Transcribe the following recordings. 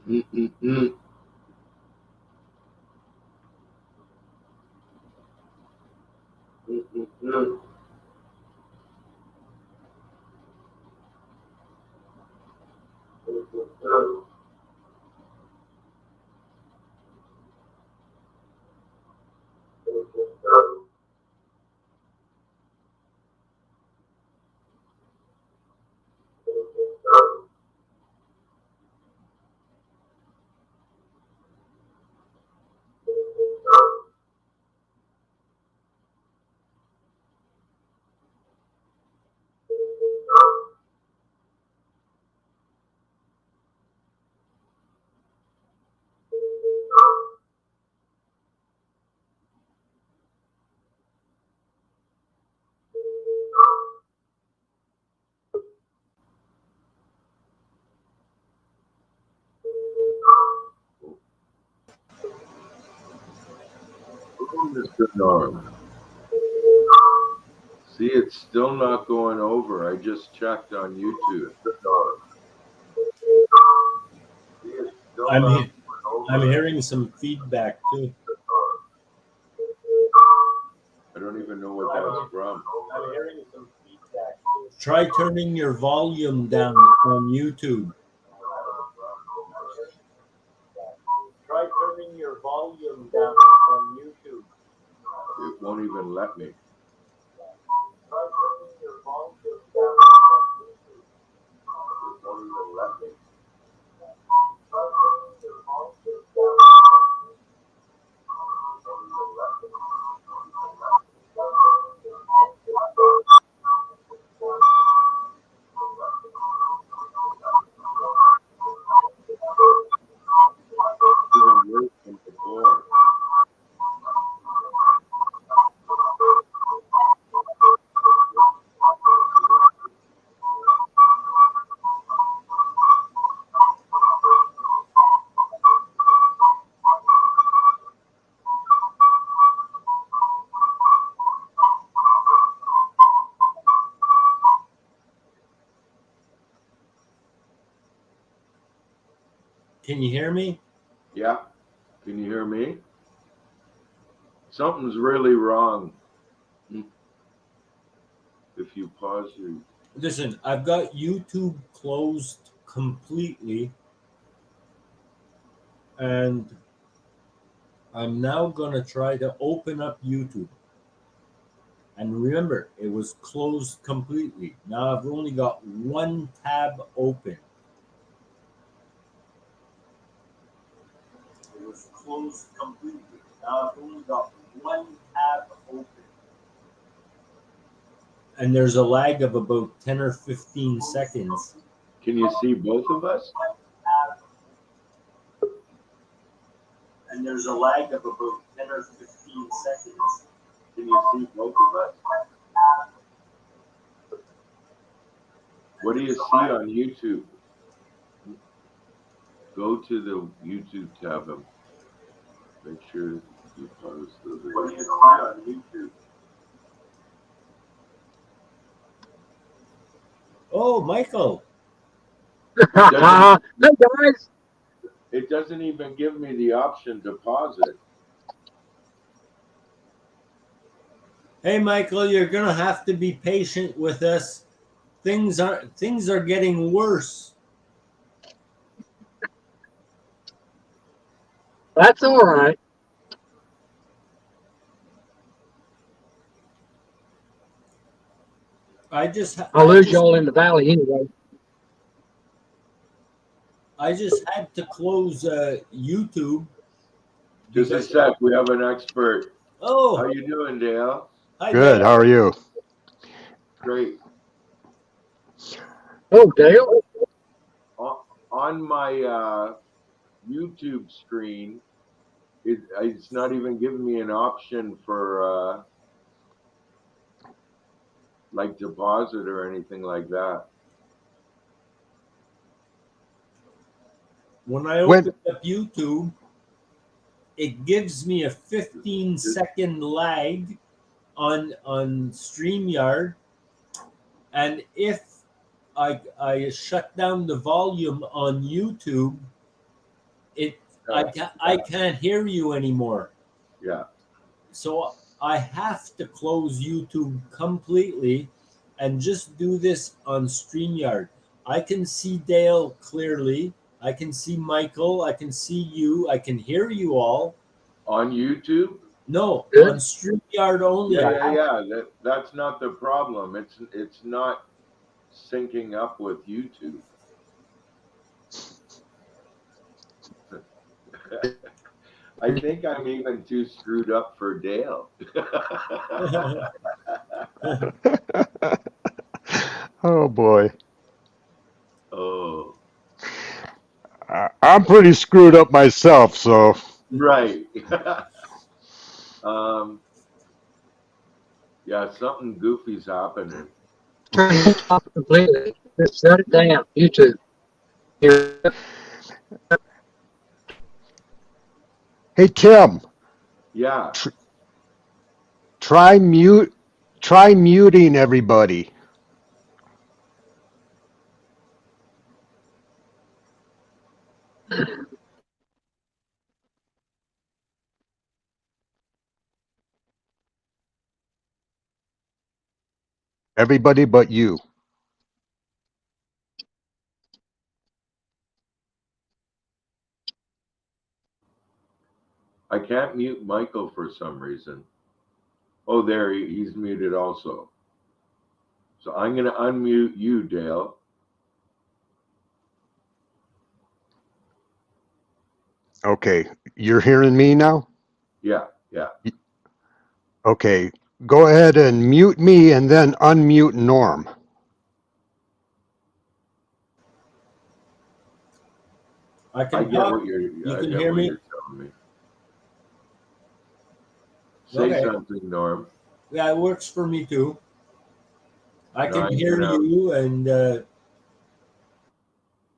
Mm-mm-mm. Mm-mm-mm. Mm-mm-mm. Oh, Mr. Norm. See, it's still not going over. I just checked on YouTube. See, it's still I'm not he- going I'm over. hearing some feedback too. I don't even know what that's from. I'm hearing some feedback too. Try turning your volume down on YouTube. Try turning your volume down on YouTube. It won't even let me. Try turning your volume down on YouTube. It won't even let me. Try turning your volume down. Even worse than before. Can you hear me? Yeah. Can you hear me? Something's really wrong. If you pause your. Listen, I've got YouTube closed completely, and I'm now gonna try to open up YouTube. And remember, it was closed completely. Now I've only got one tab open. It was closed completely. Now I've only got one tab open. And there's a lag of about 10 or 15 seconds. Can you see both of us? And there's a lag of about 10 or 15 seconds. Can you see both of us? What do you see on YouTube? Go to the YouTube tab and make sure you pause the video. What do you see on YouTube? Oh, Michael. It doesn't, Hey guys, it doesn't even give me the option to pause it. Hey, Michael, you're gonna have to be patient with us. Things are getting worse. that's all right. I just I'll lose y'all in the valley anyway. I just had to close YouTube. Just a sec, we have an expert. Oh, How you doing, Dale? hi, Good. Dale. How are you? Great. Oh, Dale. On my YouTube screen, it's not even giving me an option for like deposit or anything like that. When I open up YouTube, it gives me a 15-second lag on StreamYard, and if I shut down the volume on YouTube, I can't hear you anymore. Yeah. So I have to close YouTube completely and just do this on StreamYard. I can see Dale clearly. I can see Michael. I can see you. I can hear you all. On YouTube? No, Good. on StreamYard only. Yeah. That's not the problem. It's not syncing up with YouTube. I think I'm even too screwed up for Dale. Oh boy, Oh, I'm pretty screwed up myself. So right. um, yeah, something goofy's happening. Turn it off completely. Just shut it down. YouTube. Here. hey Tim, Yeah. try muting everybody. Everybody but you. I can't mute Michael for some reason. Oh, there he's muted also. So I'm going to unmute you, Dale. Okay, you're hearing me now? Yeah. Okay, go ahead and mute me and then unmute Norm. I I can get talk. what you're. You I can get hear what me? you're telling me. Say Okay. something, Norm. Yeah, it works for me too. I No, can I'm hear gonna- you, and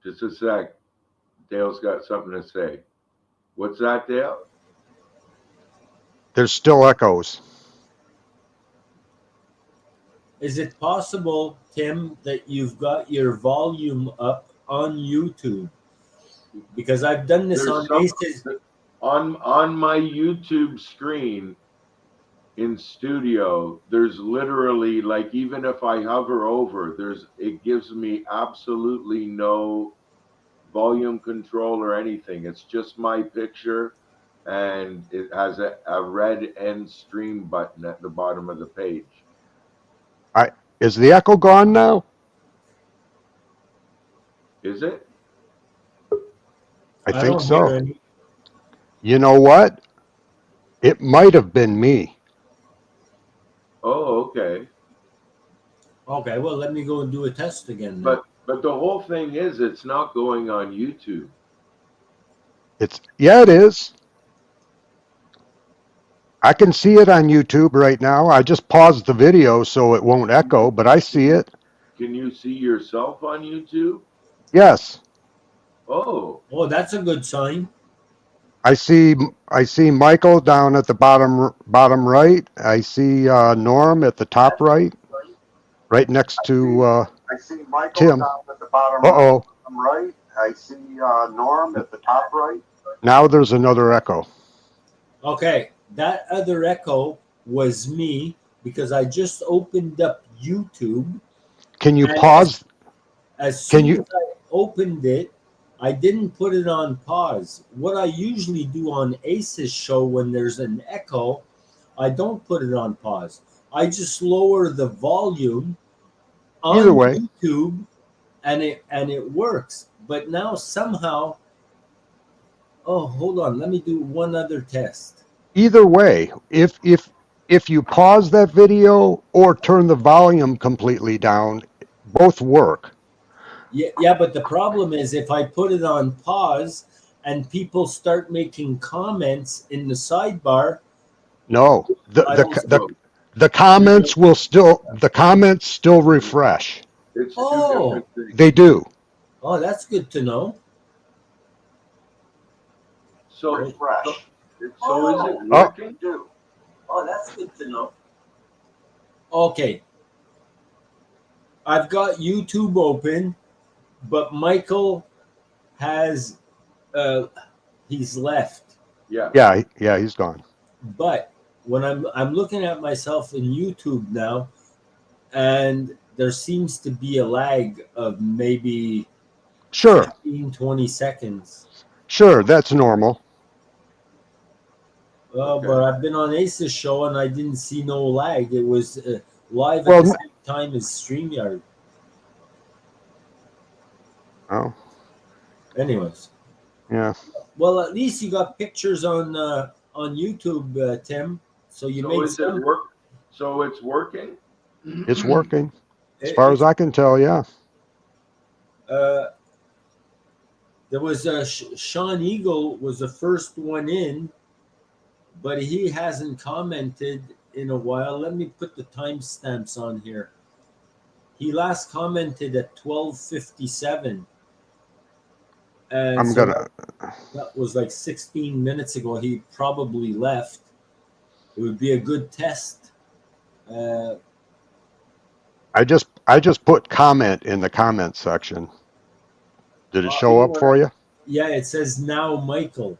Just a sec. Dale's got something to say. What's that, Dale? There's still echoes. is it possible, Tim, that you've got your volume up on YouTube? Because I've done this There's on some- Aces. On my YouTube screen in studio, there's literally, like, even if I hover over, it gives me absolutely no volume control or anything. It's just my picture, and it has a red end stream button at the bottom of the page. Is the echo gone now? Is it? I think don't so. hear any. You know what? It might have been me. Oh, okay. Okay, well, let me go and do a test again. Then. But the whole thing is, it's not going on YouTube. Yeah, it is. I can see it on YouTube right now. I just paused the video so it won't echo, but I see it. Can you see yourself on YouTube? Yes. Oh, Oh, that's a good sign. I see Michael down at the bottom right. I see Norm at the top right next to I see Michael Tim. down at the bottom Uh-oh. right. I see Norm at the top right. Now there's another echo. Okay, that other echo was me because I just opened up YouTube. Can you And pause? As Can soon you- as I opened it, I didn't put it on pause. What I usually do on Ace's show when there's an echo, I don't put it on pause. I just lower the volume on Either way. YouTube, and it works. But now somehow, oh, hold on, let me do one other test. Either way, if you pause that video or turn the volume completely down, both work. Yeah, but the problem is if I put it on pause and people start making comments in the sidebar, No, I don't the comments still refresh. it's two Oh. different things. They do. oh, that's good to know. So, Refresh. so is it Oh. working? Do. Oh, that's good to know. Okay. I've got YouTube open, but Michael has he's left. Yeah. Yeah, he's gone. But when I'm looking at myself in YouTube now, and there seems to be a lag of maybe Sure, 15, 20 seconds. sure, that's normal. Well, Okay. but I've been on Ace's show and I didn't see no lag. It was live at Well, the same time as StreamYard. Oh, Anyways, yeah. well, at least you got pictures on YouTube, Tim. So you So made is it some. work? So it's working? It's working. As It- far as it's- I can tell, yeah. There was Sean Eagle was the first one in, but he hasn't commented in a while. Let me put the timestamps on here. He last commented at 12:57, and I'm so gonna, that was like 16 minutes ago. He probably left. It would be a good test. I just put comment in the comment section. Did it show up for you? Yeah, it says now Michael.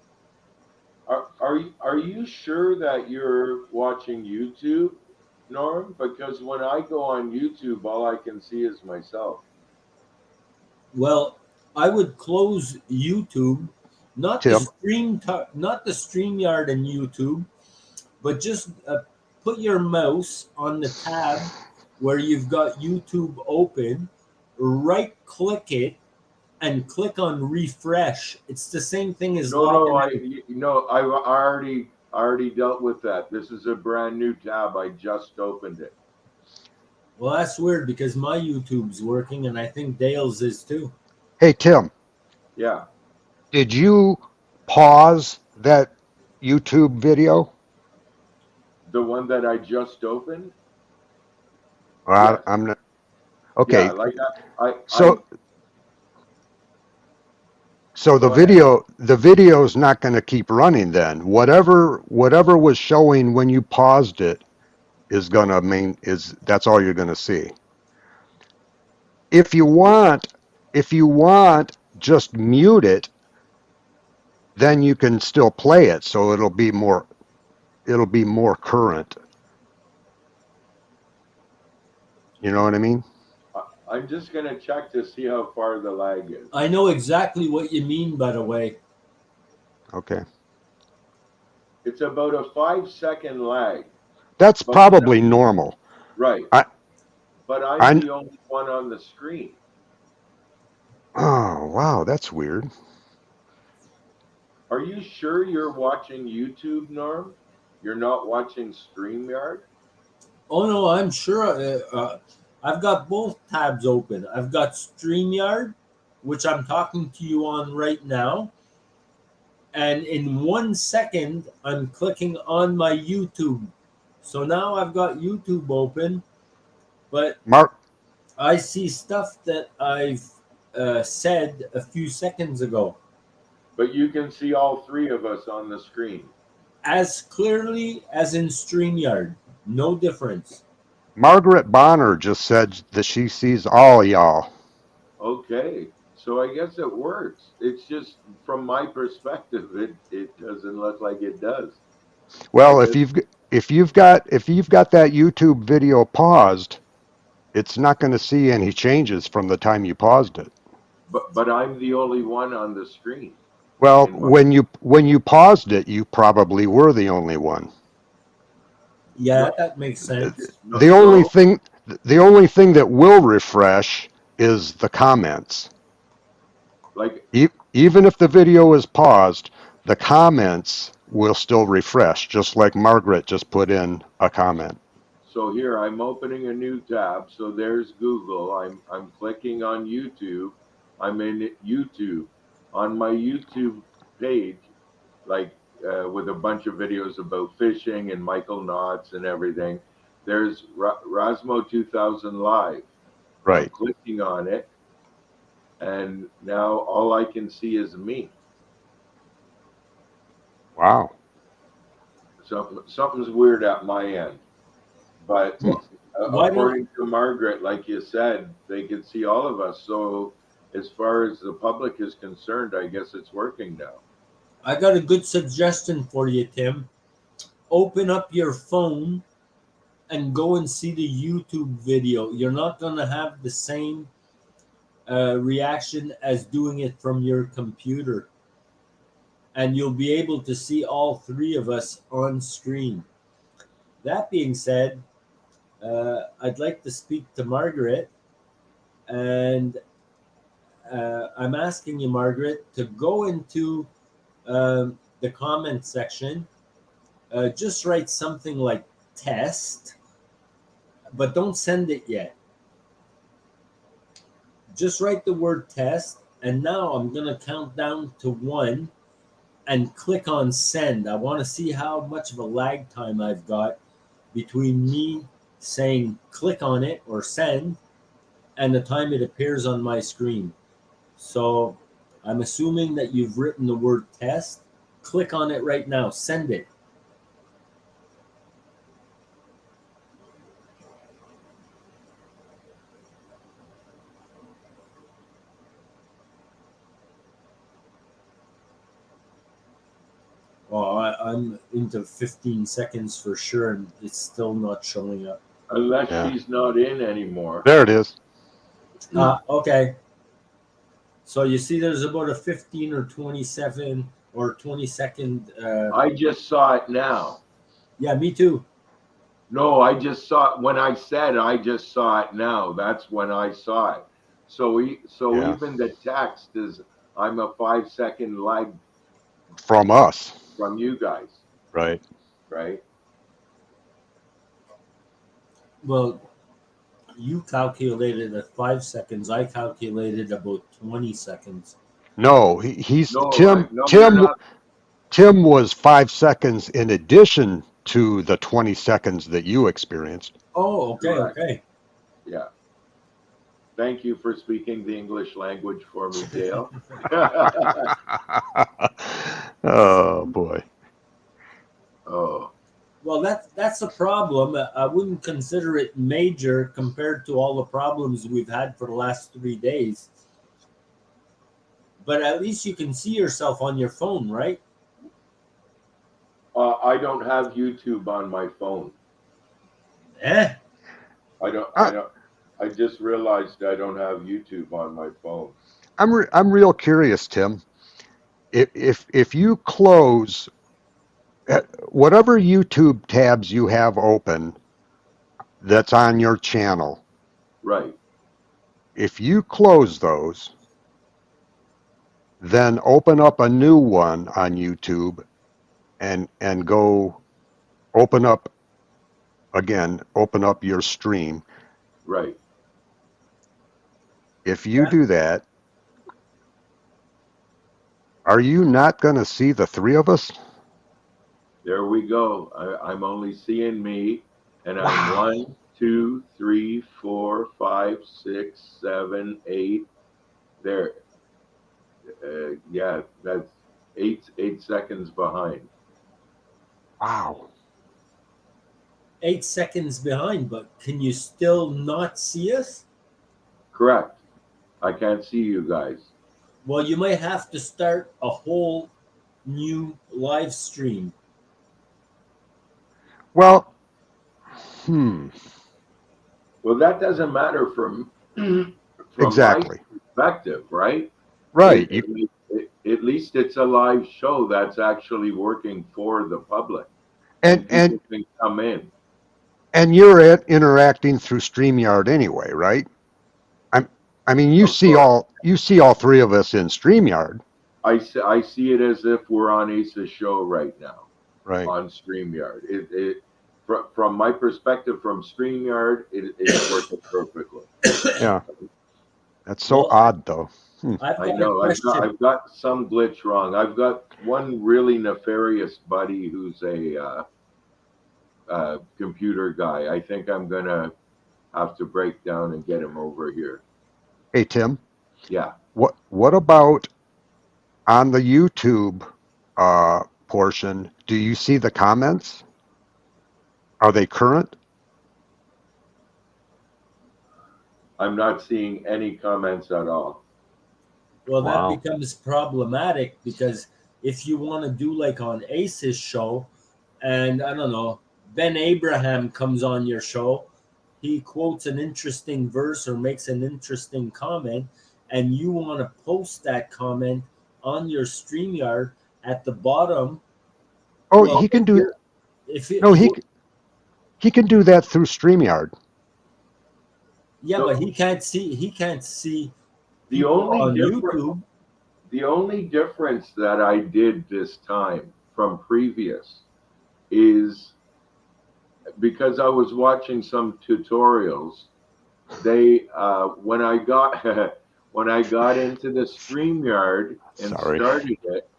Are you sure that you're watching YouTube, Norm? Because when I go on YouTube, all I can see is myself. Well, I would close YouTube, not Tim. not the StreamYard and YouTube, but just put your mouse on the tab where you've got YouTube open, right click it, and click on refresh. It's the same thing as I already dealt with that. This is a brand new tab. I just opened it. Well, that's weird because my YouTube's working and I think Dale's is too. Hey, Tim, Yeah. did you pause that YouTube video? The one that I just opened? Well, Yes. I'm not. Okay, Yeah, like so the Go video's not going to keep running then. Whatever was showing when you paused it is going to that's all you're going to see. If you want, just mute it, then you can still play it, so it'll be more current. You know what I mean? I'm just gonna check to see how far the lag is. I know exactly what you mean, by the way. Okay. It's about a 5-second lag. That's probably normal. Right. I- But I'm the only one on the screen. Oh, wow, that's weird. Are you sure you're watching YouTube, Norm? You're not watching StreamYard? Oh no, I'm sure. I've got both tabs open. I've got StreamYard, which I'm talking to you on right now, and in 1 second, I'm clicking on my YouTube. So now I've got YouTube open, but Mark, I see stuff that I've said a few seconds ago But you can see all three of us on the screen. as clearly as in StreamYard. No difference. Margaret Bonner just said that she sees all y'all. Okay. So I guess it works. It's just from my perspective, it doesn't look like it does. Well, if you've got that YouTube video paused, it's not going to see any changes from the time you paused it. But I'm the only one on the screen. Well, when you paused it, you probably were the only one. Yeah, that makes sense. The only thing that will refresh is the comments. Like, Even if the video is paused, the comments will still refresh, just like Margaret just put in a comment. so here I'm opening a new tab. So there's Google. I'm clicking on YouTube. I'm in YouTube. On my YouTube page, like with a bunch of videos about fishing and Michael Knotts and everything, there's Rasmo 2000 Live. Right. I'm clicking on it, and now all I can see is me. Wow. Something's weird at my end. But according to Margaret, like you said, they can see all of us. So as far as the public is concerned, I guess it's working now. I got a good suggestion for you, Tim. Open up your phone and go and see the YouTube video. You're not going to have the same reaction as doing it from your computer. And you'll be able to see all three of us on screen. That being said, I'd like to speak to Margaret. And I'm asking you, Margaret, to go into the comment section. Just write something like test, but don't send it yet. Just write the word test, and now I'm going to count down to 1 and click on send. I want to see how much of a lag time I've got between me saying click on it or send and the time it appears on my screen. So I'm assuming that you've written the word test. Click on it right now. Send it. Oh, I'm into 15 seconds for sure, and it's still not showing up. Unless Yeah. she's not in anymore. There it is. Okay. So you see there's about a 15 or 27 or 20 second. I just saw it now. Yeah, me too. No, I just saw it when I said I just saw it now. That's when I saw it. So Yeah. even the text is I'm a 5-second lag From us. from you guys, Right. right? Well, you calculated at 5 seconds. I calculated about 20 seconds. No, he's No, Tim. no, you're not. Tim was 5 seconds in addition to the 20 seconds that you experienced. Oh, okay, Correct. okay. Yeah. Thank you for speaking the English language for me, Dale. Oh boy. Oh, Well, that's a problem. I wouldn't consider it major compared to all the problems we've had for the last 3 days. But at least you can see yourself on your phone, right? I don't have YouTube on my phone. Eh? I just realized I don't have YouTube on my phone. I'm real curious, Tim. If you close whatever YouTube tabs you have open that's on your channel, Right. if you close those, then open up a new one on YouTube and go open up your stream. Right. If you Yeah. do that, are you not going to see the three of us? There we go. I'm only seeing me, and I'm Wow. 1, 2, 3, 4, 5, 6, 7, 8. There. Yeah, that's 8 seconds behind. Wow. 8 seconds behind, but can you still not see us? Correct. I can't see you guys. Well, you might have to start a whole new live stream. Well, Well, that doesn't matter from exactly. my perspective, right? Right. At least it's a live show that's actually working for the public, And people can come in. and you're interacting through StreamYard anyway, right? I mean, you Of see course. all three of us in StreamYard. I see it as if we're on Ace's show right now Right. on StreamYard. From my perspective from StreamYard, it's working perfectly. Yeah. That's so Well, odd, though. I've I got a know question. I've got some glitch wrong. I've got one really nefarious buddy who's a computer guy. I think I'm gonna have to break down and get him over here. Hey, Tim. Yeah. What about on the YouTube portion? Do you see the comments? Are they current? I'm not seeing any comments at all. Well, Wow. that becomes problematic because if you want to do like on Ace's show, and I don't know, Ben Abraham comes on your show, he quotes an interesting verse or makes an interesting comment, and you want to post that comment on your StreamYard at the bottom. Oh, Well, he can do. if it, No, he can do that through StreamYard. yeah, So- but he can't see. He can't see The people only on difference, YouTube. the only difference that I did this time from previous is because I was watching some tutorials. They when I got when I got into the StreamYard and Sorry. started it,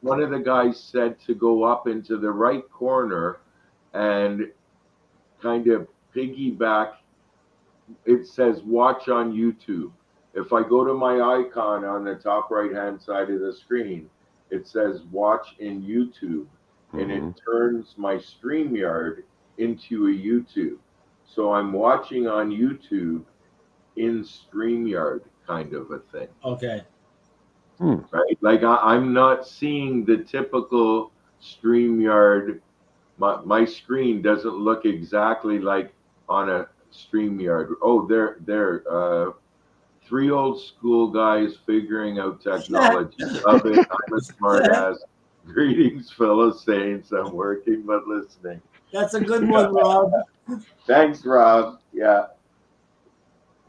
one of the guys said to go up into the right corner and kind of piggyback. It says watch on YouTube. If I go to my icon on the top right hand side of the screen, it says watch in YouTube, and it turns my StreamYard into a YouTube. So I'm watching on YouTube in StreamYard, kind of a thing. Okay. Right? Like I'm not seeing the typical StreamYard. My screen doesn't look exactly like on a StreamYard. Oh, they're three old school guys figuring out technology. Love it. I'm a smart ass. Greetings, fellow saints. I'm working but listening. That's a good one, Rob. Thanks, Rob. Yeah.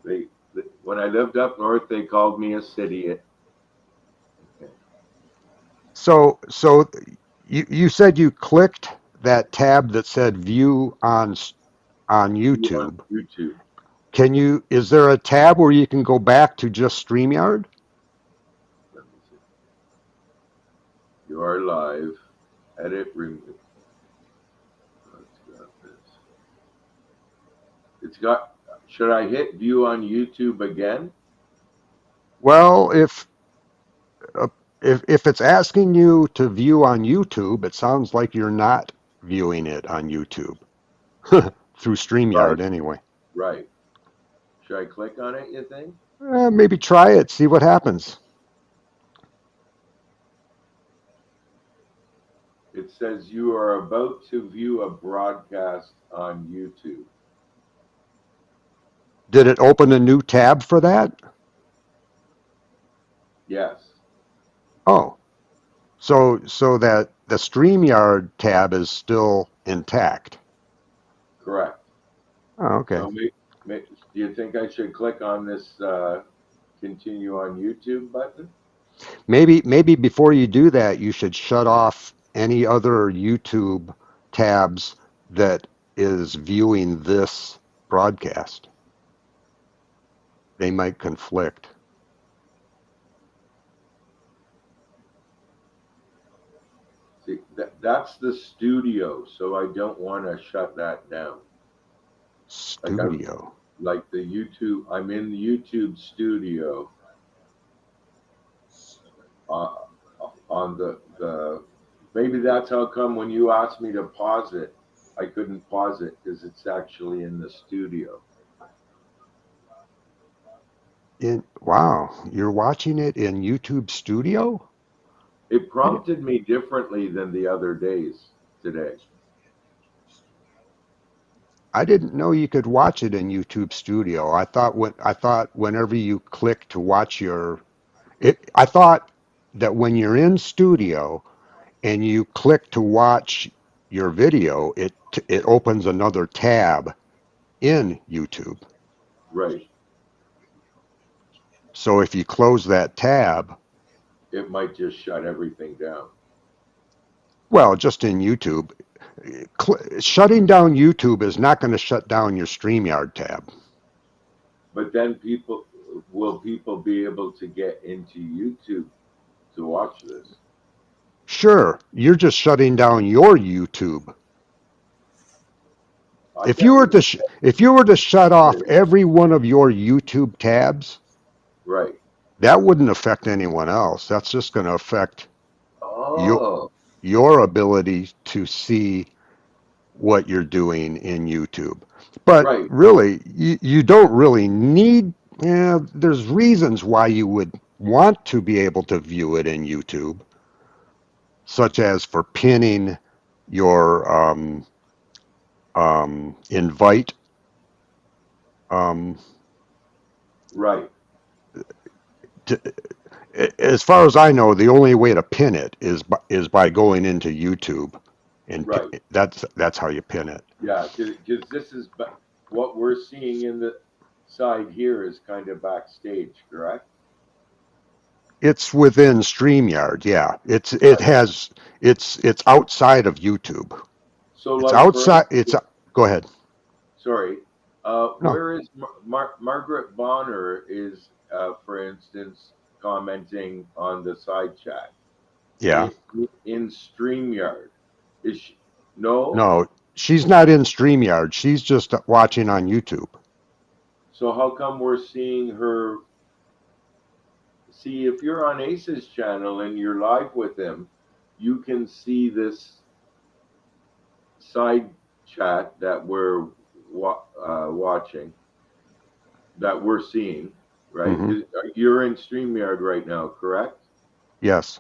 When I lived up north, they called me a city. So you said you clicked that tab that said view on YouTube. YouTube. Is there a tab where you can go back to just StreamYard? Let me see. You are live. Edit, remove. It's got this. It's got. Should I hit view on YouTube again? Well, if it's asking you to view on YouTube, it sounds like you're not viewing it on YouTube through StreamYard Right. anyway. Right. Should I click on it, you think? Maybe try it, see what happens. It says you are about to view a broadcast on YouTube. Did it open a new tab for that? Yes. Oh, so that the StreamYard tab is still intact. Correct. Oh, okay. So do you think I should click on this continue on YouTube button? Maybe before you do that, you should shut off any other YouTube tabs that is viewing this broadcast. They might conflict. See, that's the studio, so I don't want to shut that down. Studio. Like the YouTube, I'm in the YouTube studio. On the maybe that's how come when you asked me to pause it, I couldn't pause it because it's actually in the studio. Wow, you're watching it in YouTube Studio? It prompted me differently than the other days today. I didn't know you could watch it in YouTube Studio. I thought whenever you click to watch I thought that when you're in Studio and you click to watch your video, it opens another tab in YouTube. Right. So if you close that tab, It might just shut everything down. well, just in YouTube, shutting down YouTube is not going to shut down your StreamYard tab. But then will people be able to get into YouTube to watch this? Sure, you're just shutting down your YouTube. If you were to shut off every one of your YouTube tabs, Right. that wouldn't affect anyone else. That's just going to affect Oh. your ability to see what you're doing in YouTube. But Right. really, you don't really need. There's reasons why you would want to be able to view it in YouTube, such as for pinning your invite. Um, Right. to, as far as I know, the only way to pin it is by going into YouTube, and Right. that's how you pin it. Yeah, because this is what we're seeing in the side here is kind of backstage, correct? It's within StreamYard, yeah. It's outside of YouTube. So, It's like for outside. It's Go ahead. sorry, No. where is Margaret Bonner is, for instance, commenting on the side chat Yeah. in StreamYard. Is she? No. No, she's not in StreamYard. She's just watching on YouTube. So how come we're seeing her? See, if you're on Ace's channel and you're live with him, you can see this side chat that we're watching, that we're seeing, right? Mhm. You're in StreamYard right now, correct? Yes.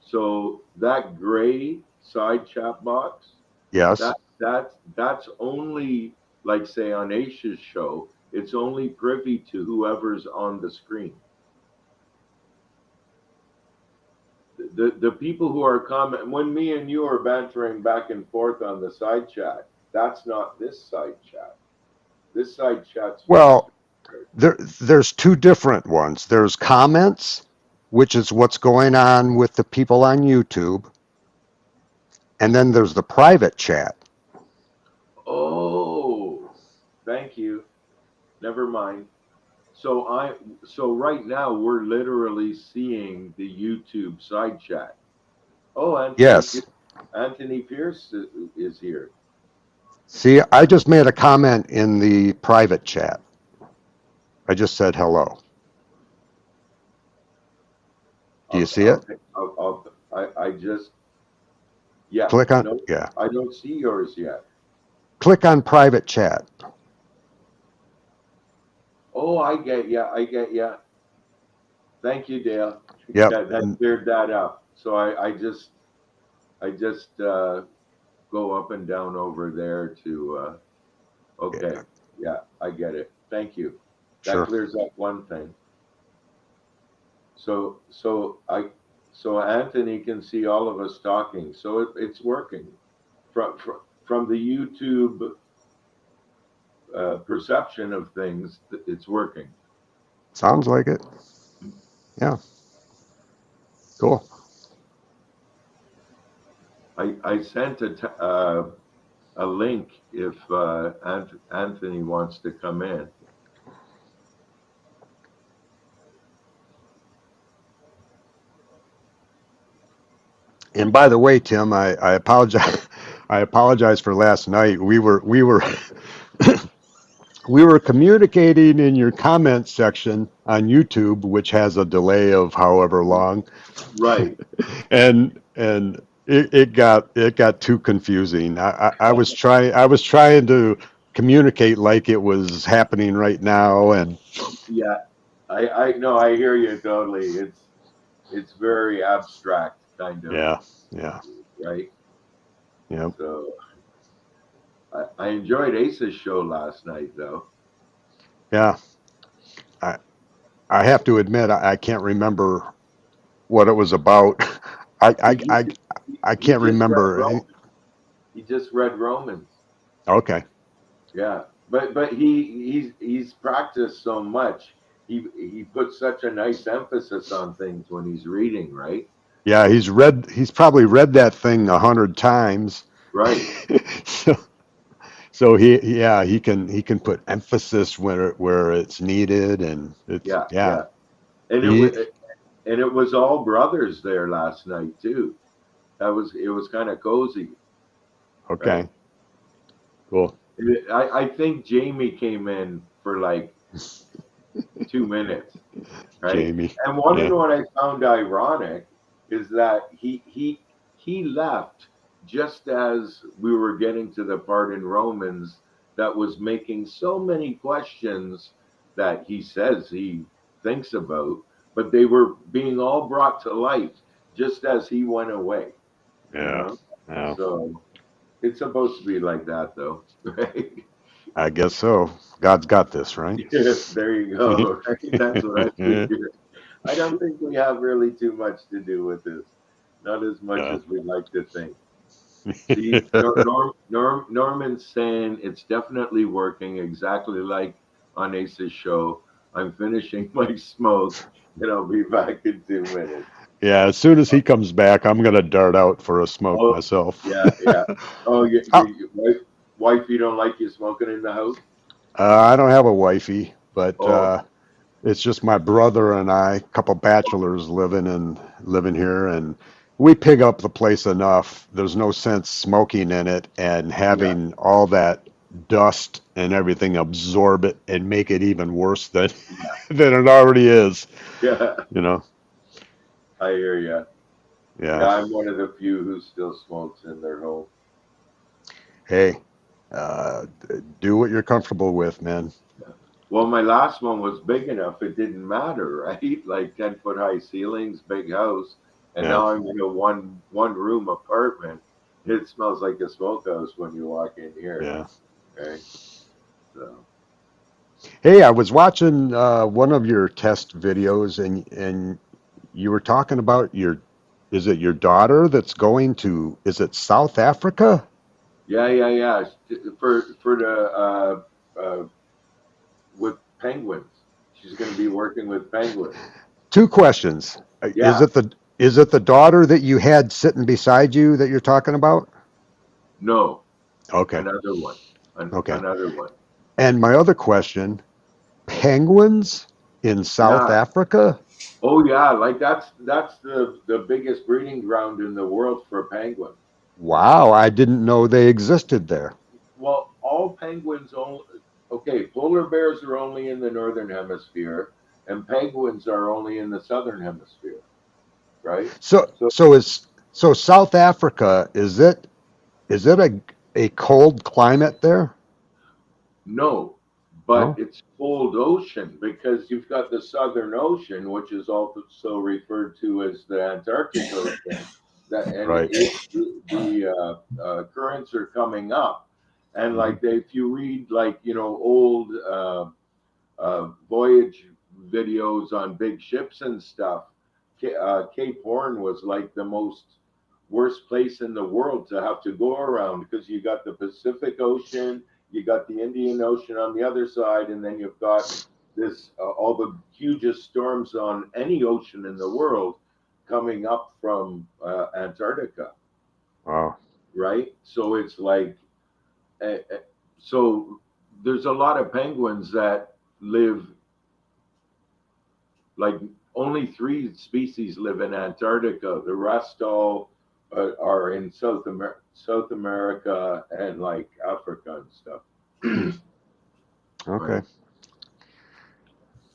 So that gray side chat box, Yes. that's only, like say on Ace's show, it's only privy to whoever's on the screen. The people who are commenting, when me and you are bantering back and forth on the side chat, that's not this side chat. This side chat's Well, there's two different ones. There's comments, which is what's going on with the people on YouTube, and then there's the private chat. Oh, thank you. Never mind. So right now we're literally seeing the YouTube side chat. Oh, Yes. Anthony Pierce is here. See, I just made a comment in the private chat. I just said hello. Do you see it? I just, yeah. Click on, No, yeah. I don't see yours yet. Click on private chat. Oh, I get ya. Thank you, Dale. Yep. That cleared that up. So I just go up and down over there to okay. Yeah, I get it. Thank you. That Sure. clears up one thing. So Anthony can see all of us talking. So it's working from the YouTube perception of things. It's working. Sounds like it. Yeah. Cool. I sent a link if Anthony wants to come in. And by the way, Tim, I apologize. I apologize for last night. We were we were communicating in your comments section on YouTube, which has a delay of however long. Right. and it got too confusing. I was trying to communicate like it was happening right now, and Yeah. I know. I hear you totally. It's very abstract kind of. yeah. Right. Yep. So I enjoyed Ace's show last night, though. Yeah. I have to admit I can't remember what it was about. I can't remember. He just read Romans. Okay. Yeah, but he's practiced so much. He puts such a nice emphasis on things when he's reading, right? Yeah, he's probably read that thing 100 times. Right. So he can put emphasis where it's needed, and it's yeah. And it was all brothers there last night too. It was kind of cozy. Okay. Right? Cool. I think Jamie came in for like 2 minutes, right? Jamie. And one of what I found ironic is that he left just as we were getting to the part in Romans that was making so many questions that he says he thinks about, but they were being all brought to light just as he went away. You Yeah. know? Yeah. So it's supposed to be like that, though, right? I guess so. God's got this, right? There you go. Right? That's what I figured. I don't think we have really too much to do with this. Not as much Yeah. as we'd like to think. See, Norman's saying it's definitely working exactly like on Ace's show. I'm finishing my smoke and I'll be back in 2 minutes. Yeah, as soon as he comes back, I'm gonna dart out for a smoke Oh, myself. yeah, yeah. Oh, Oh, wife, you don't like you smoking in the house? I don't have a wifey, but Oh, it's just my brother and I, a couple bachelors living here, and we pig up the place enough. There's no sense smoking in it and yeah, having all that dust and everything absorb it and make it even worse than yeah, than it already is. yeah. You know? I hear you. Yeah, Yeah. I'm one of the few who still smokes in their home. Hey, uh, do what you're comfortable with, man. Well, my last one was big enough; it didn't matter, right? Like 10-foot high ceilings, big house, and Yeah. now I'm in a one room apartment. It smells like a smokehouse when you walk in here, Yeah. right? So, Hey, I was watching one of your test videos, and you were talking about is it your daughter that's going to, is it South Africa? yeah, yeah, yeah. For the with penguins, she's going to be working with penguins. Two questions. Yeah, Is it the daughter that you had sitting beside you that you're talking about? no, Okay. another one, Okay. another one. And my other question, penguins in South Yeah. Africa? Oh yeah, like that's the biggest breeding ground in the world for penguins. Wow, I didn't know they existed there. Well, all penguins only okay, polar bears are only in the northern hemisphere and penguins are only in the southern hemisphere, right? So So so is so South Africa, is it a cold climate there? no, but No? it's cold ocean because you've got the Southern Ocean, which is also referred to as the Antarctic Ocean, that and Right. the currents are coming up, and Mhm. like if you read like old voyage videos on big ships and stuff, Cape Horn was like the most worst place in the world to have to go around because you got the Pacific Ocean, you got the Indian Ocean on the other side, and then you've got this all the hugest storms on any ocean in the world coming up from Antarctica, Wow. right? So it's like, uh, so there's a lot of penguins that live like only three species live in Antarctica. The rest all are in South America and like Africa and stuff. Okay. Right?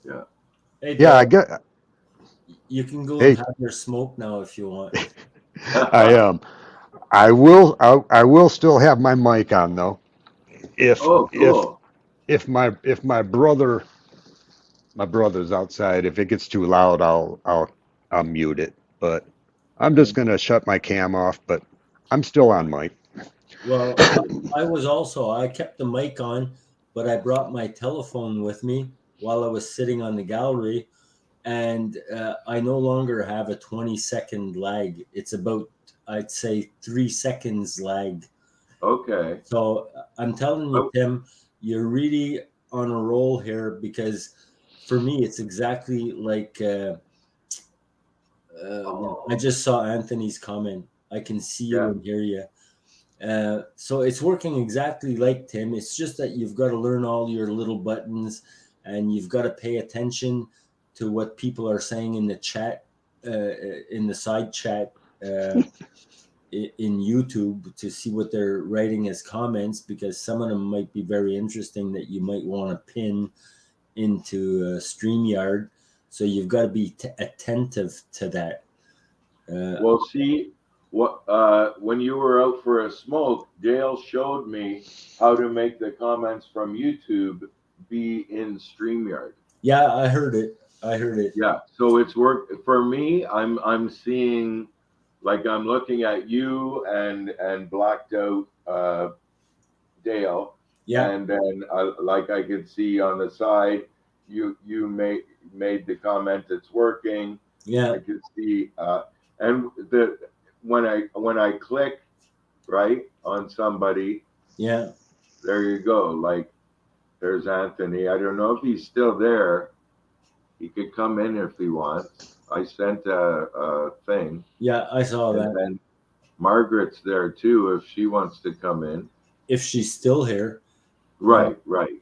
Yeah. Hey, Yeah, I Bill, get you can go and hey, have your smoke now if you want. I am. I will still have my mic on though. If Oh, if cool. if my brother's outside, if it gets too loud, I'll mute it. But I'm just Okay. gonna shut my cam off, but I'm still on mic. Well, I kept the mic on, but I brought my telephone with me while I was sitting on the gallery, and I no longer have a 20-second lag. It's about, I'd say, 3 seconds lag. Okay. So I'm telling you, Oh, Tim, you're really on a roll here because for me, it's exactly like I just saw Anthony's comment. I can see you yeah. and hear you. So it's working exactly like Tim. It's just that you've got to learn all your little buttons and you've got to pay attention to what people are saying in the chat, in the side chat in YouTube to see what they're writing as comments because some of them might be very interesting that you might want to pin into StreamYard. So you've got to be attentive to that. Well, see, when you were out for a smoke, Dale showed me how to make the comments from YouTube be in StreamYard. Yeah, I heard it. I heard it. Yeah, so it's work for me. I'm seeing, like I'm looking at you and blacked out Dale, Yeah, and then like I could see on the side, you made the comment it's working. yeah, I could see, and the when I click right on somebody, yeah. there you go. Like there's Anthony. I don't know if he's still there. He could come in if he wants. I sent a thing, Yeah, I saw and that. then Margaret's there too if she wants to come in. If she's still here, Right, right.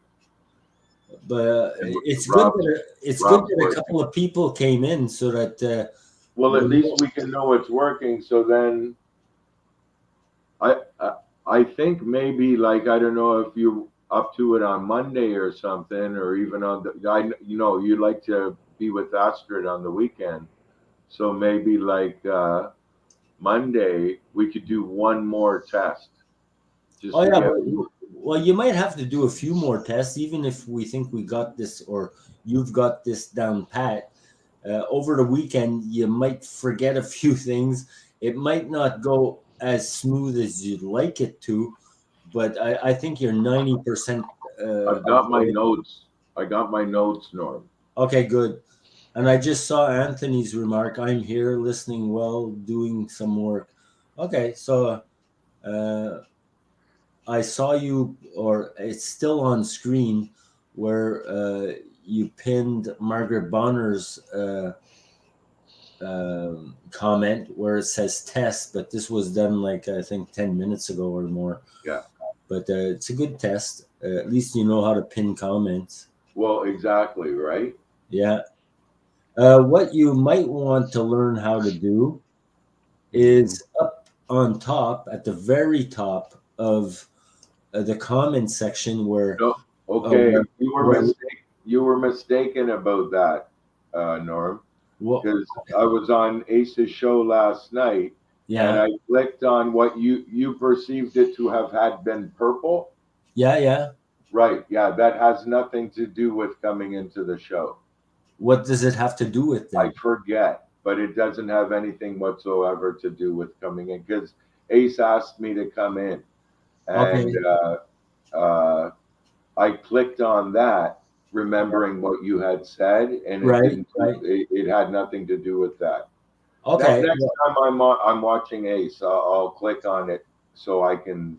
but And it's Rob, good Rob's that a working. couple of people came in so that Well, at we least know. we can know it's working. So then, I I, I think maybe like I don't know if you up to it on Monday or something, or even on the you like to be with Astrid on the weekend. So maybe like Monday we could do one more test just Oh to yeah, get. but well, you might have to do a few more tests, even if we think we got this or you've got this down pat. Over the weekend, you might forget a few things. It might not go as smooth as you'd like it to, but I think you're 90%. I've Of got my notes. I got my notes, Norm. Okay, good. And I just saw Anthony's remark. I'm here listening well, doing some work. Okay, so uh, I saw you, or it's still on screen, where you pinned Margaret Bonner's comment where it says test, but this was done like I think 10 minutes ago or more. Yeah. But it's a good test. At least you know how to pin comments. Well, exactly, right? Yeah. What you might want to learn how to do is up on top, at the very top of the comment section where No, okay. where, where You were mistaken about that, Norm, what, because I was on Ace's show last night, and yeah, I clicked on what you perceived it to have had been purple. yeah. Right. Yeah, that has nothing to do with coming into the show. What does it have to do with I then? forget, but it doesn't have anything whatsoever to do with coming in because Ace asked me to come in, and Okay, I clicked on that, remembering what you had said, and it right, didn't. right. It had nothing to do with that. Okay. Next time I'm watching Ace, I'll click on it so I can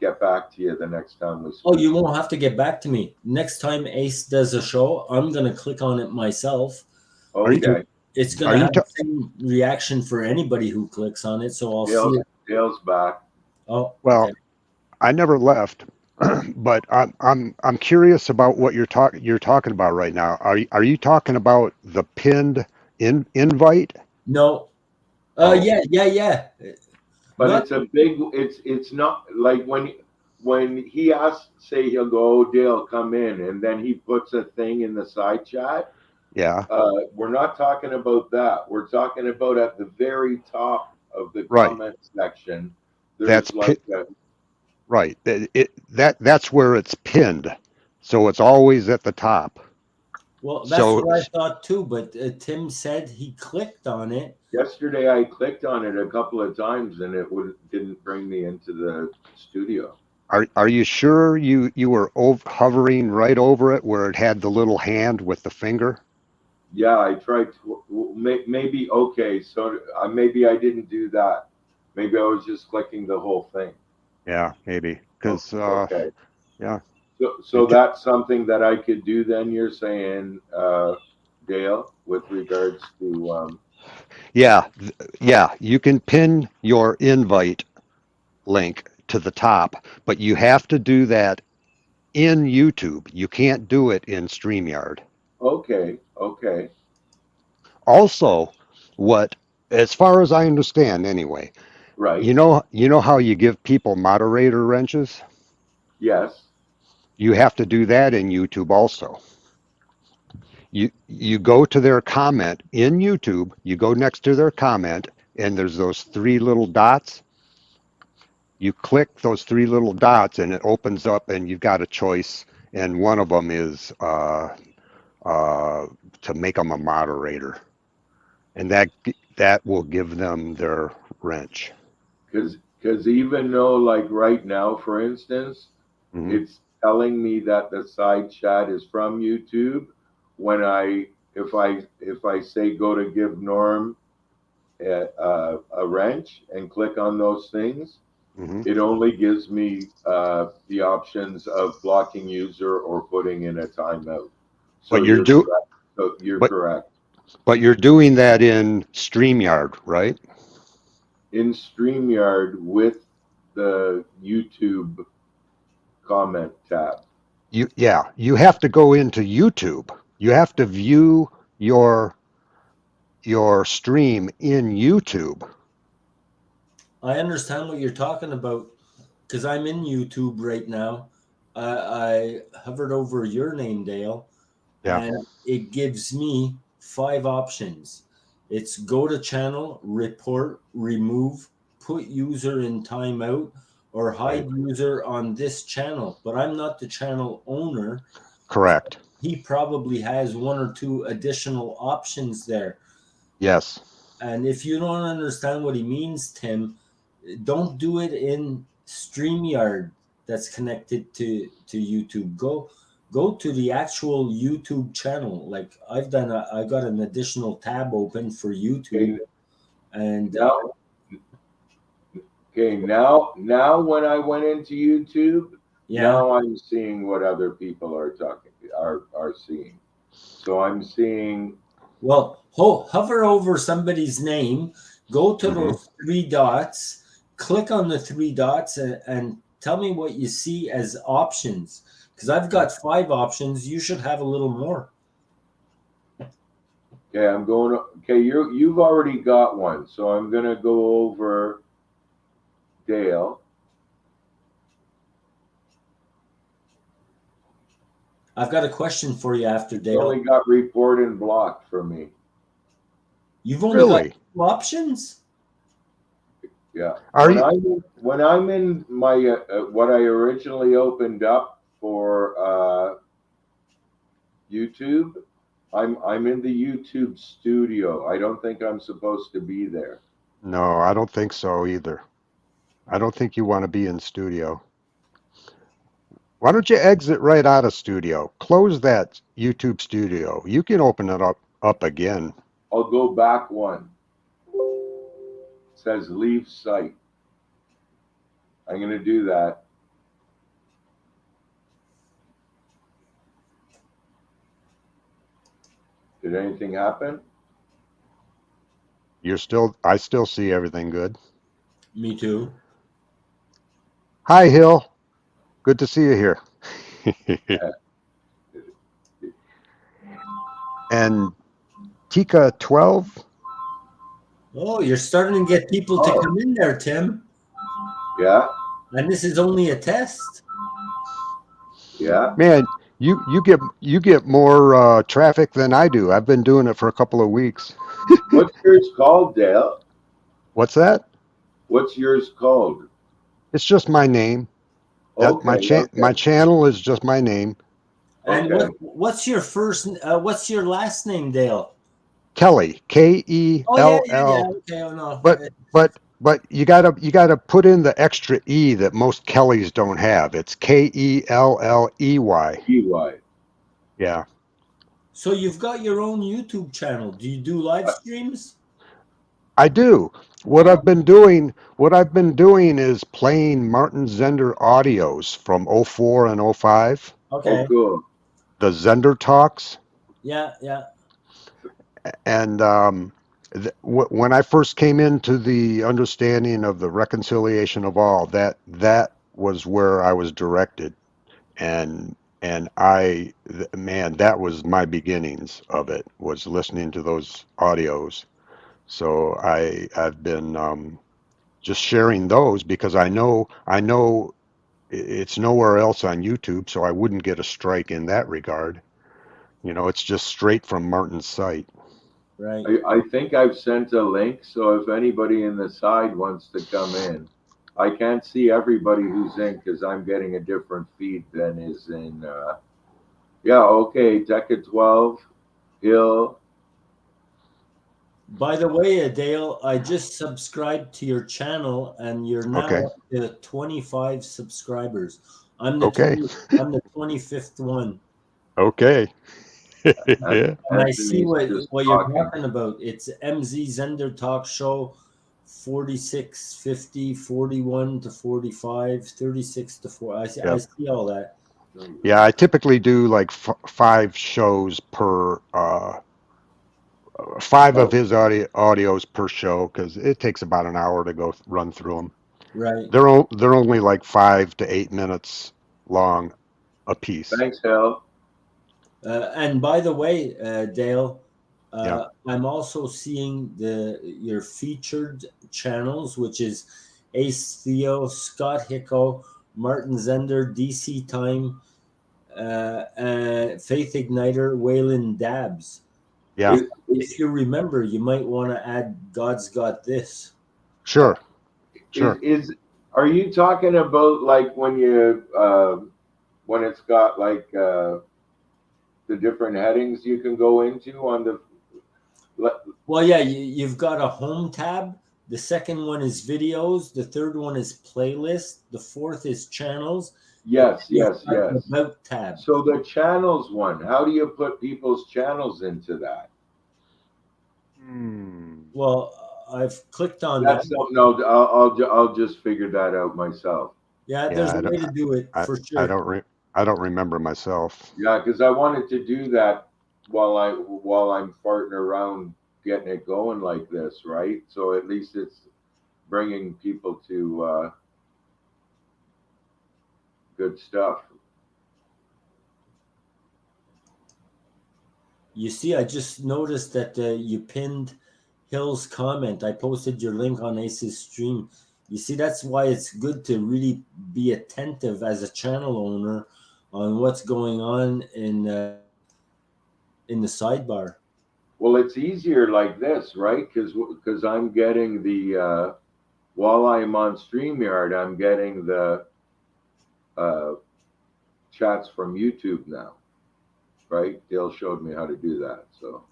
get back to you the next time we speak. Oh, you won't have to get back to me. Next time Ace does a show, I'm gonna click on it myself. Are you Okay. It's are gonna you have the same reaction for anybody who clicks on it, so I'll see Dale's, it. Dale's back. Oh, well, okay. I never left, but I'm curious about what you're talking about right now. Are you talking about the pinned invite? No. Oh. Yeah. But Not it's a big. It's not like when he asks, say he'll go, oh, Dale, come in, and then he puts a thing in the side chat. Yeah, We're not talking about that. We're talking about at the very top of the right. comment section. That's There's like a, right. That's where it's pinned, so it's always at the top. well, that's So what I thought too, but Tim said he clicked on it. yesterday I clicked on it a couple of times and didn't bring me into the studio. are you sure you were hovering right over it where it had the little hand with the finger? Yeah, I tried to, maybe, okay, so maybe I didn't do that. Maybe I was just clicking the whole thing. Yeah, maybe because Okay. yeah. So that's something that I could do then, you're saying, Dale, with regards to, Yeah, yeah, you can pin your invite link to the top, but you have to do that in YouTube. You can't do it in StreamYard. okay. Also, what, as far as I understand anyway, Right. you know how you give people moderator wrenches? Yes. You have to do that in YouTube also. You go to their comment in YouTube, you go next to their comment, and there's those three little dots. You click those three little dots and it opens up and you've got a choice, and one of them is to make them a moderator, and that will give them their wrench. Because even though, like right now, for instance, Mhm. it's telling me that the side chat is from YouTube. When if I say go to give Norm a wrench and click on those things, Mhm. it only gives me the options of blocking user or putting in a timeout. So But you're you're do correct. So you're but correct. but you're doing that in StreamYard, right? In StreamYard with the YouTube comment tab. You have to go into YouTube. You have to view your stream in YouTube. I understand what you're talking about because I'm in YouTube right now. I hovered over your name, Dale, Yeah. and it gives me 5 options. It's go to channel, report, remove, put user in timeout, or hide user on this channel. But I'm not the channel owner. Correct. He probably has 1 or 2 additional options there. Yes. And if you don't understand what he means, Tim, don't do it in StreamYard that's connected to YouTube. Go to the actual YouTube channel. Like I got an additional tab open for YouTube, Okay, and now, now when I went into YouTube, yeah. now I'm seeing what other people are seeing. So I'm seeing, Well, hover over somebody's name, go to Mhm. those 3 dots, click on the 3 dots, and tell me what you see as options. Because I've got 5 options. You should have a little more. okay, I'm going, okay, you've already got one. So I'm going to go over Dale. I've got a question for you after It's Dale. only got report and block for me. You've only got Really? 2 options? Yeah. Are when you? I'm in my what I originally opened up for YouTube, I'm in the YouTube studio. I don't think I'm supposed to be there. No, I don't think so either. I don't think you want to be in studio. Why don't you exit right out of studio? Close that YouTube studio. You can open it up again. I'll go back one. It says leave site. I'm going to do that. Did anything happen? I still see everything good. Me too. Hi, Hill. Good to see you here. And Tika 12. Oh, you're starting to get people to come in there, Tim. Yeah. And this is only a test. Yeah. Man, you get more traffic than I do. I've been doing it for a couple of weeks. What's yours called, Dale? What's that? What's yours called? It's just my name. That my Okay. my channel is just my name, And Okay. what's your last name, Dale? Kelly. KELL. Oh yeah. Okay, oh no. But you gotta put in the extra E that most Kellys don't have. It's KELLEY. EY. Yeah, So you've got your own YouTube channel. Do you do live streams? I do. What I've been doing is playing Martin Zender audios from '04 and '05. Okay. Oh, cool. The Zender talks. Yeah. And when I first came into the understanding of the reconciliation of all, that was where I was directed, and man, that was my beginnings of it, was listening to those audios. So I've been just sharing those because I know it's nowhere else on YouTube, so I wouldn't get a strike in that regard. It's just straight from Martin's site. Right. I think I've sent a link, so if anybody in the side wants to come in, I can't see everybody who's in because I'm getting a different feed than is in Yeah, okay. Deca 12, Hill. By the way, Dale, I just subscribed to your channel, and you're now Okay. up to 25 subscribers. I'm the Okay. 20, I'm the 25th one, Okay. Yeah. and I see Anthony's just what you're talking. talking about. It's MZ Zender Talk Show, 46, 50, 41 to 45, 36 to 4. I Yep. see all that. Yeah, I typically do like 5 shows per 5 of his audios per show because it takes about an hour to go run through them. Right. They're only like 5 to 8 minutes long a piece. Thanks, Hill. And by the way, Dale, Yeah. I'm also seeing your featured channels, which is Ace Theo, Scott Hicko, Martin Zender, DC Time, Faith Igniter, Waylon Dabbs. Yeah. If you remember, you might want to add God's Got This. Sure. Sure. Are you talking about like when you when it's got like the different headings you can go into on the? Well, yeah, you've got a home tab. The second one is videos. The third one is playlist. The fourth is channels. Yes, You've yes, got yes. the About tab. So the channels one, how do you put people's channels into that? Well, I've clicked on That's that. no, I'll just figure that out myself. Yeah, there's a way to do it for sure. I don't remember myself. Yeah, because I wanted to do that while I'm farting around getting it going like this, right? So at least it's bringing people to good stuff. You see, I just noticed that you pinned Hill's comment. I posted your link on Ace's stream. You see, that's why it's good to really be attentive as a channel owner on what's going on in the sidebar. Well, it's easier like this, right? Because I'm getting the while I'm on StreamYard, I'm getting the chats from YouTube now, right? Dale showed me how to do that. So.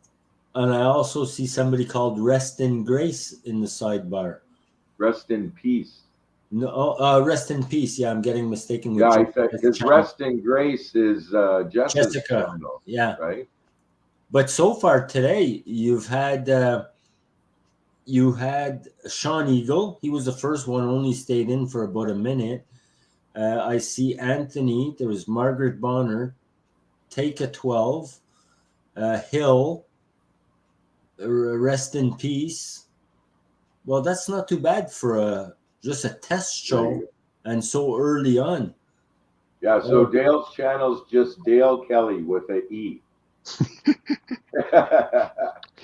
And I also see somebody called Rest in Grace in the sidebar. Rest in peace. No, Rest in Peace. Yeah, I'm getting mistaken with. Yeah, I think because Rest in Grace is Jessica. Channel, yeah, right. But so far today, you had Sean Eagle. He was the first one. Only stayed in for about a minute. I see Anthony. There was Margaret Bonner. Take a 12. Hill. Rest in Peace. Well, that's not too bad for just a test show and so early on. Yeah, so Dale's channel's just Dale Kelly with an E.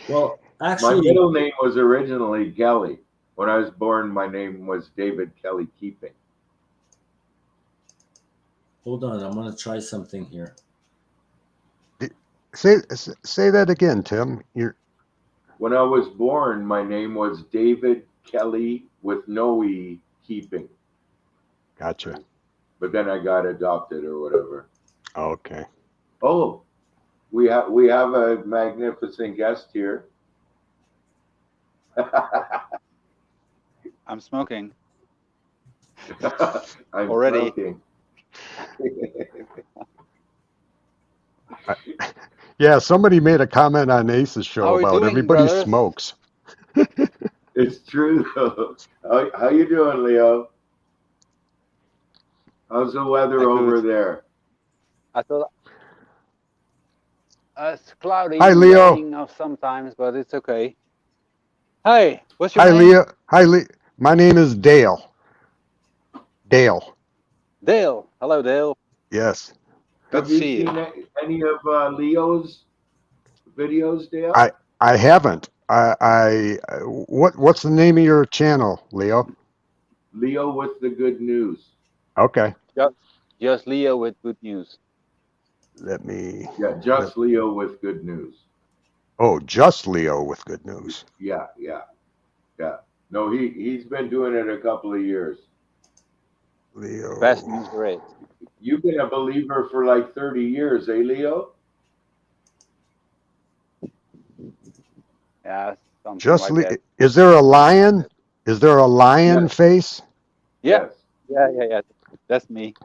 Well, actually, my middle name was originally Kelly. When I was born, my name was David Kelly Keeping. Hold on, I'm going to try something here. Say that again, Tim. When I was born, my name was David Kelly with no E Keeping. Gotcha. But then I got adopted or whatever. Okay. Oh, we have a magnificent guest here. I'm smoking. I'm already. Smoking. Yeah, somebody made a comment on Ace's How show are you about doing, everybody brothers? smokes. It's true though. How you doing, Leo? How's the weather over there? I thought it's cloudy. Hi, Leo. Raining now sometimes, but it's okay. Hey, what's your Hi, name? Leo. Hi, my name is Dale. Dale. Dale. Hello, Dale. Yes. Good Have to you see seen you. any of Leo's videos, Dale? I haven't. What's the name of your channel, Leo? Leo with the good news. Okay. Just Leo with good news. Let me. Yeah, just Leo with good news. Oh, just Leo with good news. Yeah. No, he's been doing it a couple of years. Leo. Best news there is. You've been a believer for like 30 years, eh, Leo? Yeah, something Just like that. is there a lion? Is there a lion Yes. face? Yeah, Yes. yeah. That's me.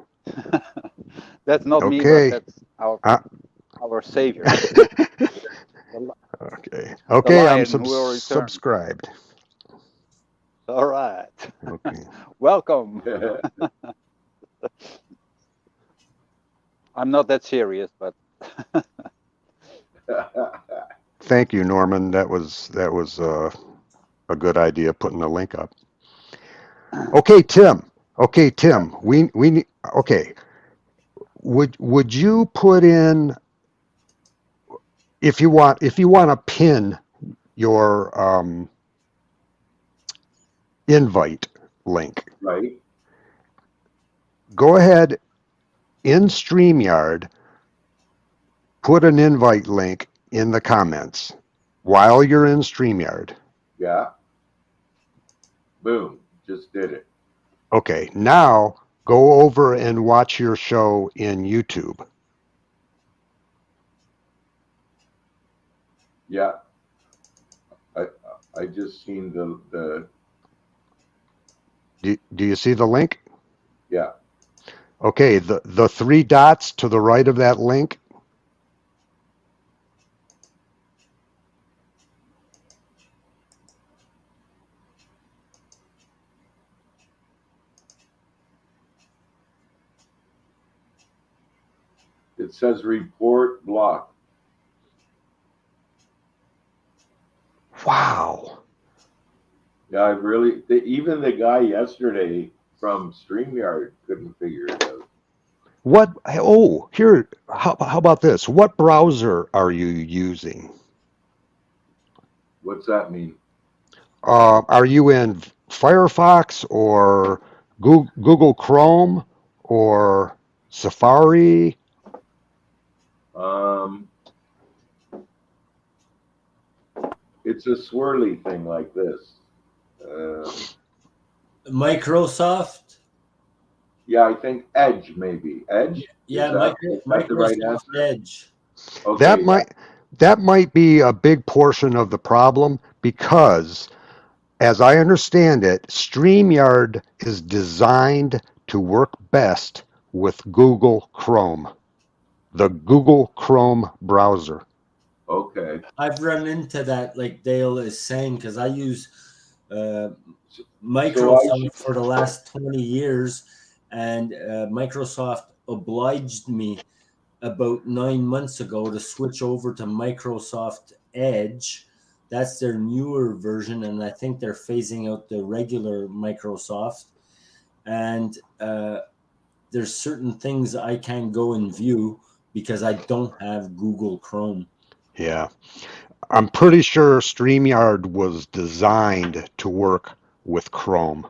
That's not me, but Okay. that's our Uh, savior. The okay. Okay. I'm lion who will return. subscribed. All right. Okay. Welcome. I'm not that serious, but Thank you, Norman. That was a good idea putting the link up. Okay, Tim. Okay, Tim. We need. Okay. Would you put in, if you want to pin your invite link, Right. go ahead in StreamYard, put an invite link in the comments while you're in StreamYard. Yeah. Boom. Just did it. Okay, now go over and watch your show in YouTube. Yeah. I just seen the Do you see the link? yeah. Okay, the three dots to the right of that link. It says report block. Wow. Yeah, I really, even the guy yesterday from StreamYard couldn't figure it out. What? Oh, here. How about this? What browser are you using? What's that mean? Are you in Firefox or Google Chrome or Safari? It's a swirly thing like this. Microsoft. Yeah, I think Edge maybe. Edge? Yeah, Is that the right Microsoft answer? Edge. Okay. That might be a big portion of the problem, because as I understand it, StreamYard is designed to work best with Google Chrome, the Google Chrome browser. Okay. I've run into that, like Dale is saying, because I use Microsoft for the last 20 years, and Microsoft obliged me about 9 months ago to switch over to Microsoft Edge. That's their newer version, and I think they're phasing out the regular Microsoft. And there's certain things I can't go and view because I don't have Google Chrome. Yeah. I'm pretty sure StreamYard was designed to work with Chrome.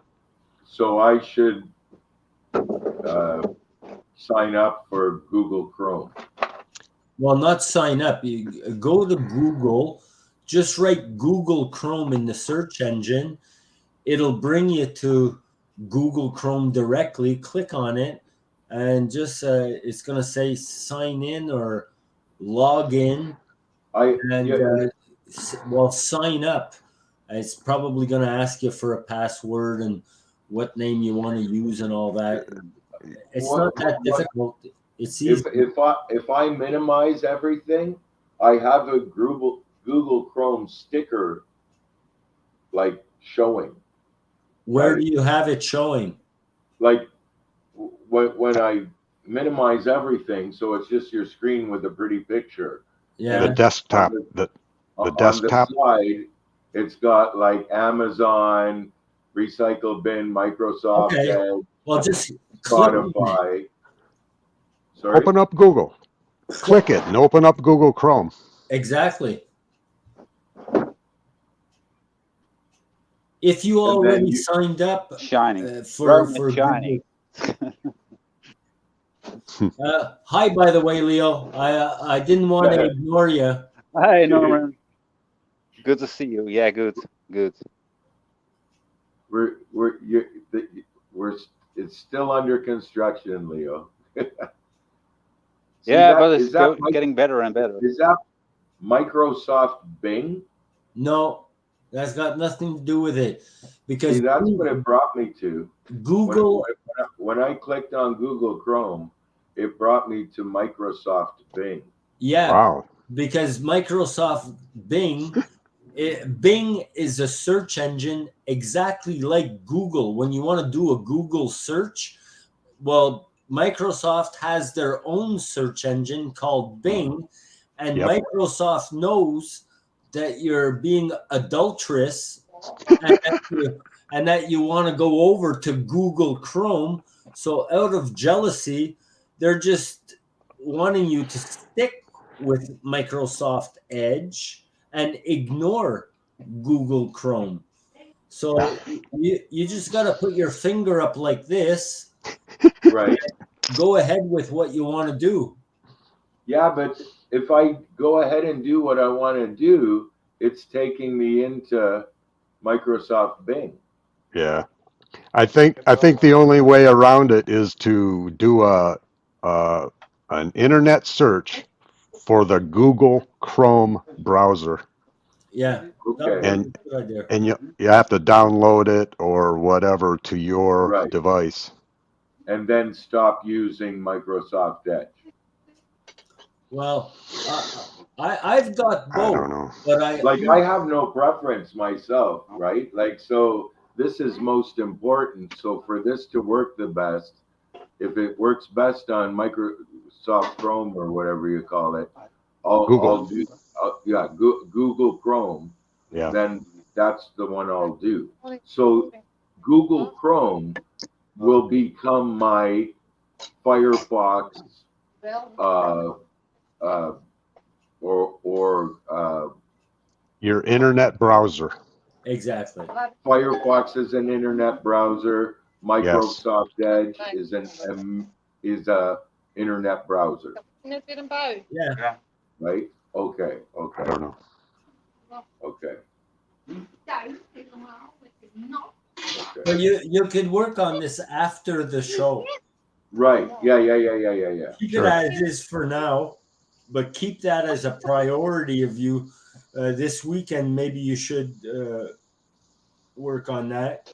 So I should sign up for Google Chrome. Well, not sign up. You go to Google, just write Google Chrome in the search engine. It'll bring you to Google Chrome directly. Click on it, and just it's going to say sign in or log in. Sign up. It's probably going to ask you for a password and what name you want to use and all that. It's not that difficult. It's easy. If I minimize everything, I have a Google Chrome sticker like showing. Where do you have it showing? Like when I minimize everything, so it's just your screen with a pretty picture. Yeah. The desktop. The desktop. On the side, it's got like Amazon, Recycle Bin, Microsoft Edge, well, just Spotify. Sorry? Open up Google. Click it and open up Google Chrome. Exactly. If you already signed up for shining. Hi, by the way, Leo. I didn't want to ignore you. Hi, Norman. Good to see you. Yeah, good. It's It's still under construction, Leo. See, Yeah, that- but is it's that mi- getting better and better. Is that Microsoft Bing? No, that's got nothing to do with it, because See, that's what it brought me to. Google. When I clicked on Google Chrome, it brought me to Microsoft Bing. Yeah, Wow. because Microsoft Bing, Bing is a search engine exactly like Google. When you want to do a Google search, well, Microsoft has their own search engine called Bing, and Yep. Microsoft knows that you're being adulterous and that you want to go over to Google Chrome. So out of jealousy, they're just wanting you to stick with Microsoft Edge and ignore Google Chrome. So you just got to put your finger up like this. Right. Go ahead with what you want to do. Yeah, but if I go ahead and do what I want to do, it's taking me into Microsoft Bing. Yeah. I think the only way around it is to do an internet search for the Google Chrome browser. Yeah. Okay. And Good idea. and you have to download it or whatever to your Right. device. And then stop using Microsoft Edge. Well, I've got I don't both, know. but I have no preference myself, right? Like, so this is most important. So for this to work the best, if it works best on Microsoft Chrome or whatever you call it, I'll do, Google Chrome. Yeah. Then that's the one I'll do. So Google Chrome will become my Firefox, Your internet browser. exactly. Firefox is an internet browser. Microsoft Edge is a internet browser, Yeah. right? Okay. I don't know. Okay. But you could work on this after the show. Right. Yeah. Keep Sure. it as is for now, but keep that as a priority of you. This weekend, maybe you should work on that.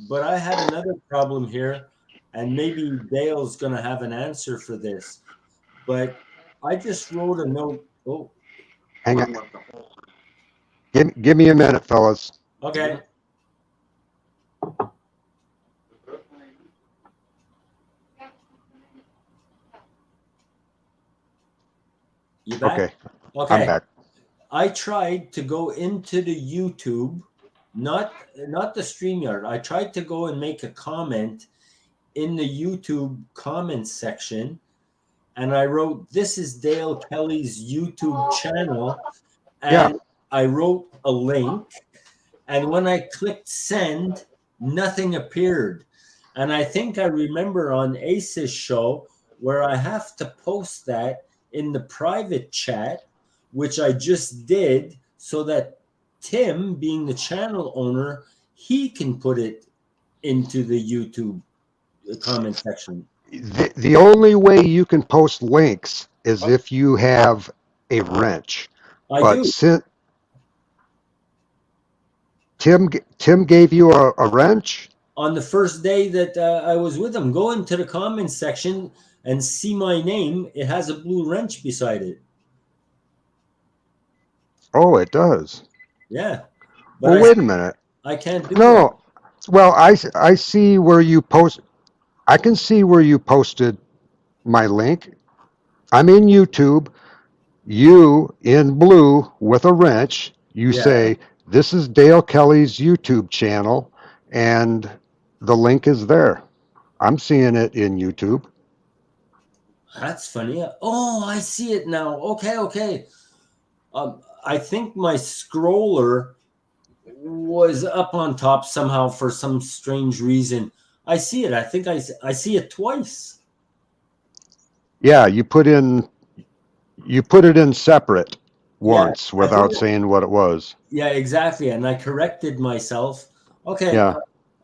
But I had another problem here, and maybe Dale's going to have an answer for this. But I just wrote a note. Oh, Hang on. Give me a minute, fellas. okay. You back? Okay. Okay. I'm back. I tried to go into the YouTube, not the StreamYard. I tried to go and make a comment in the YouTube comments section, and I wrote, "This is Dale Kelly's YouTube channel," and I wrote a link. And when I clicked send, nothing appeared. And I think I remember on Ace's show where I have to post that in the private chat, which I just did, so that Tim, being the channel owner, he can put it into the YouTube comment section. The only way you can post links is if you have a wrench. I do. Since Tim gave you a wrench? On the first day that I was with him, go into the comments section and see my name. It has a blue wrench beside it. Oh, it does. Yeah. But Well, wait a minute. I can't do No. Well, I see where you post. I can see where you posted my link. I'm in YouTube. You in blue with a wrench. You Yeah. say, "This is Dale Kelly's YouTube channel," and the link is there. I'm seeing it in YouTube. That's funny. Oh, I see it now. Okay. I think my scroller was up on top somehow for some strange reason. I see it. I think I see it twice. Yeah, you put it in separate once I without think- saying what it was. Yeah, exactly. And I corrected myself. Okay. Yeah.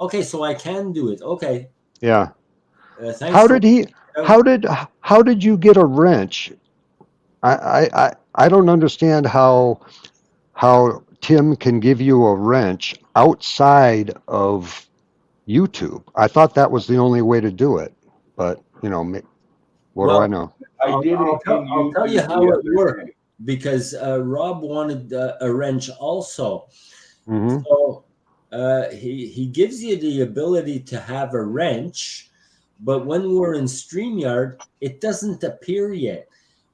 Okay, so I can do it. Okay. Yeah. Thanks How for did he? How did you get a wrench? I don't understand how Tim can give you a wrench outside of YouTube. I thought that was the only way to do it, but what do I well. know? I did it in I'll tell you YouTube how the it other worked day. because Rob wanted a wrench also. Hmm. So he gives you the ability to have a wrench, but when we're in StreamYard, it doesn't appear yet.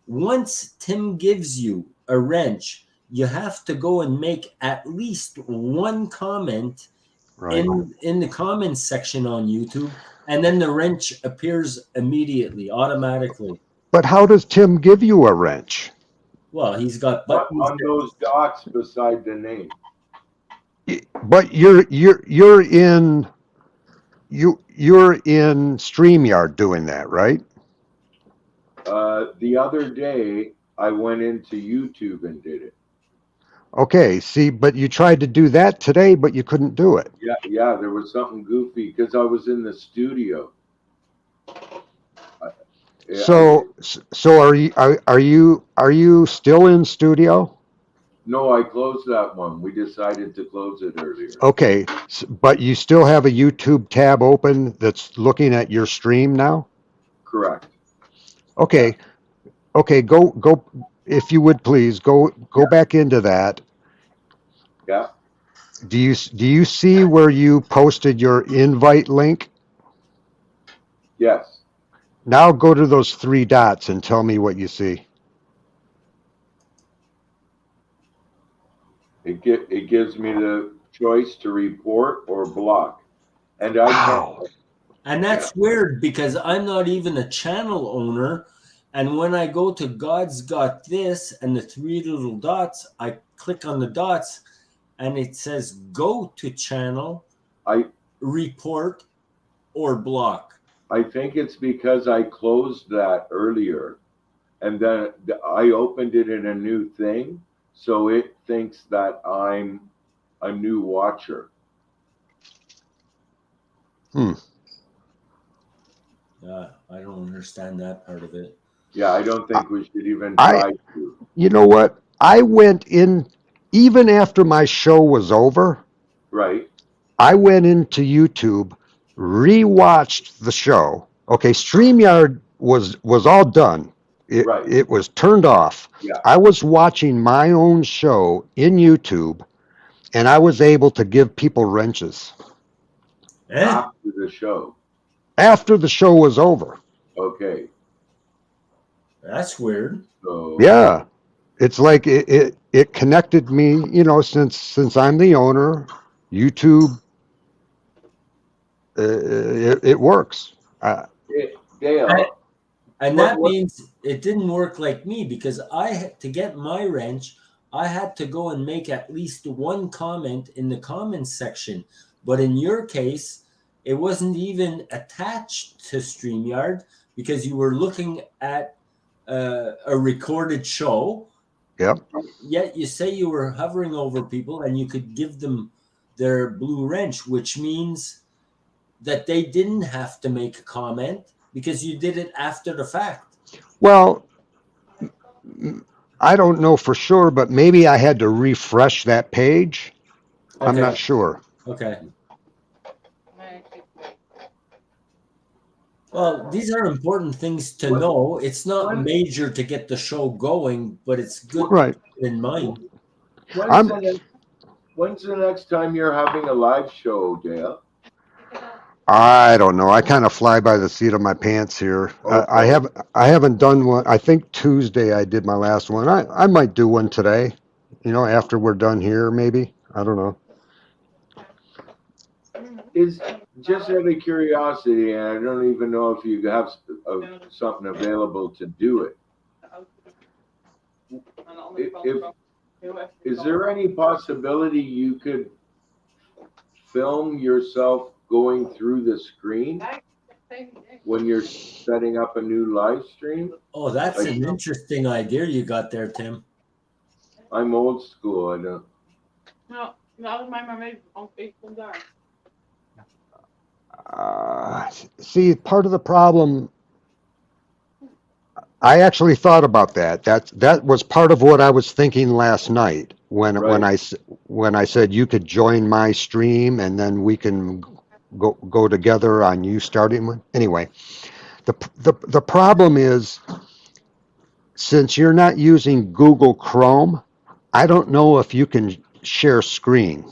Once Tim gives you a wrench, you have to go and make at least one comment Right. in the comments section on YouTube, and then the wrench appears immediately, automatically. But how does Tim give you a wrench? Well, he's got On, buttons. on those dots beside the name. But you're in StreamYard doing that, right? The other day, I went into YouTube and did it. Okay, see, but you tried to do that today, but you couldn't do it. Yeah, there was something goofy because I was in the studio. Yeah, So are you still in studio? no, I closed that one. We decided to close it earlier. Okay, but you still have a YouTube tab open that's looking at your stream now? Correct. Okay. Okay, go if you would please go Yeah. back into that. Yeah. Do you see where you posted your invite link? Yes. Now go to those three dots and tell me what you see. It gives me the choice to report or block, and I can't. Wow. And that's weird because I'm not even a channel owner. And when I go to God's Got This and the three little dots, I click on the dots and it says go to channel, I report, or block. I think it's because I closed that earlier, and then I opened it in a new thing, so it thinks that I'm a new watcher. I don't understand that part of it. Yeah, I don't think we should even I try to. You know what? I went in even after my show was over. Right. I went into YouTube, rewatched the show. Okay, StreamYard was all done. Right. It was turned off. Yeah. I was watching my own show in YouTube, and I was able to give people wrenches After the show. after the show was over. Okay. That's weird. So Yeah, it's like it connected me. Since I'm the owner, YouTube. It works. Dale. And What- that what- means it didn't work like me because I had to get my wrench, I had to go and make at least one comment in the comments section. But in your case, it wasn't even attached to StreamYard because you were looking at a recorded show. Yep. Yet you say you were hovering over people and you could give them their blue wrench, which means that they didn't have to make a comment because you did it after the fact. Well, I don't know for sure, but maybe I had to refresh that page. I'm Okay. not sure. Okay. Well, these are important things to know. It's not major to get the show going, but it's good Right. to keep in mind. When's the next time you're having a live show, Dale? I don't know. I kind of fly by the seat of my pants here. Okay. I haven't done one. I think Tuesday I did my last one. I might do one today. After we're done here, maybe. I don't know. Is just out of curiosity, and I don't even know if you have something available to do it. Is there any possibility you could film yourself going through the screen when you're setting up a new live stream? Oh, that's an interesting idea you got there, Tim. I'm old school. I don't. Nou, laat het mij maar weten, want ik kom daar. See, part of the problem, I actually thought about that. That was part of what I was thinking last night when Right. when I said you could join my stream and then we can go together on you starting one. Anyway, the problem is, since you're not using Google Chrome, I don't know if you can share screen.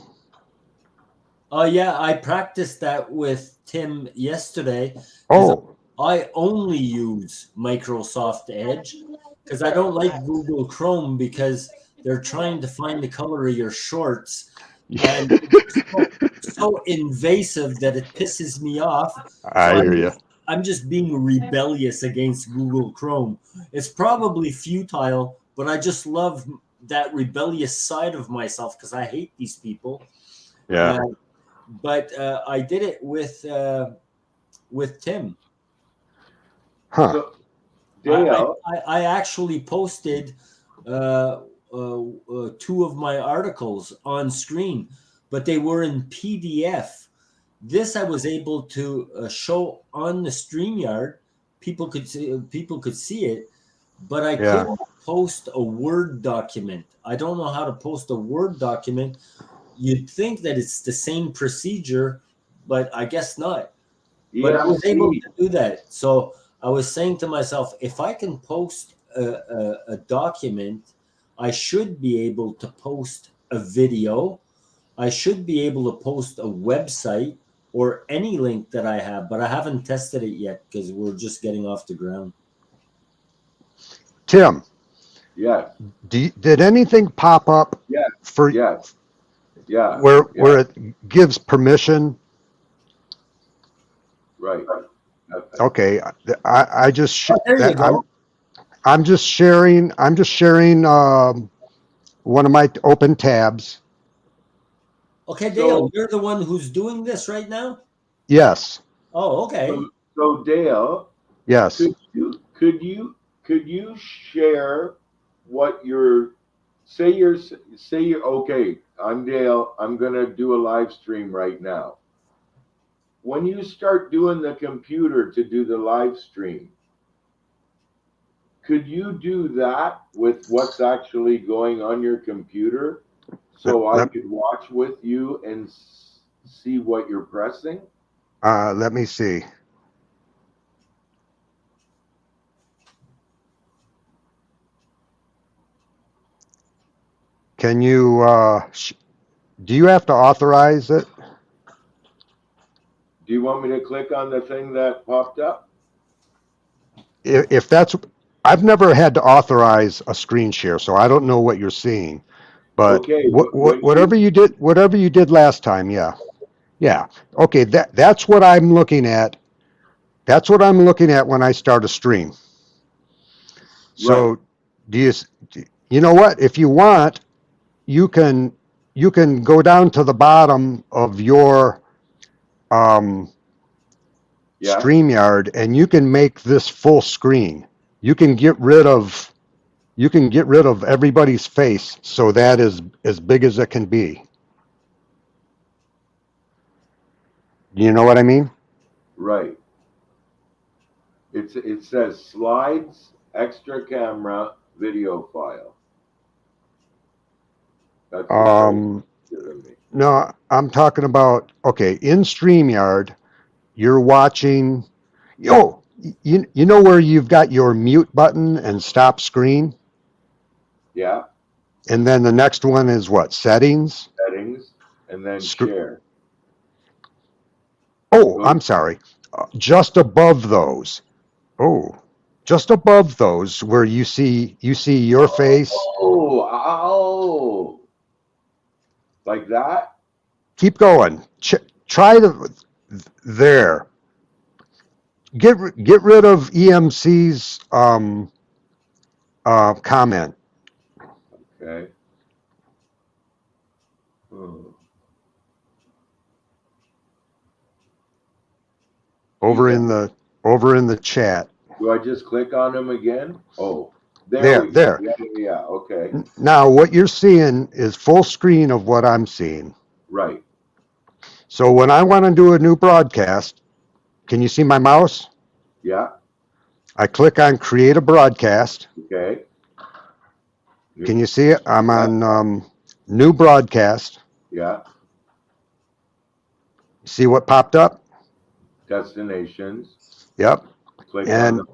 Oh yeah, I practiced that with Tim yesterday because Oh, I only use Microsoft Edge because I don't like Google Chrome because they're trying to find the color of your shorts and it's so invasive that it pisses me off. So I hear you. I'm just being rebellious against Google Chrome. It's probably futile, but I just love that rebellious side of myself because I hate these people. Yeah. But I did it with Tim. Huh. So, Dale, I actually posted two of my articles on screen, but they were in PDF. This I was able to show on the StreamYard. People could see it, but I Yeah. couldn't post a Word document. I don't know how to post a Word document. You'd think that it's the same procedure, but I guess not. But I was able EMC, to do that. So I was saying to myself, if I can post a document, I should be able to post a video. I should be able to post a website or any link that I have, but I haven't tested it yet because we're just getting off the ground. Tim, yes, did anything pop up Yes. for yes, yeah, where it gives permission? right. Okay, I just Oh, there you go. I'm just sharing one of my open tabs. Okay, So- Dale, you're the one who's doing this right now? Yes, Oh, okay. So Dale, yes. could you share what say you're okay, I'm Dale, I'm gonna do a live stream right now. When you start doing the computer to do the live stream, could you do that with what's actually going on your computer so I could watch with you and see what you're pressing? Let me see. Can you do you have to authorize it? Do you want me to click on the thing that popped up? If that's, I've never had to authorize a screen share, so I don't know what you're seeing. But Okay, whatever you did last time, yeah. Okay, that's what I'm looking at. That's what I'm looking at when I start a stream. So you know what? If you want, you can go down to the bottom of your StreamYard and you can make this full screen. You can get rid of everybody's face so that is as big as it can be. You know what I mean? Right. It says slides, extra camera, video file. That's what it's giving me. No, I'm talking about, okay, in StreamYard, you're watching, you know where you've got your mute button and stop screen? Yeah, And then the next one is what? Settings? settings, and then share. Oh, I'm sorry. Just above those. Oh, just above those where you see your face. Oh, like that? Keep going. Try there. Get rid of EMC's comment. Okay. Oh. Over in the chat. Do I just click on them again? Oh, There. Yeah, okay. Now what you're seeing is full screen of what I'm seeing. Right. So when I want to do a new broadcast, can you see my mouse? Yeah. I click on create a broadcast. Okay. Can you see it? I'm on new broadcast. Yeah. See what popped up? Destinations. Yep. Click And on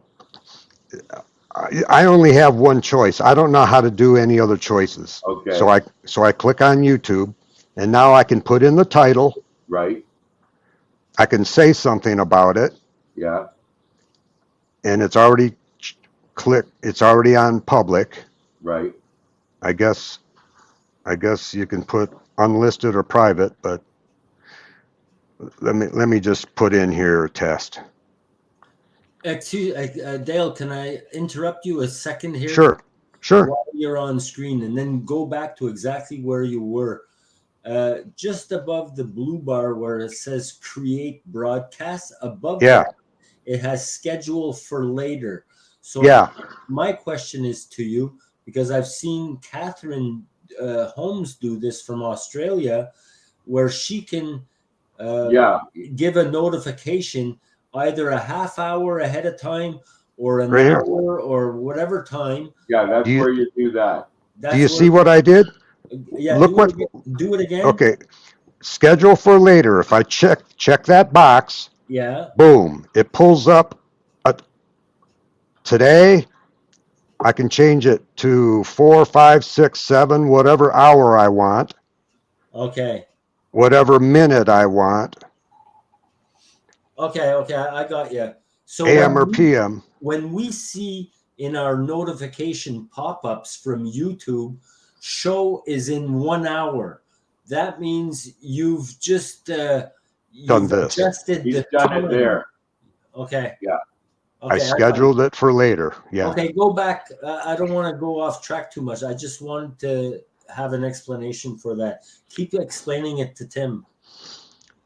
I only have one choice. I don't know how to do any other choices. Okay. So I click on YouTube, and now I can put in the title. Right. I can say something about it, Yeah. and it's already it's already on public. Right. I guess you can put unlisted or private, but let me just put in here test. Excuse, Dale, can I interrupt you a second here? Sure. While you're on screen, and then go back to exactly where you were. Just above the blue bar where it says create broadcast, above that, it has schedule for later. So my question is to you, because I've seen Catherine Holmes do this from Australia, where she can give a notification either a half hour ahead of time or an hour or whatever time. Yeah, that's where you do that. Do you see what I did? Yeah, look what. Do it again. Okay, schedule for later. If I check that box. Yeah. Boom! It pulls up. Today, I can change it to 4, 5, 6, 7, whatever hour I want. Okay. Whatever minute I want. Okay, I got you. So AM or PM. When we see in our notification pop-ups from YouTube, show is in 1 hour. That means you've just done this. He's done it there. Okay. Yeah. Okay, I scheduled it for later. Yeah. Okay, go back. I don't want to go off track too much. I just wanted to have an explanation for that. Keep explaining it to Tim.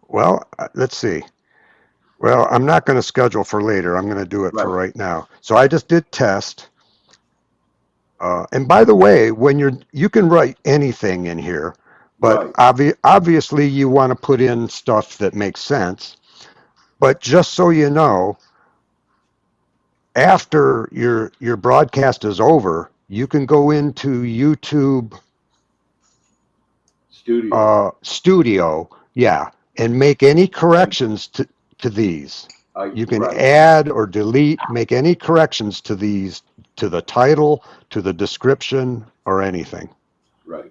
Well, let's see. Well, I'm not going to schedule for later. I'm going to do it for right now. So I just did test. And by the way, when you can write anything in here, but obviously you want to put in stuff that makes sense. But just so you know, after your broadcast is over, you can go into YouTube Studio, and make any corrections to these. You can add or delete, make any corrections to these, to the title, to the description, or anything. Right.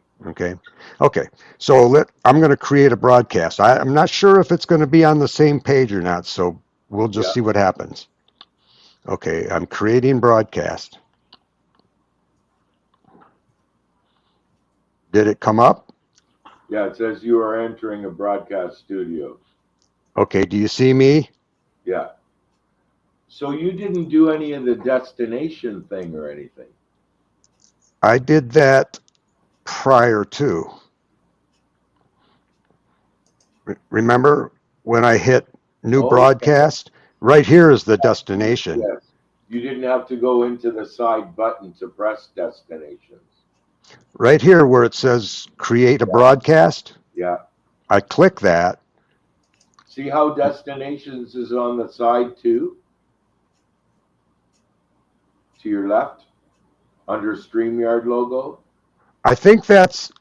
Okay. So I'm going to create a broadcast. I'm not sure if it's going to be on the same page or not, so we'll just see what happens. Okay, I'm creating broadcast. Did it come up? Yeah, it says you are entering a broadcast studio. Okay, do you see me? Yeah. So you didn't do any of the destination thing or anything? I did that prior to. Remember when I hit new broadcast? Right here is the destination. Yes. You didn't have to go into the side button to press destinations. Right here where it says create a broadcast. Yeah. I click that. See how destinations is on the side too? To your left, under StreamYard logo. I think that's,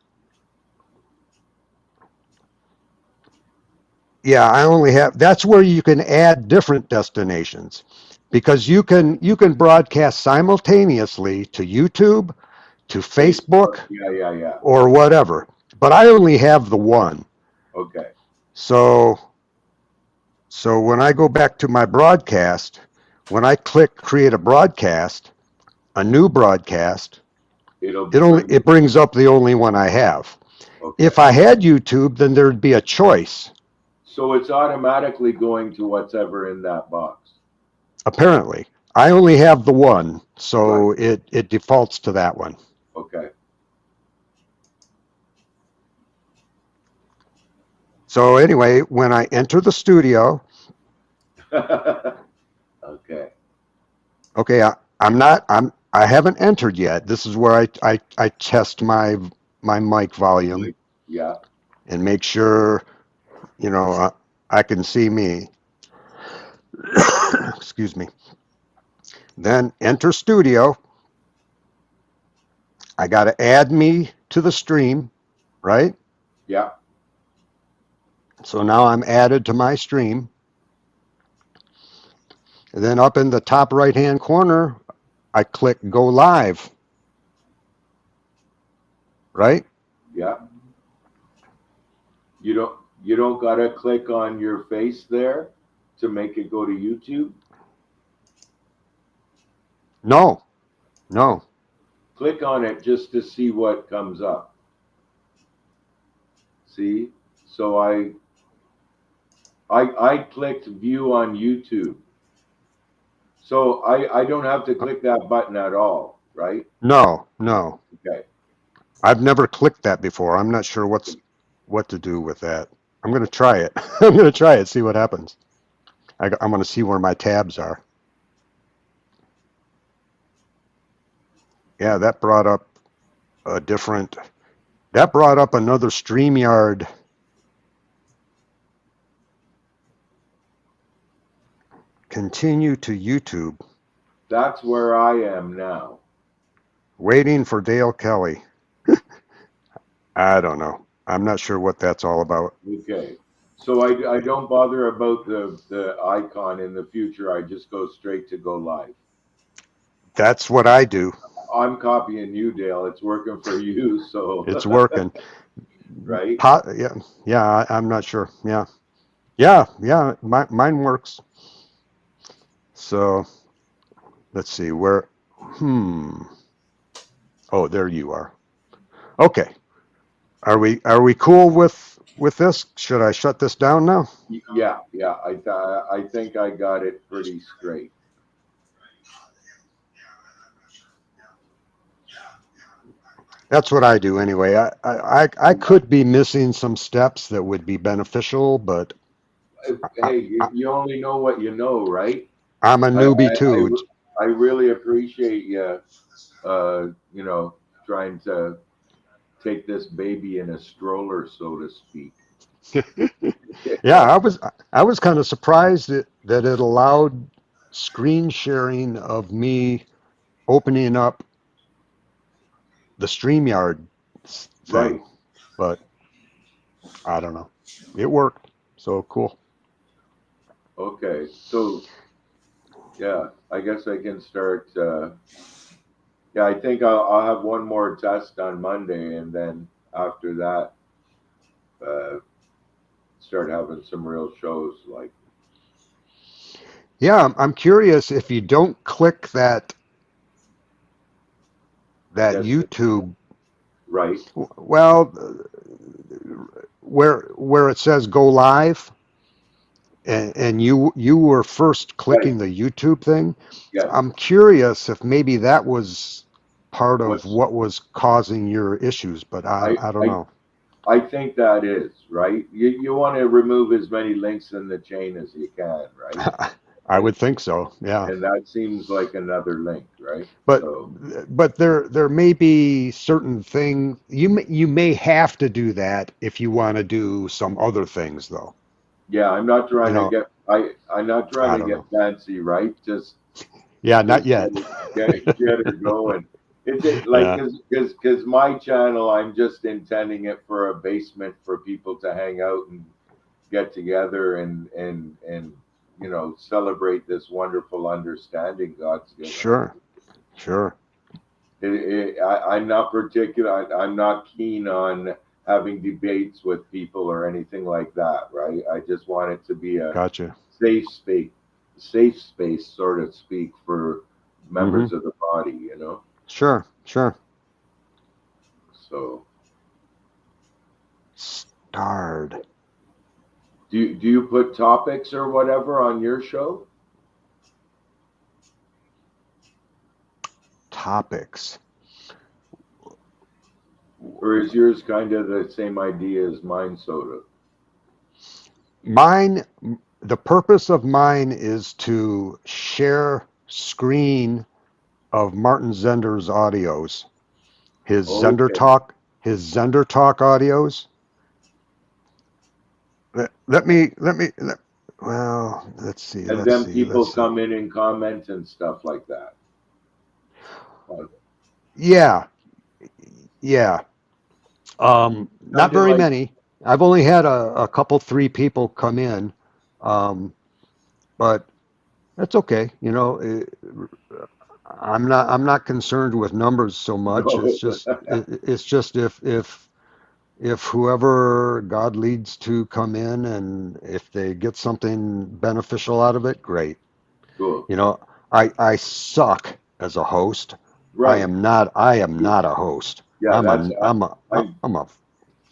I only have, that's where you can add different destinations, because you can broadcast simultaneously to YouTube, to Facebook, or whatever. But I only have the one. Okay. So when I go back to my broadcast, when I click create a broadcast, a new broadcast, it brings up the only one I have. Okay. If I had YouTube, then there'd be a choice. So it's automatically going to whatever in that box. Apparently. I only have the one, so it defaults to that one. Okay. So anyway, when I enter the studio. Okay. Okay, I haven't entered yet. This is where I test my mic volume. Yeah. And make sure, I can see me. excuse me. Then enter studio. I got to add me to the stream, right? Yeah. So now I'm added to my stream. And then up in the top right-hand corner, I click go live, right? Yeah. You don't gotta click on your face there to make it go to YouTube. No, no. Click on it just to see what comes up. See? So I clicked view on YouTube. So I don't have to click that button at all, right? No, no. Okay. I've never clicked that before. I'm not sure what to do with that. I'm going to try it. I'm going to try it, see what happens. I'm going to see where my tabs are. Yeah, that brought up another StreamYard. Continue to YouTube. That's where I am now. Waiting for Dale Kelly. I don't know. I'm not sure what that's all about. Okay. So I don't bother about the icon in the future. I just go straight to go live. That's what I do. I'm copying you, Dale. It's working for you, so It's working. right? Yeah, I'm not sure. Yeah, mine works. So let's see where, oh, there you are. Okay. Are we cool with this? Should I shut this down now? Yeah. I think I got it pretty straight. That's what I do anyway. I could be missing some steps that would be beneficial, but Hey, you only know what you know, right? I'm a newbie too. I really appreciate you, trying to take this baby in a stroller, so to speak. Yeah, I was kind of surprised that it allowed screen sharing of me opening up the StreamYard thing, Right. but I don't know. It worked, so cool. Okay, so yeah, I guess I can start. Yeah, I think I'll have one more test on Monday, and then after that, start having some real shows. Like, Yeah, I'm curious if you don't click that Yes. YouTube, right? well, where it says go live, and you were first clicking the YouTube thing. Yes. I'm curious if maybe that was part of What's- what was causing your issues, but I don't know. I think that is right. You want to remove as many links in the chain as you can, right? I would think so. Yeah. And that seems like another link, right? But So, there may be certain things you may have to do that if you want to do some other things though. yeah, I'm not trying You know, to get I'm not I trying to don't get fancy, right? Just Yeah, not yet. get it going. Is it like because my channel, I'm just intending it for a basement for people to hang out and get together and celebrate this wonderful understanding God's given. Sure. I'm not particular. I'm not keen on having debates with people or anything like that, right? I just want it to be a Gotcha. safe space, so to speak, for members of the body, Sure. So, Starred. do you put topics or whatever on your show? Topics. Or is yours kind of the same idea as mine, sort of? Mine, the purpose of mine is to share screen of Martin Zender's audios, his Zender Talk audios. Well, let's see. And Let's then see. people Let's see. come in and comment and stuff like that. Yeah, yeah. Not Kinda very like, many. I've only had a couple, three people come in, but that's okay. I'm not concerned with numbers so much. no, It's just if whoever God leads to come in and if they get something beneficial out of it, great. cool. You know, I suck as a host. I Right. am not a host. Yeah, I'm that's a I'm a I'm I'm a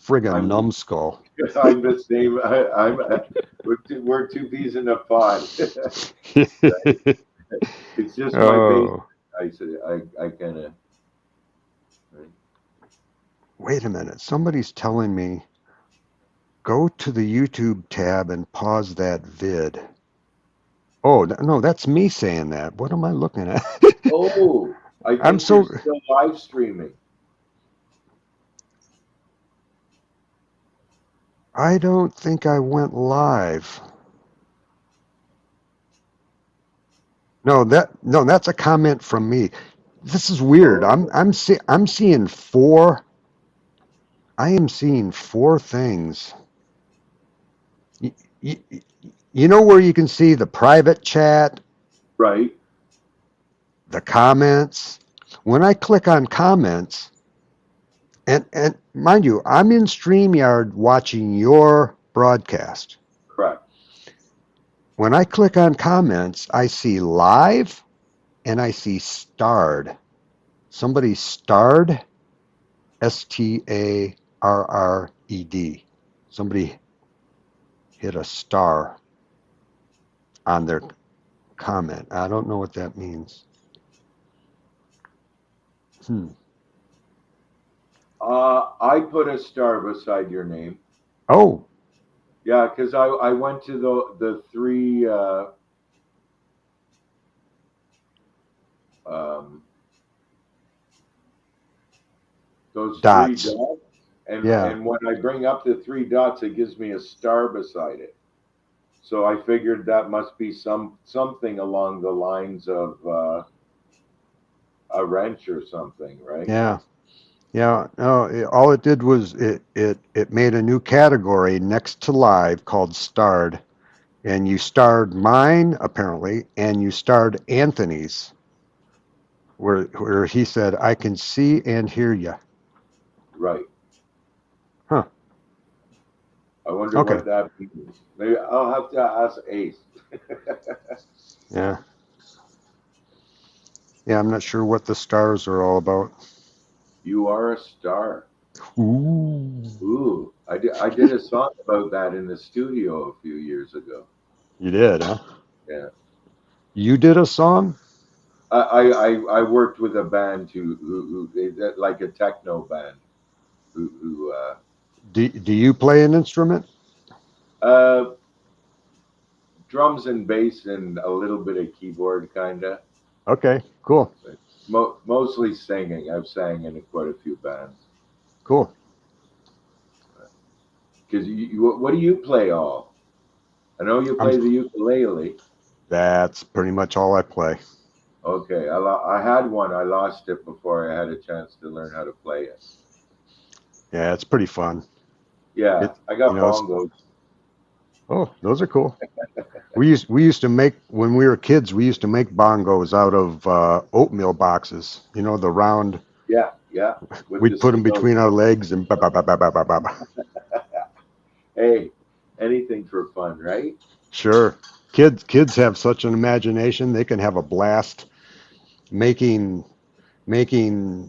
friggin' I'm numbskull. I'm the same. We're two peas in a pod. It's just my base. Oh, I said I kind of. wait a minute. Somebody's telling me go to the YouTube tab and pause that vid. Oh, no, that's me saying that. What am I looking at? Oh, I I'm think you're so still live streaming. I don't think I went live. No, that's a comment from me. This is weird. Oh, I'm seeing four. I am seeing four things. You, you, you know where you can see the private chat, right. the comments. When I click on comments, and mind you, I'm in StreamYard watching your broadcast. Correct. When I click on comments, I see live and I see starred. Somebody starred, STARRED. Somebody hit a star on their comment. I don't know what that means. I put a star beside your name. Oh, Yeah, because I went to the three um, those three dots. dots, and Yeah. when I bring up the three dots, it gives me a star beside it. So I figured that must be something along the lines of a wrench or something, right? Yeah. Yeah. No, all it did was it made a new category next to live called starred. And you starred mine, apparently, and you starred Anthony's, where he said, I can see and hear you. Right. Huh. I wonder Okay. what that means. Maybe I'll have to ask Ace. Yeah. Yeah, I'm not sure what the stars are all about. You are a star. Ooh. Ooh, I did a song about that in the studio a few years ago. You did, huh? Yeah. You did a song? I worked with a band like a techno band who Do you play an instrument? uh, drums and bass and a little bit of keyboard kinda. Okay, cool. Mostly singing. I've sang in quite a few bands. Cool. Because what do you play all? I know you I'm play the ukulele. That's pretty much all I play. Okay, I had one. I lost it before I had a chance to learn how to play it. Yeah, it's pretty fun. Yeah, It I got it's bongos. oh, those are cool. We used to make when we were kids. We used to make bongos out of oatmeal boxes. You know, the round. Yeah, yeah, with the We'd put them snow. between our legs and ba ba ba ba ba ba ba. Hey, anything for fun, right? Sure. Kids have such an imagination. They can have a blast making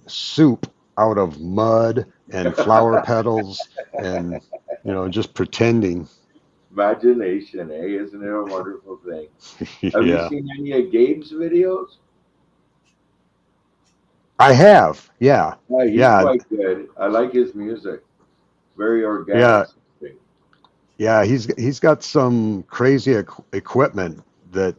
soup out of mud and flower petals and just pretending. Imagination, eh? Isn't it a wonderful thing? Have you Yeah. seen any of Gabe's videos? I have. Yeah. Yeah, he's Yeah. quite good. I like his music. Very organic. Yeah. Yeah, he's got some crazy equipment that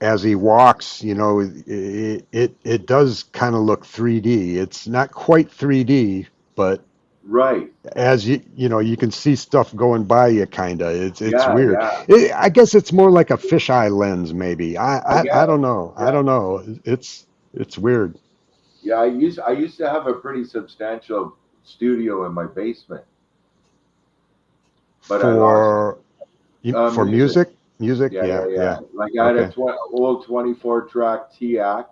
as he walks, it does kind of look 3D. It's not quite 3D, but Right. as you know, you can see stuff going by you, kind of. It's Yeah, weird. yeah. I guess it's more like a fisheye lens, maybe. I get I it. don't know. I Yeah. don't know. It's weird. Yeah, I used to have a pretty substantial studio in my basement, but I lost For for music. music. Yeah, yeah, Yeah, yeah. yeah. Like I had a Okay. old 24 track TIAC,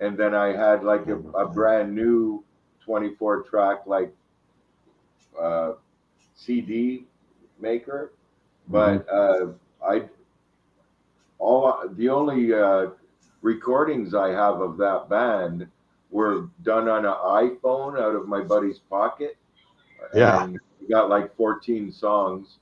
and then I had like a brand new 24 track like uh, CD maker. Hmm. But I all the only recordings I have of that band were done on an iPhone out of my buddy's pocket, Yeah. and we got like 14 songs.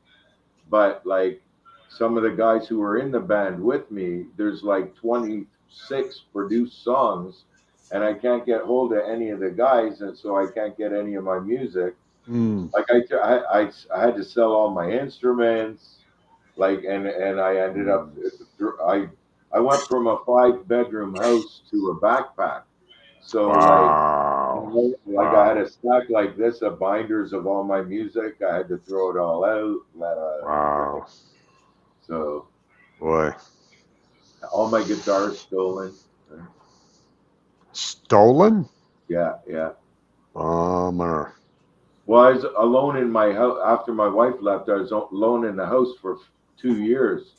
But like some of the guys who were in the band with me, there's like 26 produced songs, and I can't get hold of any of the guys, and so I can't get any of my music. Mm. Like I had to sell all my instruments, like, and I ended up I went from a 5 bedroom house to a backpack. So Wow. like I had Wow. a stack like this of binders of all my music. I had to throw it all out. Wow. So Boy. all my guitars stolen. Stolen? Yeah, yeah. Bummer. Well, I was alone in my house after my wife left. I was alone in the house for 2 years,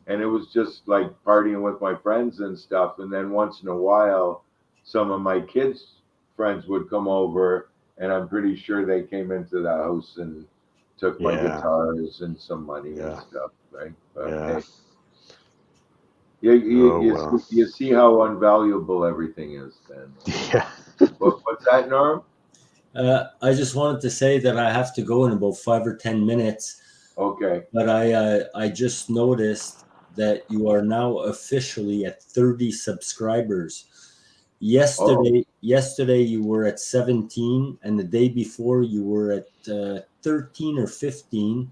and it was just like partying with my friends and stuff. And then once in a while, some of my kids' friends would come over, and I'm pretty sure they came into the house and took my Yeah. guitars and some money and Yeah. stuff, right? But Yeah. hey, Oh well. you see how unvaluable everything is, then. Yeah. What's that, Norm? I just wanted to say that I have to go in about 5 or 10 minutes, Okay. but I just noticed that you are now officially at 30 subscribers. Yesterday you were at 17, and the day before you were at 13 or 15.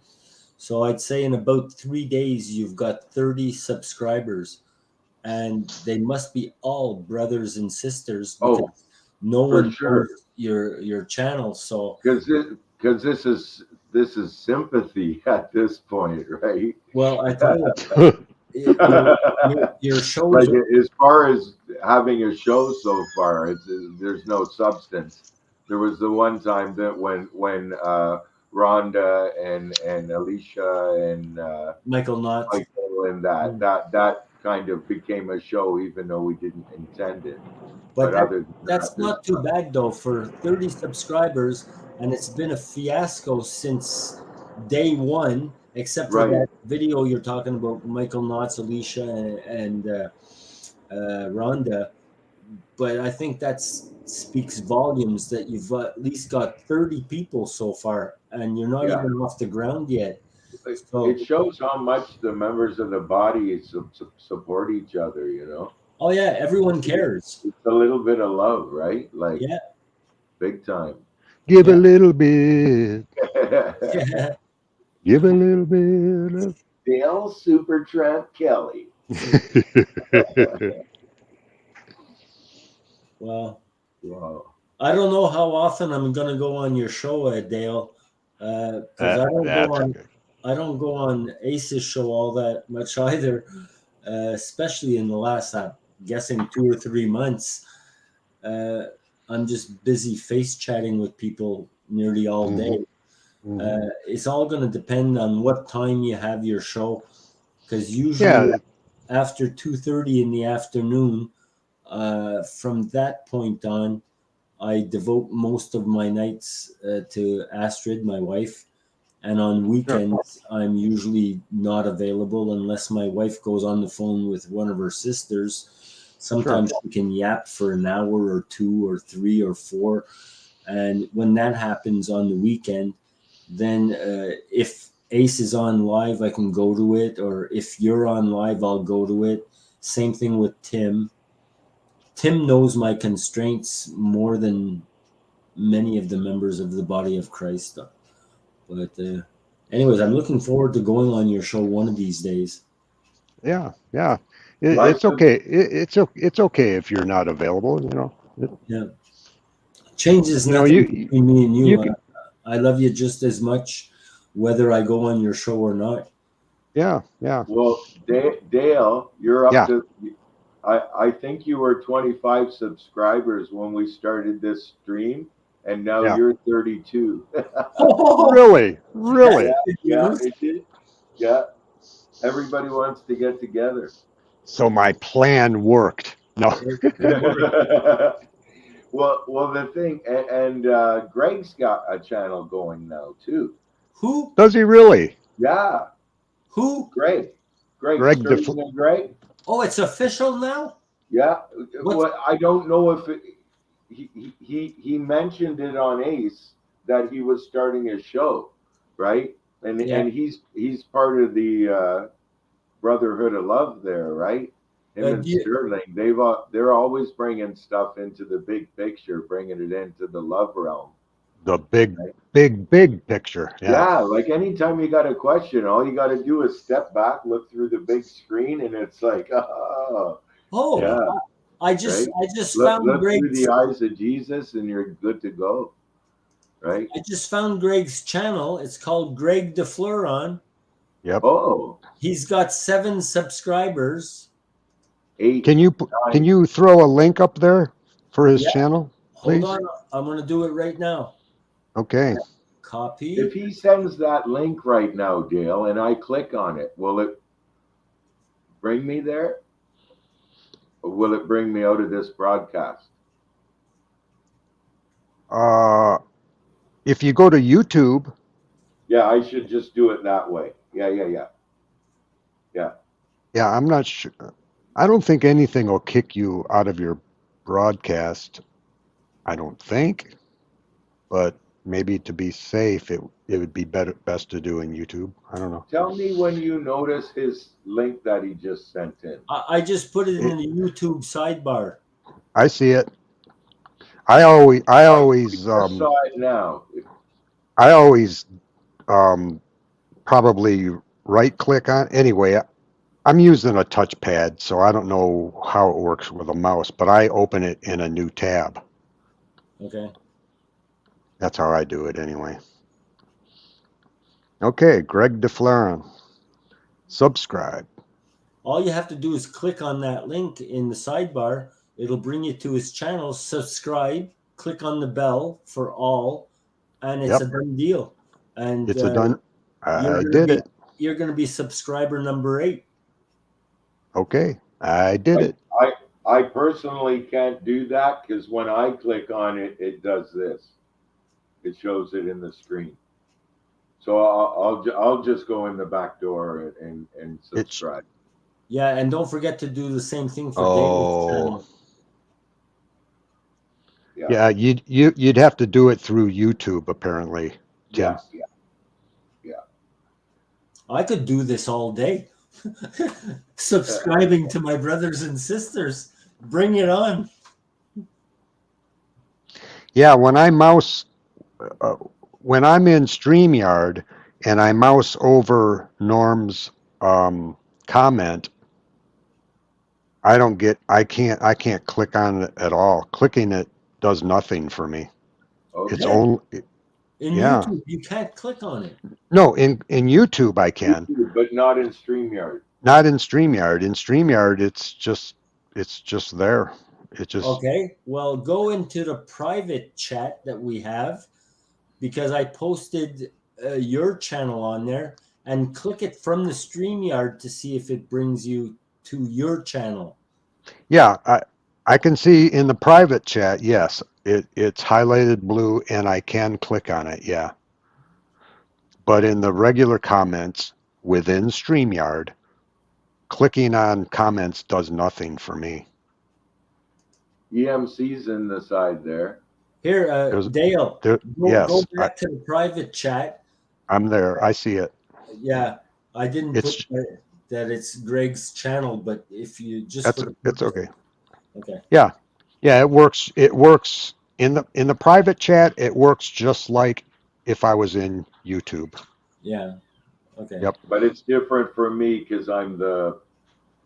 So I'd say in about 3 days you've got 30 subscribers, and they must be all brothers and sisters Oh, because no for one sure. knows your channel. So Because this is sympathy at this point, right? well, I tell you, your shows. Like as far as having a show so far, there's no substance. There was the one time that when Rhonda and Alicia and Michael Knott. Michael and that kind of became a show, even though we didn't intend it. But Other than that's that, not too bad though for 30 subscribers, and it's been a fiasco since day one, except for right. that video you're talking about, Michael Knotts, Alicia, and Rhonda. But I think that speaks volumes that you've at least got 30 people so far, and you're not Yeah. even off the ground yet. So, It shows how much the members of the body support each other, you know. oh yeah, everyone cares. It's a little bit of love, right? Like Yeah. big time. Give a Yeah. little bit. Yeah. Give a little bit of. Dale Supertramp Kelly. Well, Wow. I don't know how often I'm gonna go on your show, Dale, because I don't go on Ace's show all that much either, especially in the last, I'm guessing 2 or 3 months. I'm just busy face chatting with people nearly all day. It's all going to depend on what time you have your show, because usually after 2:30 in the afternoon, from that point on, I devote most of my nights to Astrid, my wife. And on weekends, I'm usually not available unless my wife goes on the phone with one of her sisters. Sometimes she can yap for an hour or 2 or 3 or 4. And when that happens on the weekend, then if Ace is on live, I can go to it. Or if you're on live, I'll go to it. Same thing with Tim. Tim knows my constraints more than many of the members of the body of Christ. But anyways, I'm looking forward to going on your show one of these days. Yeah. It's okay. It's okay if you're not available. You know. Yeah. Change is nothing between me and you. I love you just as much, whether I go on your show or not. Yeah, yeah. Well, Dale, you're up Yeah. to. I think you were 25 subscribers when we started this stream, and now Yeah. you're 32. Really? Really? Yeah, it did. Yeah, everybody wants to get together. So my plan worked. No. Well, the thing, and Greg's got a channel going now too. Who? Does he really? Yeah, Who? Greg, Greg Sturgeon and Greg. Oh, it's official now? Yeah, What's- what I don't know if he mentioned it on Ace that he was starting a show, right? And Yeah. and he's part of the Brotherhood of Love there, right? Him and do you- Sterling, they're always bringing stuff into the big picture, bringing it into the love realm. The big picture. Yeah. Yeah, like anytime you got a question, all you got to do is step back, look through the big screen, and it's like, oh, Oh, yeah. I just Look found through Greg's. the eyes of Jesus, and you're good to go, right? I just found Greg's channel. It's called Greg DeFleuron. Yep. Oh, He's got 7 subscribers. 8. Can you throw a link up there for his Yeah. channel, please? Hold on, I'm going to do it right now. Okay. Copy. If he sends that link right now, Dale, and I click on it, will it bring me there? Or will it bring me out of this broadcast? If you go to YouTube, Yeah, I should just do it that way. Yeah. yeah, I'm not sure. I don't think anything will kick you out of your broadcast. I don't think, but maybe to be safe, it would be best to do in YouTube. I don't know. Tell me when you notice his link that he just sent in. I just put it in the YouTube sidebar. I see it. I always Side now. probably right click on. Anyway, I'm using a touchpad, so I don't know how it works with a mouse, but I open it in a new tab. Okay. That's how I do it anyway. Okay, Greg DeFleuron. Subscribe. All you have to do is click on that link in the sidebar. It'll bring you to his channel. Subscribe. Click on the bell for all, and it's Yep. a done deal. And It's a done. I gonna did be- it. You're going to be subscriber number 8. Okay, I did it. I personally can't do that because when I click on it, it does this. It shows it in the screen. So I'll just go in the back door and subscribe. Yeah, and don't forget to do the same thing for Oh. David's channel. Yeah, you'd have to do it through YouTube apparently, Tim. Yeah. I could do this all day. Subscribing to my brothers and sisters. Bring it on. Yeah, when I'm in StreamYard and I mouse over Norm's comment, I can't click on it at all. Clicking it does nothing for me. Okay. It's only In Yeah. YouTube, you can't click on it. no in YouTube I can, YouTube, but not in StreamYard. not in StreamYard. In StreamYard, it's just there. It just Okay. Well, go into the private chat that we have because I posted your channel on there and click it from the StreamYard to see if it brings you to your channel. Yeah, I can see in the private chat, yes, it's highlighted blue and I can click on it, yeah. But in the regular comments within StreamYard, clicking on comments does nothing for me. EMC's in the side there. Here, Dale, go yes, back to the private chat. I'm there. I see it. Yeah, I didn't It's- put that it's Greg's channel, but if you just It's okay. Okay. Yeah, it works. It works in the private chat. It works just like if I was in YouTube. Yeah. Okay. Yep. But it's different for me because I'm the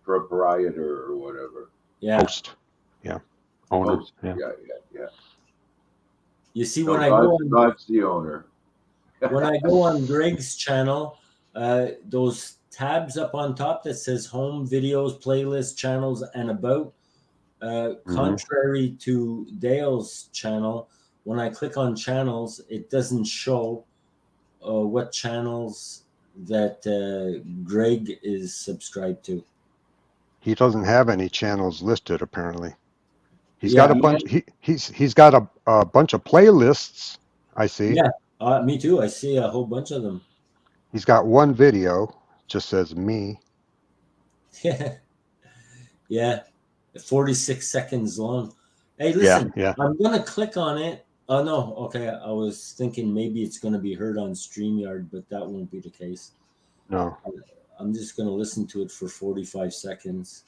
proprietor or whatever. Yeah. Host. Yeah. Owner. Host. Yeah. Yeah. You see So when I go on, God's the owner. when I go on Greg's channel, those tabs up on top that says home, videos, playlists, channels, and about, contrary to Dale's channel, when I click on channels, it doesn't show what channels that Greg is subscribed to. He doesn't have any channels listed apparently. He's Yeah. got a bunch. He's got a bunch of playlists. I see. Yeah, me too. I see a whole bunch of them. He's got one video. Just says me. Yeah, 46 seconds long. Hey, listen, Yeah. I'm gonna click on it. Oh no, okay. I was thinking maybe it's gonna be heard on StreamYard, but that won't be the case. No. I'm just gonna listen to it for 45 seconds.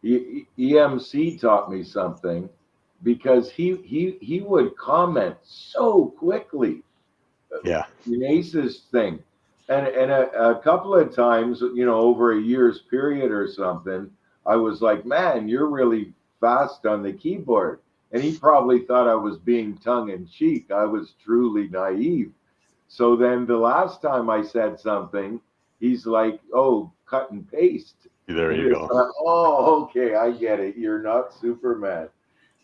EMC taught me something, because he would comment so quickly. Yeah. In Ace's thing, and a couple of times, over a year's period or something, I was like, man, you're really fast on the keyboard. And he probably thought I was being tongue in cheek. I was truly naive. So then the last time I said something, he's like, oh, cut and paste. There And you it's go. like, oh, okay, I get it. You're not Superman.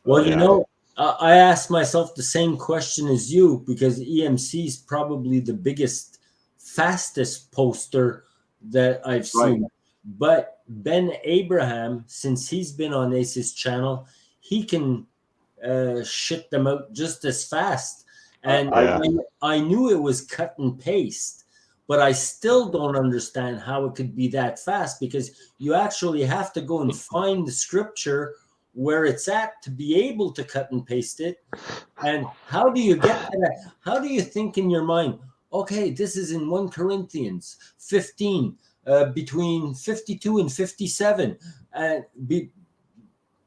Well, Yeah. I asked myself the same question as you, because EMC is probably the biggest, fastest poster that I've seen. Right. But Ben Abraham, since he's been on Ace's channel, he can shit them out just as fast. And Yeah. I knew it was cut and paste, but I still don't understand how it could be that fast, because you actually have to go and find the scripture where it's at to be able to cut and paste it. And how do you get to that? How do you think in your mind, okay, this is in 1 Corinthians 15, between 52 and 57. And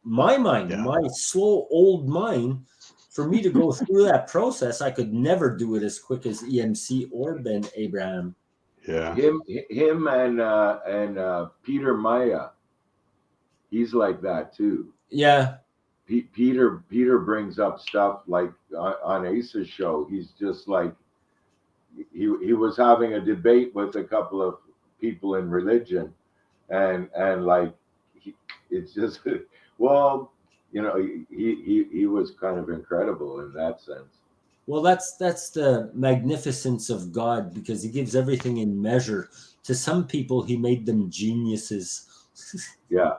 my mind, Yeah. my slow old mind, for me to go through that process, I could never do it as quick as EMC or Ben Abraham. Yeah. Him and Peter Maya, he's like that too. Yeah. Peter brings up stuff like on Ace's show. He's just like, he was having a debate with a couple of people in religion, and like it's just well, he was kind of incredible in that sense. Well, that's the magnificence of God, because he gives everything in measure. To some people, he made them geniuses. Yeah.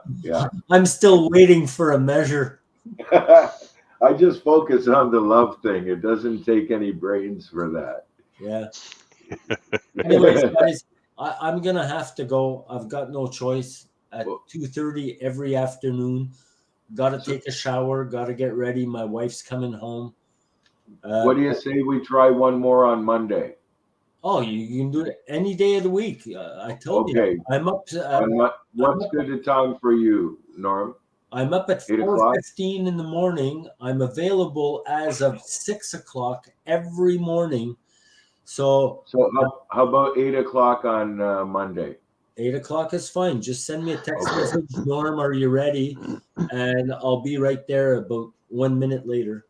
I'm still waiting for a measure. I just focus on the love thing. It doesn't take any brains for that. Yeah. Anyways, guys, I'm gonna have to go. I've got no choice. At 2:30 every afternoon, gotta take a shower. Gotta get ready. My wife's coming home. What do you say we try one more on Monday? Oh, you can do it any day of the week. I told Okay. you. I'm up to. What's good a time for you, Norm? I'm up at 8 o'clock? 4:15 in the morning. I'm available as of 6 o'clock every morning. So how about 8 o'clock on Monday? 8 o'clock is fine. Just send me a text message, Norm, are you ready? And I'll be right there about 1 minute later.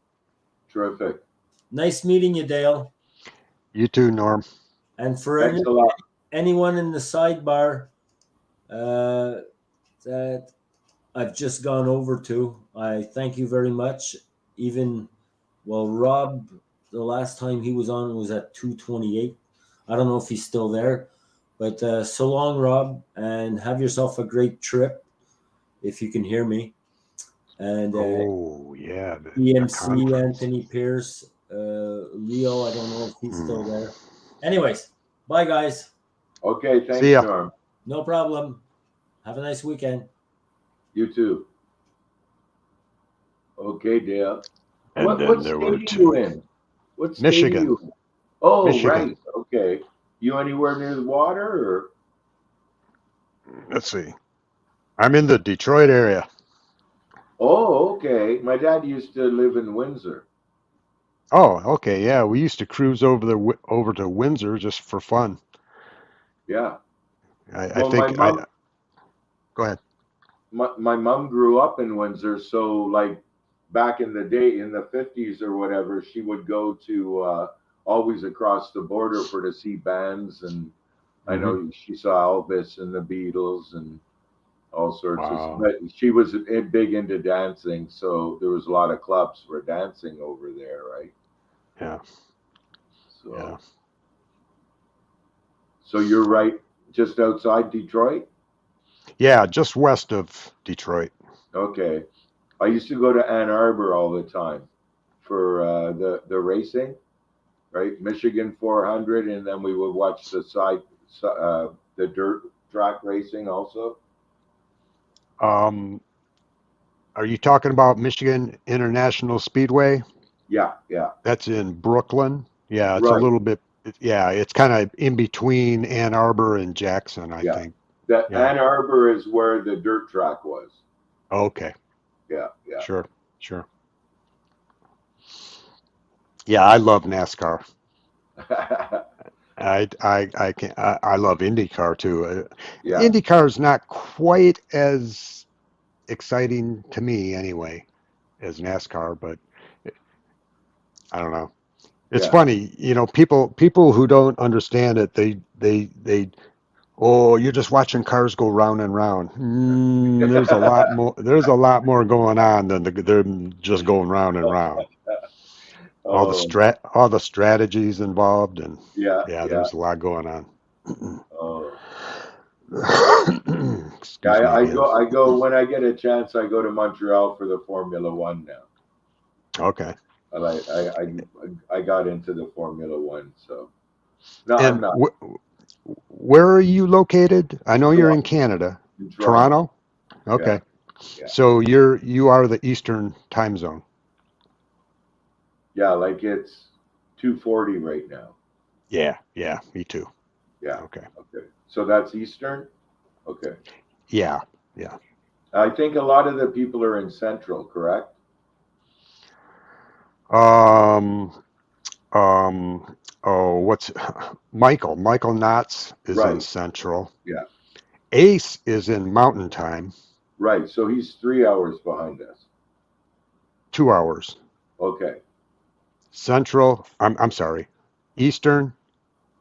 Terrific. Nice meeting you, Dale. You too, Norm. And for Thanks a lot. anyone in the sidebar that I've just gone over to, I thank you very much. Rob, the last time he was on was at 2:28. I don't know if he's still there, but so long, Rob, and have yourself a great trip, if you can hear me. And EMC, Anthony Pierce, Leo, I don't know if he's still there. Anyways, bye, guys. Okay, thanks, See ya. Norm. No problem. Have a nice weekend. You too. Okay, Dale. And What then state there were are you in? What state are Michigan. you in? Oh, Michigan. right. Okay. You anywhere near the water, or? Let's see. I'm in the Detroit area. Oh, okay. My dad used to live in Windsor. Oh, okay. Yeah, we used to cruise over to Windsor just for fun. Yeah. I Well, think my mom, go ahead. my mom grew up in Windsor, so like back in the day, in the 50s or whatever, she would go to always across the border for to see bands, and I know she saw Elvis and the Beatles and all sorts Wow. of. But she was big into dancing, so there was a lot of clubs for dancing over there, right? Yeah. So, Yeah. so you're right, just outside Detroit. Yeah, just west of Detroit. Okay, I used to go to Ann Arbor all the time for the racing, right? Michigan 400, and then we would watch the dirt track racing also. Are you talking about Michigan International Speedway? Yeah, yeah, That's in Brooklyn. Yeah, it's a right. little bit. Yeah, it's kind of in between Ann Arbor and Jackson, I Yeah, think. that Yeah. Ann Arbor is where the dirt track was. Okay. Yeah, yeah. Sure. Sure. Yeah, I love NASCAR. I love IndyCar too. Yeah, IndyCar is not quite as exciting to me anyway as NASCAR, but I don't know. It's yeah. funny, people who don't understand it, oh, you're just watching cars go round and round. There's a lot more. There's a lot more going on than they're just going round and round. Oh, All the strategies involved, and yeah, yeah, yeah. there's a lot going on. Oh, yeah. Excuse me again. I go when I get a chance. I go to Montreal for the Formula One now. Okay. I got into the Formula One, so no, I'm And not. where are you located? I know you're in Toronto, Canada. in Toronto. Toronto? Yeah, Okay. yeah, So you are the Eastern time zone. yeah. Like it's 2:40 right now. Yeah, yeah, me too. Yeah. Okay. Okay. So that's Eastern. Okay. Yeah, yeah. I think a lot of the people are in Central, correct? Um, what's Michael? Michael Knotts is in Right. Central. Yeah. Ace is in Mountain Time, Right. So he's 3 hours behind us. 2 hours. Okay. Central, I'm sorry, Eastern,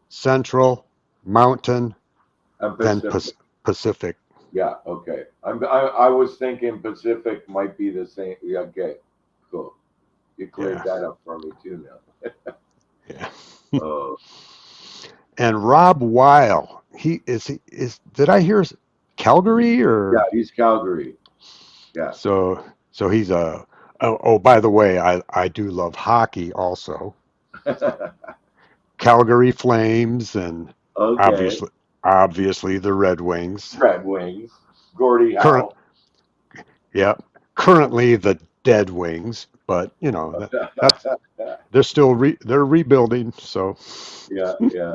Central, Mountain, And then Pacific. Pacific. Yeah. Okay. I was thinking Pacific might be the same. Yeah. Okay. Cool. You cleared Yeah, that up for me too now. yeah. Oh, And Rob Weil, did I hear Calgary yeah. or He's Calgary. Yeah. so he's oh, by the way, I do love hockey also. Calgary Flames and Okay. obviously the Red Wings. Red Wings. Gordie Current Howe. yeah, currently the Dead Wings, but that's they're rebuilding, so Yeah. Yeah.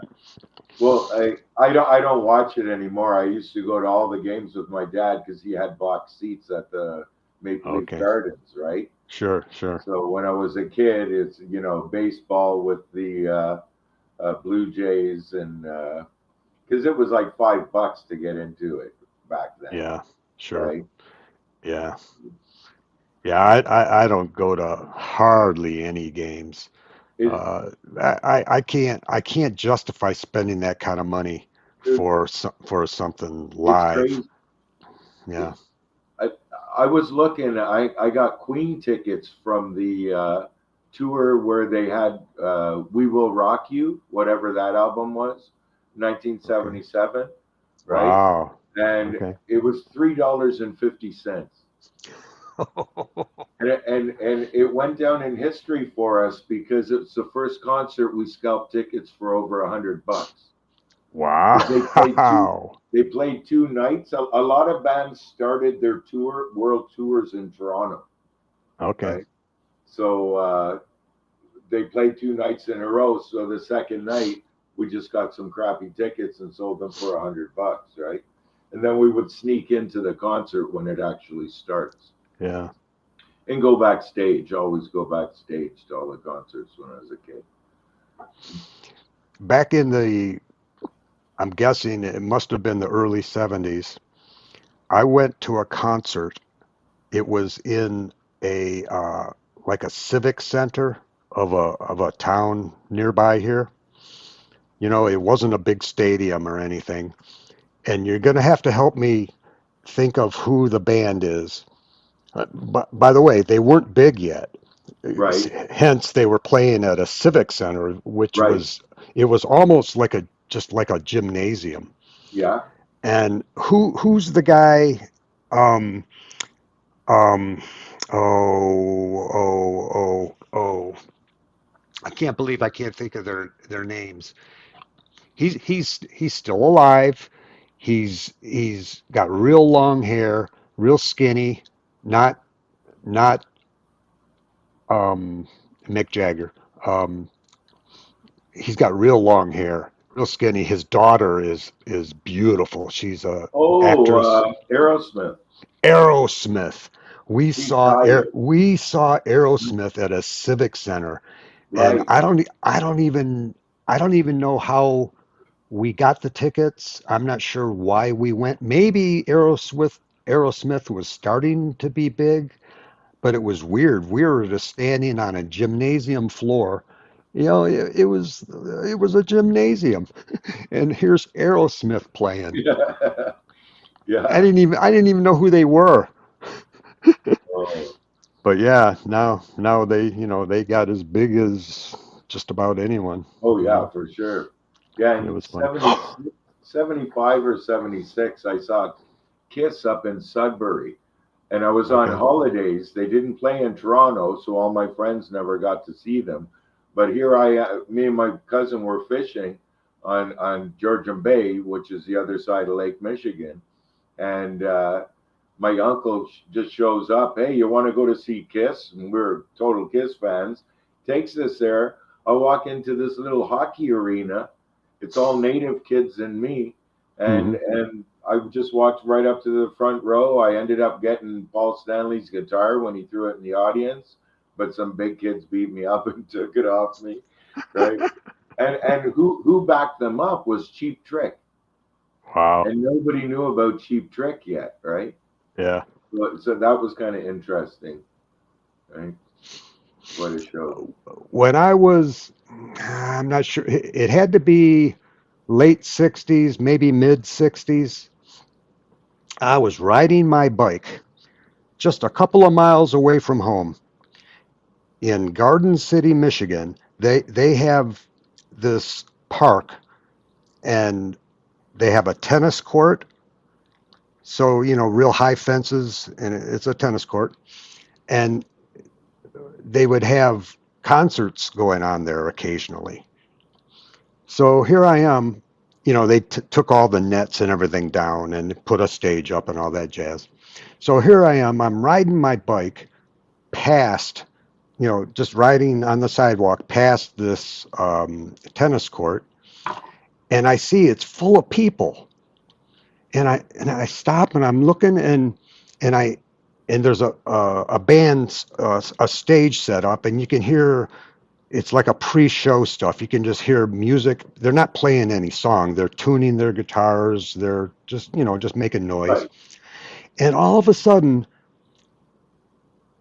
Well, I don't watch it anymore. I used to go to all the games with my dad because he had box seats at the Maple Leaf okay. Gardens, right? Sure. So when I was a kid, it's baseball with the Blue Jays, and because it was like $5 to get into it back then, Yeah, sure. right? Yeah. Yeah, I don't go to hardly any games. It, Uh, I can't justify spending that kind of money it for something it's live. crazy. Yeah. I I was looking. I got Queen tickets from the tour where they had "We Will Rock You," whatever that album was, Okay. 1977, right? Wow. And Okay. it was $3.50. And it went down in history for us because it's the first concert we scalped tickets for over $100. Because Wow. they played 2 nights. A lot of bands started their world tours in Toronto, Okay. right? So they played 2 nights in a row. So the second night we just got some crappy tickets and sold them for $100, right? And then we would sneak into the concert when it actually starts. Yeah. And go backstage. Always go backstage to all the concerts when I was a kid. Back I'm guessing it must have been the early 70s. I went to a concert. It was in a like a civic center of a town nearby here. You know, it wasn't a big stadium or anything. And you're going to have to help me think of who the band is. But by the way, they weren't big yet. Right. Hence, they were playing at a civic center, which Right. was it was almost like a just like a gymnasium. Yeah. And who's the guy? Um, um, oh! I can't believe I can't think of their names. He's still alive. He's got real long hair, real skinny, not Mick Jagger. Um, he's got real long hair, real skinny. His daughter is beautiful. She's a actress. Aerosmith. Aerosmith. He died. We saw Aerosmith at a civic center, and Right. I don't even know how we got the tickets. I'm not sure why we went. Maybe Aerosmith was starting to be big, but it was weird. We were just standing on a gymnasium floor. You know, it was a gymnasium, and here's Aerosmith playing. Yeah. Yeah. I didn't even know who they were. Oh, But yeah, now they they got as big as just about anyone. oh, You yeah, know, for sure. Yeah, it in was funny. 75 or 76, I saw Kiss up in Sudbury. And I was on Okay. holidays. They didn't play in Toronto, so all my friends never got to see them. But here me and my cousin were fishing on Georgian Bay, which is the other side of Lake Michigan. And my uncle just shows up. Hey, you want to go to see Kiss? And we're total Kiss fans. Takes us there. I walk into this little hockey arena. It's all native kids and me, Hmm. and I just walked right up to the front row. I ended up getting Paul Stanley's guitar when he threw it in the audience, but some big kids beat me up and took it off me, right? And who backed them up was Cheap Trick, Wow. and nobody knew about Cheap Trick yet, right? Yeah. So that was kind of interesting, right? What a show. When I was, I'm not sure, it had to be late 60s, maybe mid 60s. I was riding my bike just a couple of miles away from home in Garden City, Michigan. They have this park and they have a tennis court. So, real high fences and it's a tennis court. And they would have concerts going on there occasionally. So here I am, they took all the nets and everything down and put a stage up and all that jazz. So here I am, I'm riding my bike past, just riding on the sidewalk past this tennis court, and I see it's full of people. And I stop and I'm looking and I and there's a band a stage set up and you can hear it's like a pre-show stuff. You can just hear music. They're not playing any song. They're tuning their guitars. They're just making noise. Right. And all of a sudden,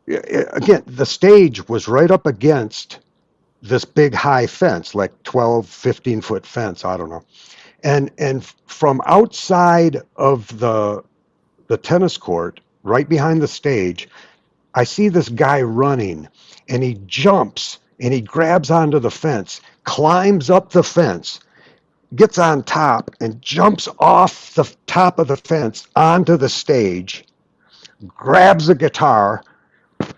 again, the stage was right up against this big high fence, like 12, 15-foot fence. I don't know. And from outside of the tennis court, right behind the stage, I see this guy running and he jumps and he grabs onto the fence, climbs up the fence, gets on top and jumps off the top of the fence onto the stage, grabs a guitar,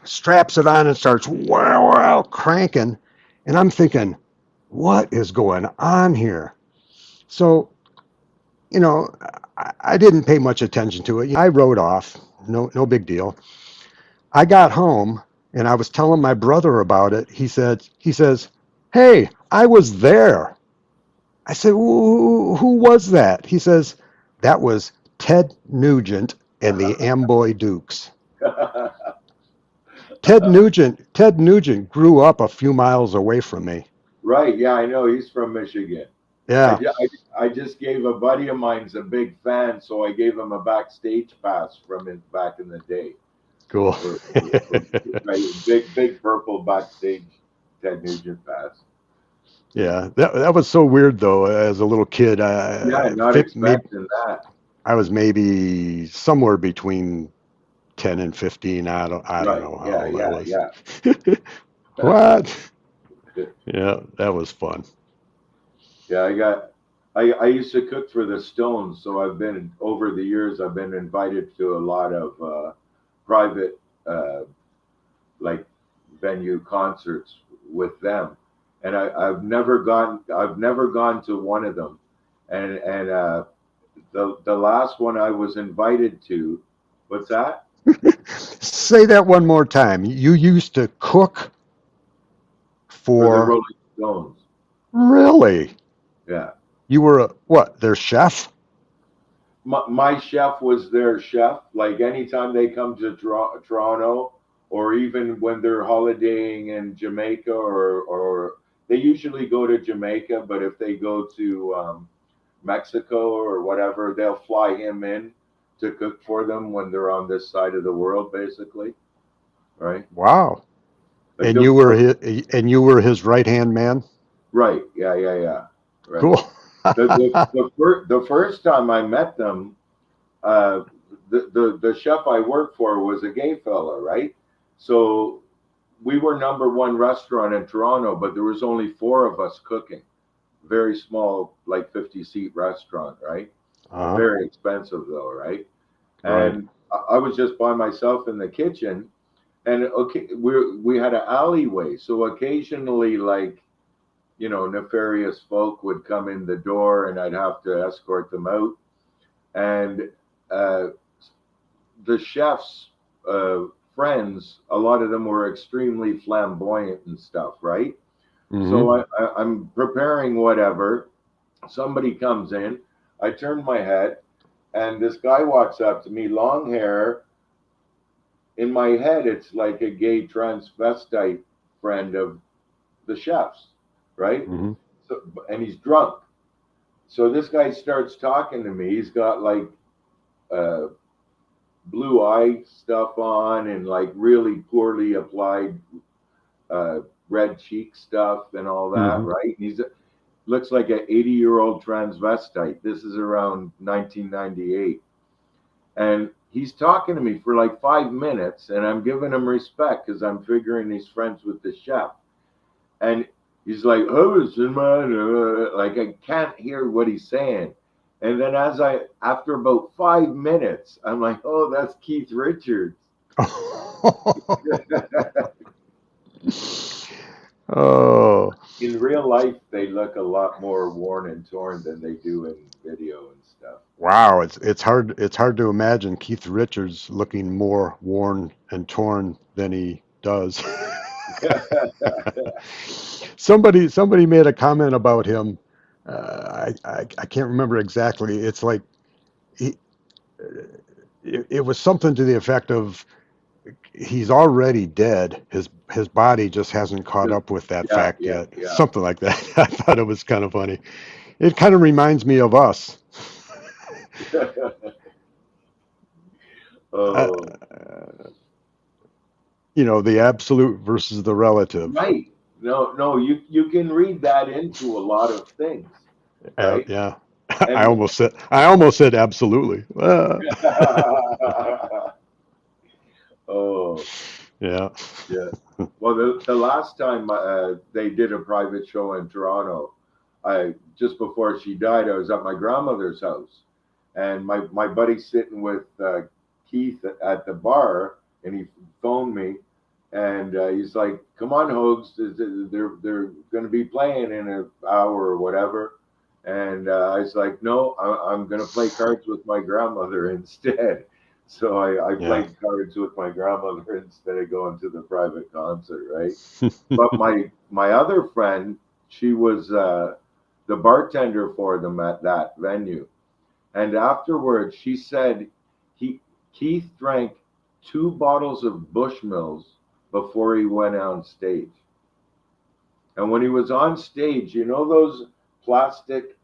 straps it on and starts wow, wow, cranking. And I'm thinking, what is going on here? So, I didn't pay much attention to it. I rode off, no big deal. I got home and I was telling my brother about it. He says, "Hey, I was there." I said, who was that? He says, that was Ted Nugent and the Amboy Dukes. Ted Nugent grew up a few miles away from me. Right. Yeah, I know. He's from Michigan. Yeah. I just gave a buddy of mine's a big fan, so I gave him a backstage pass from it back in the day. Cool. Right, big purple backstage Ted Nugent pass. Yeah, that was so weird though. As a little kid, Yeah, not expecting that. I was maybe somewhere between 10 and 15. I don't Right. know how Yeah, old I yeah, was. yeah. What? Yeah, that was fun. Yeah, I used to cook for the Stones, so I've been over the years. I've been invited to a lot of private like venue concerts with them, and I've never gone. I've never gone to one of them, and the last one I was invited to. What's that? Say that one more time. You used to cook For the for Rolling Stones. really? Yeah. You were what? Their chef? My chef was their chef. Like anytime they come to Toronto, or even when they're holidaying in Jamaica, or they usually go to Jamaica, but if they go to Mexico or whatever, they'll fly him in to cook for them when they're on this side of the world, basically. Right? Wow. Like And you were his right-hand man? right, yeah. Right. Cool. The first time I met them, uh, the chef I worked for was a gay fella, right? So we were number one restaurant in Toronto, but there was only four of us cooking. Very small, like 50-seat restaurant, right? Uh-huh. Very expensive though, right? Right. And I was just by myself in the kitchen, and okay, we had an alleyway, so occasionally, like, nefarious folk would come in the door, and I'd have to escort them out. And uh, the chef's friends, a lot of them were extremely flamboyant and stuff, right? Mm-hmm. So I'm preparing whatever. Somebody comes in. I turn my head, and this guy walks up to me, long hair. In my head, it's like a gay transvestite friend of the chef's, right? Mm-hmm. So, and he's drunk. So this guy starts talking to me. He's got like uh, blue eye stuff on and like really poorly applied red cheek stuff and all that, Mm-hmm. right? He's looks like an 80-year-old transvestite. This is around 1998, and he's talking to me for like 5 minutes, and I'm giving him respect because I'm figuring he's friends with the chef, and he's like, "Oh, like I can't hear what he's saying." And then after about 5 minutes, I'm like, "Oh, that's Keith Richards." Oh, In real life, they look a lot more worn and torn than they do in video and stuff. wow. It's hard to imagine Keith Richards looking more worn and torn than he does. Somebody made a comment about him. I can't remember exactly. It's like he, it was something to the effect of he's already dead. His body just hasn't caught up with that Yeah, fact yeah, yet. yeah. Something like that. I thought it was kind of funny. It kind of reminds me of us. Uh, Oh, the absolute versus the relative. right. No, you can read that into a lot of things, right? Yeah. I And almost said absolutely. oh, Yeah. yeah. Well, the last time they did a private show in Toronto, I just before she died, I was at my grandmother's house, and my buddy's sitting with Keith at the bar, and he phoned me, and he's like, "Come on, Hogs, they're going to be playing in an hour or whatever." And I was like, "No, I'm going to play cards with my grandmother instead." So I Yeah. played cards with my grandmother instead of going to the private concert, right? But my other friend, she was the bartender for them at that venue, and afterwards she said Keith drank 2 bottles of Bushmills before he went on stage. And when he was on stage, those plastic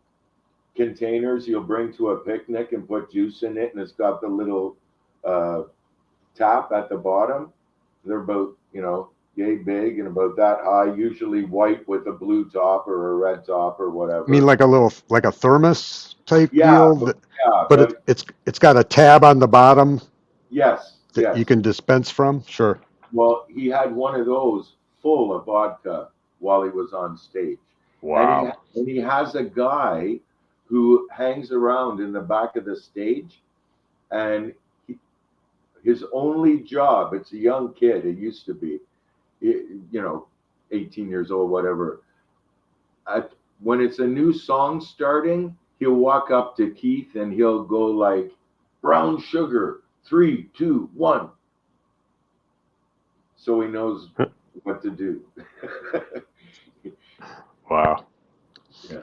containers you'll bring to a picnic and put juice in it, and it's got the little uh, tap at the bottom. They're about, yay big and about that high, usually white with a blue top or a red top or whatever. I mean, like a thermos type Yeah, deal, yeah, but it's got a tab on the bottom yes, that yes. you can dispense from. Sure. Well, he had one of those full of vodka while he was on stage. Wow. And he has a guy who hangs around in the back of the stage, and his only job, it's a young kid, it used to be, 18 years old, whatever. When it's a new song starting, he'll walk up to Keith and he'll go like, brown sugar, 3, 2, 1. So he knows what to do. Wow. Yeah.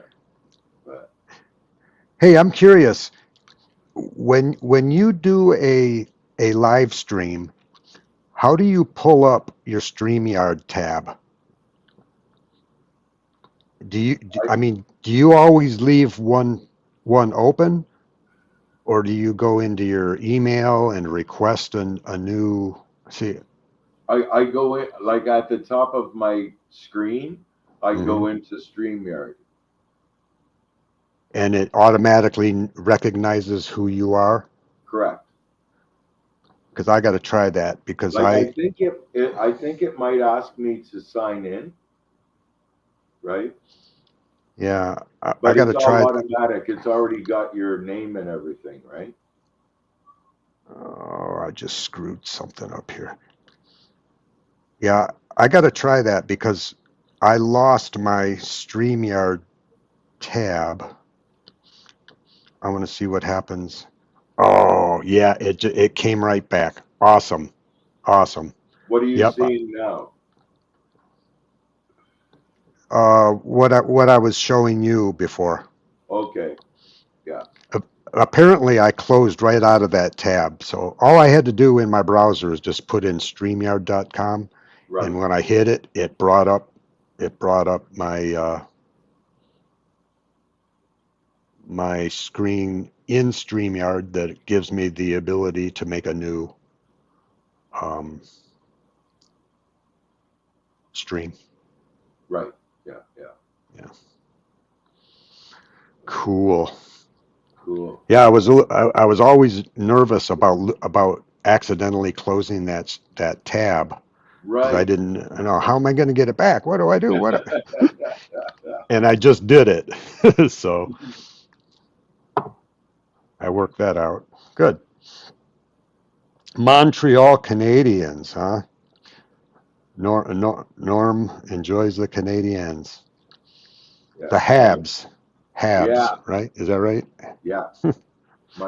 But, Hey, I'm curious. When you do a live stream, how do you pull up your StreamYard tab? Do you always leave one open, or do you go into your email and request a new? See, I go in, like at the top of my screen, I go Mhm. into StreamYard. and it automatically recognizes who you are. Correct. Because I got to try that because Like I think it might ask me to sign in, right? yeah, I But got to it's all try. automatic. It's already got your name and everything, right? Oh, I just screwed something up here. Yeah, I got to try that because I lost my StreamYard tab. I want to see what happens. Oh, yeah, it came right back. Awesome. Awesome. What are you Yep. seeing now? What I was showing you before. Okay. Yeah. Apparently I closed right out of that tab. So all I had to do in my browser is just put in StreamYard.com. Right. And when I hit it, it brought up my my screen in StreamYard that gives me the ability to make a new stream. Right. Yeah. Yeah. Yeah. Cool. Cool. Yeah, I was always nervous about accidentally closing that tab because I Right. didn't know how am I going to get it back? What do I do? And I just did it. So I worked that out. Good. Montreal Canadiens, huh? Norm enjoys the Canadiens. Yeah. The Habs. Habs, Yeah. right? Is that right? Yeah.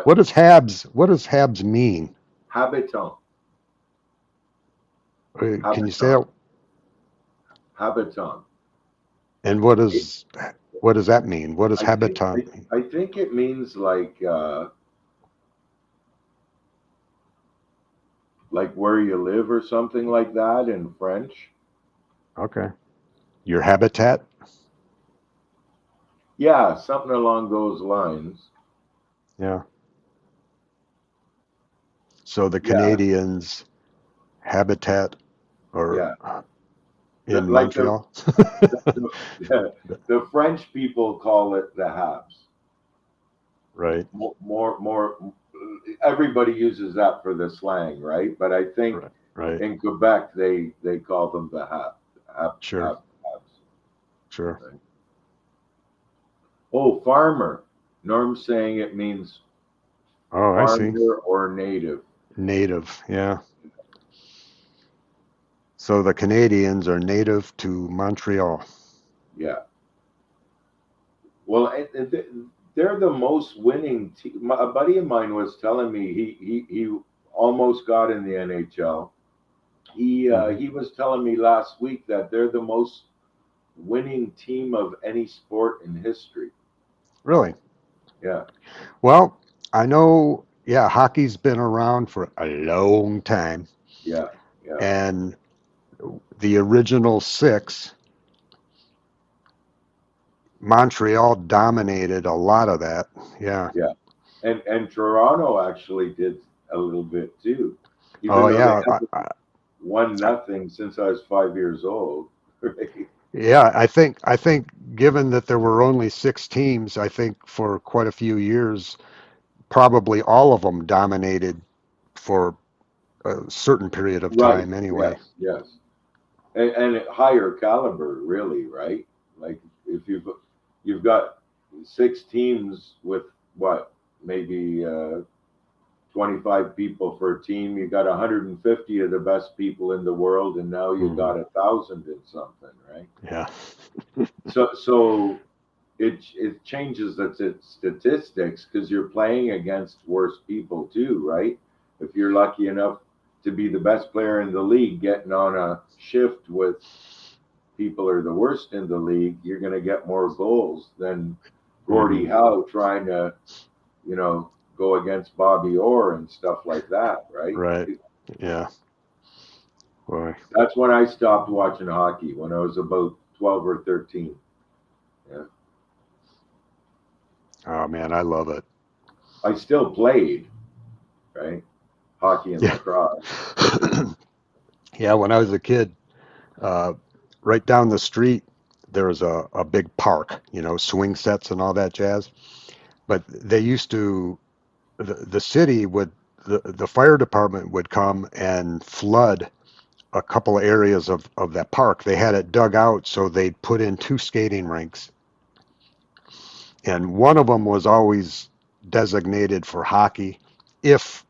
What does Habs mean? Habitant. Can you say it? Habitant. And what does that mean? What does habitant mean? I think it means like where you live or something like that in French. Okay. Your habitat? Yeah, something along those lines. Yeah. So the Yeah. Canadians habitat or Yeah. in Like Montreal? the French people call it the Habs. Right. More. Everybody uses that for the slang, right? But I think Right. in Quebec they call them the Sure. Habs. Sure. Right. Oh, farmer. Norm's saying it means Oh, I see. farmer or native. Native, yeah. So the Canadians are native to Montreal. Yeah. Well, they're the most winning team. A buddy of mine was telling me he almost got in the NHL. He was telling me last week that they're the most winning team of any sport in history. Really? Yeah. Well, I know, yeah, hockey's been around for a long time. Yeah. Yeah. And the original six, Montreal dominated a lot of that. Yeah. Yeah. And Toronto actually did a little bit too. even Oh though they yeah, haven't won nothing since I was 5 years old. Right? yeah. I think given that there were only 6 teams, I think for quite a few years, probably all of them dominated for a certain period of Right. time anyway. Yes. Yes. And higher caliber, really, right? Like if you've got 6 teams with what, maybe 25 people for a team. You got 150 of the best people in the world, and now you got 1,000 and something, right? Yeah. So it changes the statistics because you're playing against worse people too, right? If you're lucky enough to be the best player in the league, getting on a shift with people are the worst in the league, you're going to get more goals than Gordie Howe trying to, go against Bobby Orr and stuff like that, right? Right. Yeah. Boy. That's when I stopped watching hockey, when I was about 12 or 13. Yeah. Oh man, I love it. I still played, right? Hockey and lacrosse. Yeah, when I was a kid, right down the street, there was a big park, swing sets and all that jazz. But they used to, the city would, the fire department would come and flood a couple of areas of that park. They had it dug out, so they'd put in 2 skating rinks. And one of them was always designated for hockey. If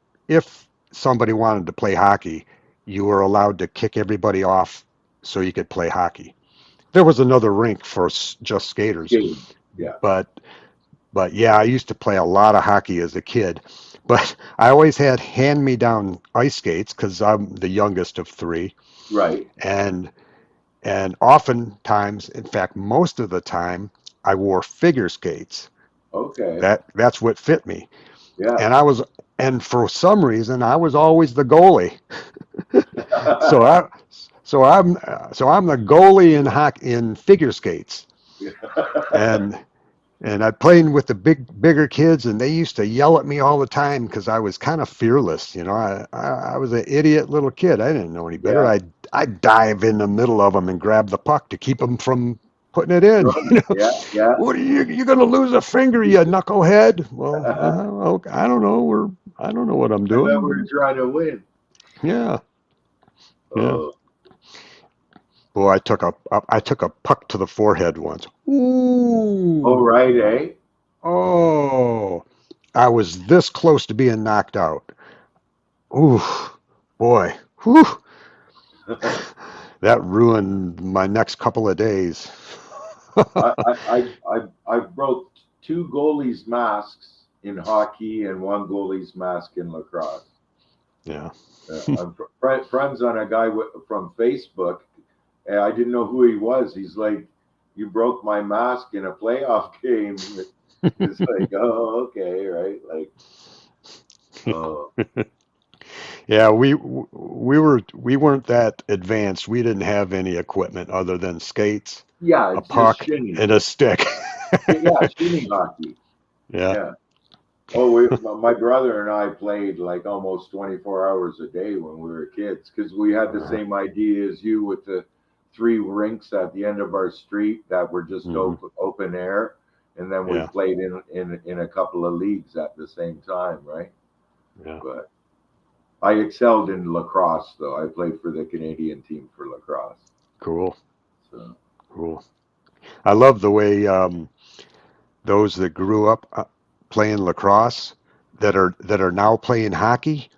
somebody wanted to play hockey, you were allowed to kick everybody off so you could play hockey. There was another rink for just skaters. Yeah. But yeah, I used to play a lot of hockey as a kid. But I always had hand-me-down ice skates because I'm the youngest of 3. Right. And oftentimes, in fact, most of the time, I wore figure skates. Okay. That's what fit me. Yeah. And for some reason, I was always the goalie. So I'm the goalie in figure skates. And I played with the bigger kids, and they used to yell at me all the time because I was kind of fearless. I was an idiot little kid. I didn't know any better. Yeah. I'd dive in the middle of them and grab the puck to keep them from putting it in. Yeah. What are you're going to lose a finger, you knucklehead? Well, okay, I don't know. I don't know what I'm doing. I thought we were trying to win. Yeah. Oh. Boy, I took a puck to the forehead once. Ooh. Oh, right, eh? Oh, I was this close to being knocked out. Ooh, boy. Whew. That ruined my next couple of days. I broke 2 goalies' masks in hockey and 1 goalie's mask in lacrosse. Yeah. I'm friends on a guy from Facebook, and I didn't know who he was. He's like, "You broke my mask in a playoff game." It's like, oh, okay, right? Like, oh. Yeah, we weren't that advanced. We didn't have any equipment other than skates, Yeah, a it's puck, just shinny. and a stick. Yeah, shinny hockey. Yeah. Oh, my brother and I played like almost 24 hours a day when we were kids because we had the same idea as you with the 3 rinks at the end of our street that were just open air, and then we played in a couple of leagues at the same time, right? Yeah. But I excelled in lacrosse, though. I played for the Canadian team for lacrosse. Cool. So. Cool. I love the way those that grew up playing lacrosse that are now playing hockey.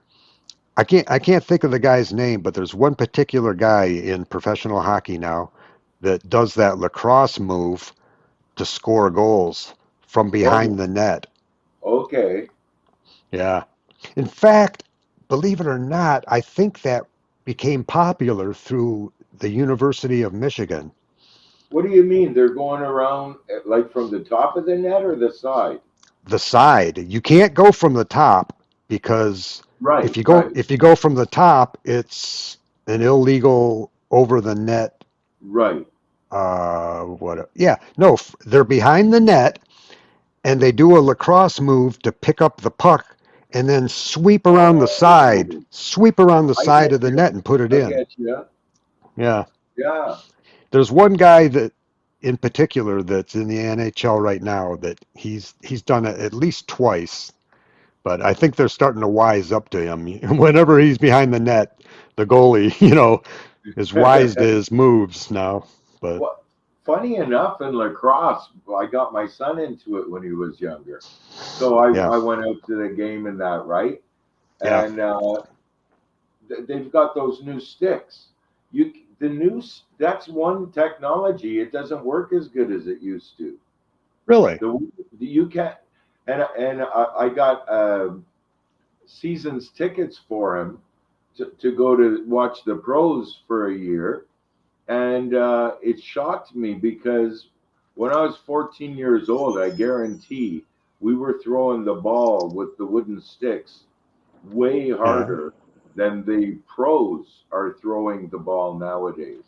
I can't think of the guy's name, but there's one particular guy in professional hockey now that does that lacrosse move to score goals from behind the net. Okay. Yeah. In fact, believe it or not, I think that became popular through the University of Michigan. What do you mean? They're going around like from the top of the net or the side? The side. You can't go from the top because if you go from the top, it's an illegal over the net. Right. They're behind the net and they do a lacrosse move to pick up the puck and then sweep around the side I get of the you. net and put it I in. get you. Yeah. Yeah. There's one guy that in particular that's in the NHL right now that he's done it at least twice, but I think they're starting to wise up to him. Whenever he's behind the net, the goalie, is wise to his moves now. But Well, funny enough, in lacrosse, I got my son into it when he was younger. So Yeah. I went out to the game in that, right? Yeah. And they've got those new sticks. That's one technology. It doesn't work as good as it used to. really, You can't. And I got seasons tickets for him to go to watch the pros for a year. And it shocked me because when I was 14 years old, I guarantee we were throwing the ball with the wooden sticks way harder than the pros are throwing the ball nowadays.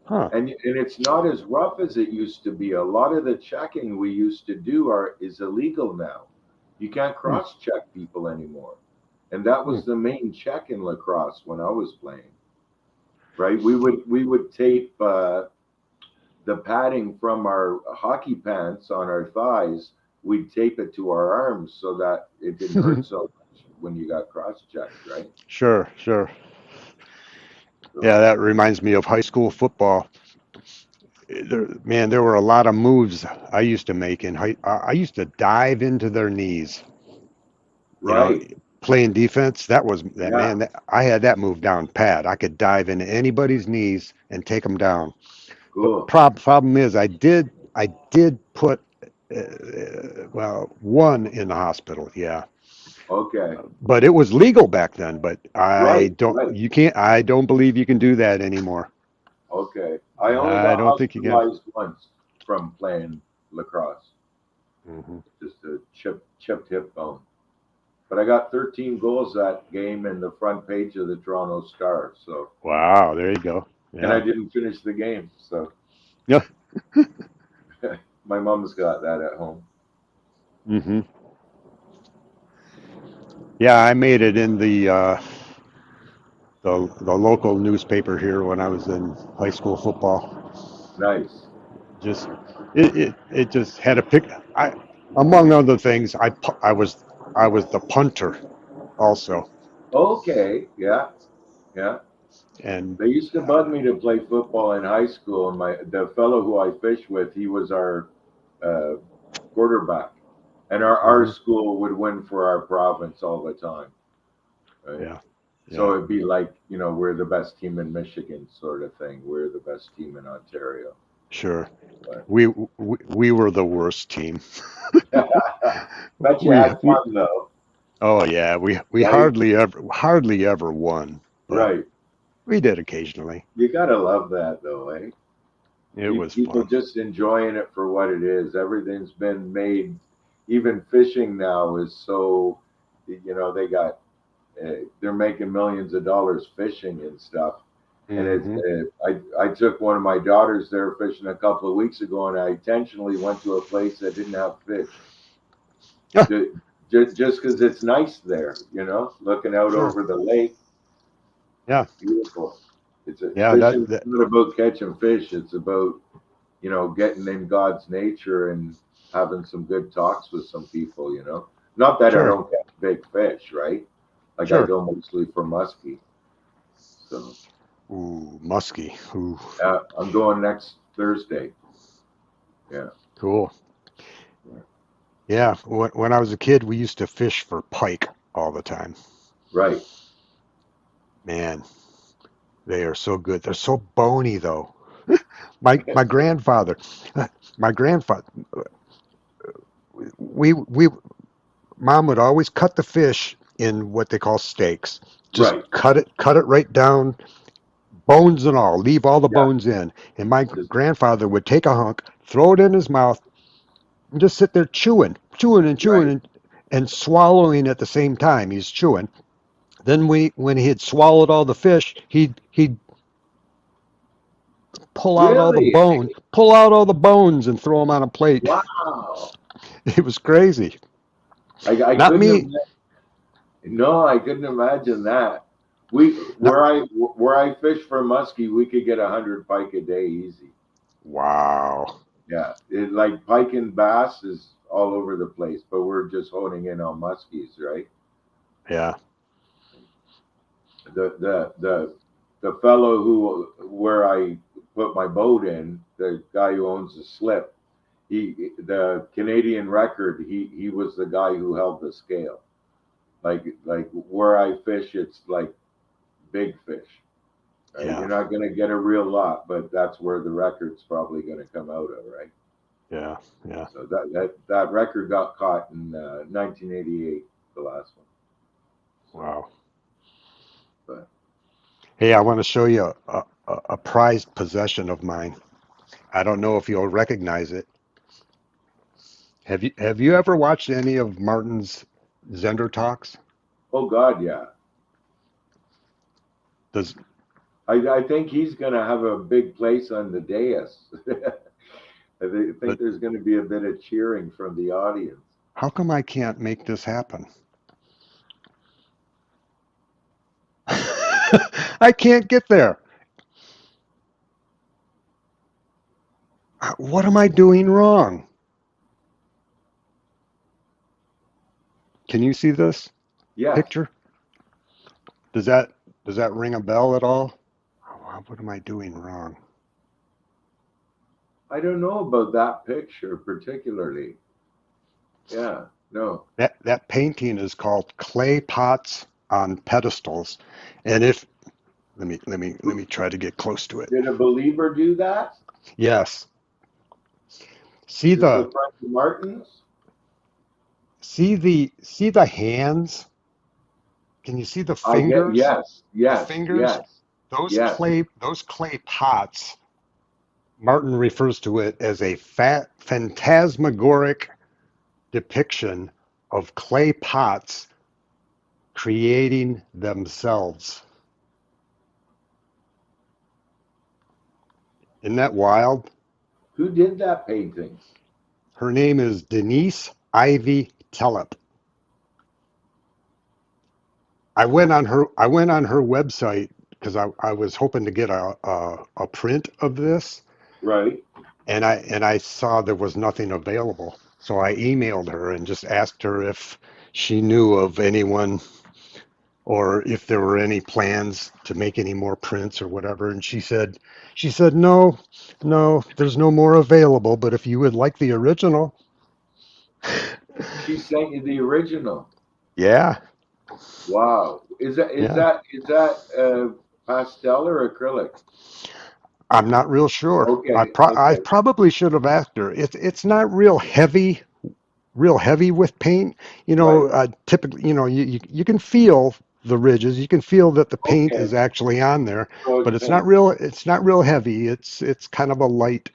huh? And it's not as rough as it used to be. A lot of the checking we used to do is illegal now. You can't cross check people anymore. And that was the main check in lacrosse when I was playing. Right? We would tape the padding from our hockey pants on our thighs. We'd tape it to our arms so that it didn't hurt so much when you got cross checked, right? Sure. Yeah, that reminds me of high school football. There were a lot of moves I used to make in high. I used to dive into their knees. Right. Playing defense. That was that Yeah. man. I had that move down pat. I could dive into anybody's knees and take them down. Cool. Problem is, I did put one in the hospital. Yeah, Okay. but it was legal back then. But Right. you can't. I don't believe you can do that anymore. Okay. I only I got don't think you can. hospitalized once from playing lacrosse. Mhm. Just a chipped hip bone. But I got 13 goals that game in the front page of the Toronto Star. So, Wow, there you go. and I Yeah. didn't finish the game. So, Yeah. my mom's got that at home. hmm Yeah, I made it in the local newspaper here when I was in high school football. Nice. Just it just had a pick. Among other things, I was the punter also, Okay. Yeah. Yeah. and They used to bug me to play football in high school, and the fellow who I fished with, he was our quarterback, and our Mhm. school would win for our province all the time. Right? Yeah. So it'd be like, we're the best team in Michigan, sort of thing. We're the best team in Ontario. Sure, But we were the worst team. bet you We, had we fun though, oh yeah, we right? hardly ever won, but Right. we did occasionally. You gotta love that though, eh? It was People fun. just enjoying it for what it is. Everything's been made. Even fishing now is so, they got, they're making millions of dollars fishing and stuff. And Mhm. I took one of my daughters there fishing a couple of weeks ago, and I intentionally went to a place that didn't have fish, Yeah. just because it's nice there, looking out Sure. over the lake. Yeah. Beautiful. Yeah. Fishing's not about catching fish. It's about, getting in God's nature and having some good talks with some people. Not that I Sure. don't catch big fish, right? Like I Sure. go mostly for muskie. So Ooh, musky. Ooh, I'm going next Thursday. Yeah. cool. Yeah. When I was a kid, we used to fish for pike all the time. Right. Man, they are so good. They're so bony though. My grandfather, my grandfather, we mom would always cut the fish in what they call steaks. Just Right. cut it right down, bones and all. Leave all the Yeah. bones in. And my Just grandfather would take a hunk, throw it in his mouth, and just sit there chewing right. and swallowing at the same time. He's chewing. Then when he had swallowed all the fish, he'd pull out Really? all the bones and throw them on a plate. Wow. It was crazy. I Not couldn't me. No, I couldn't imagine that. Where I fish for muskie, we could get 100 pike a day easy. Wow. Yeah, like pike and bass is all over the place, but we're just honing in on muskies, right? Yeah. The fellow where I put my boat in, the guy who owns the slip, the Canadian record, he was the guy who held the scale. Like where I fish, it's like big fish. Right? Yeah. You're not going to get a real lot, but that's where the record's probably going to come out of, right? Yeah. Yeah. So that record got caught in 1988, the last one. Wow. But Hey, I want to show you a prized possession of mine. I don't know if you'll recognize it. Have you ever watched any of Martin's Zender talks? oh God, yeah. Does I think he's going to have a big place on the dais. I think But- there's going to be a bit of cheering from the audience. how come I can't make this happen? I can't get there. What am I doing wrong? Can you see this Yeah, picture? Does that ring a bell at all? What am I doing wrong? I don't know about that picture particularly. Yeah, no. That painting is called Clay Pots on Pedestals, and if let me try to get close to it. Did a believer do that? Yes. See Is this a the friend of Martin's? see the hands? Can you see the I get fingers? yes, yes, fingers? yes. Those Yes. clay pots, Martin refers to it as a phantasmagoric depiction of clay pots creating themselves. Isn't that wild? Who did that painting? Her name is Denise Ivy Tellep. I went on her website because I was hoping to get a print of this, Right. and I saw there was nothing available. So I emailed her and just asked her if she knew of anyone or if there were any plans to make any more prints or whatever. And she said no, there's no more available, but if you would like the original. She sent you the original. Yeah. Wow. Is Yeah. that pastel or acrylic? I'm not real sure. Okay. I Okay. probably should have asked her. It's not real heavy with paint. Right. Typically, you can feel the ridges. You can feel that the paint Okay. is actually on there, So but it's it's not paint. real. It's not real heavy. It's kind of a light.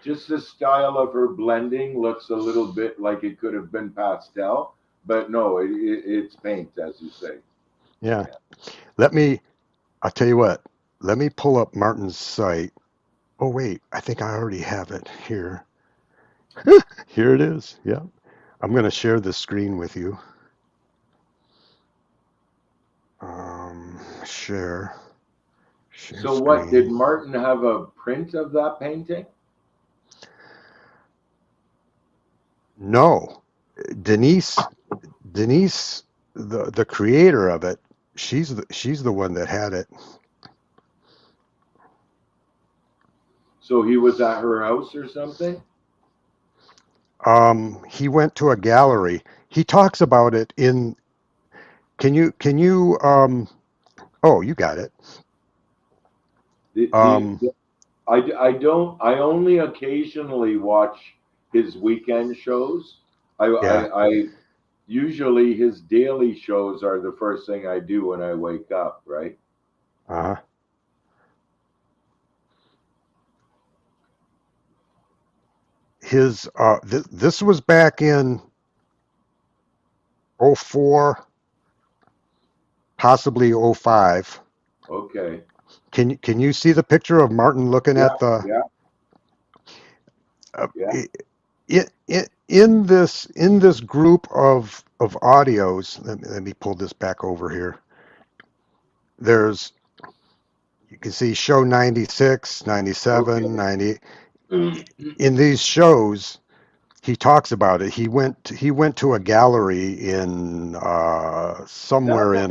Just the style of her blending looks a little bit like it could have been pastel, but no, it's paint, as you say. Yeah. I'll tell you what. Let me pull up Martin's site. Oh wait, I think I already have it here. Here it is. Yeah. I'm going to share the screen with you. Share So what, did screen. Martin have a print of that painting? No, Denise, the creator of it, she's the one that had it. So he was at her house or something? He went to a gallery. He talks about it in. Can you oh, you got it. Um, I only occasionally watch his weekend shows. yeah. I usually his daily shows are the first thing I do when I wake up, right? Uh-huh. His this was back in '04, possibly '05. Okay. Can you see the picture of Martin looking Yeah, at the yeah, uh, yeah. in this group of audios, let me pull this back over here. There's, you can see show 96, 97, Okay. 90. In these shows, he talks about it. He went to a gallery in somewhere Now,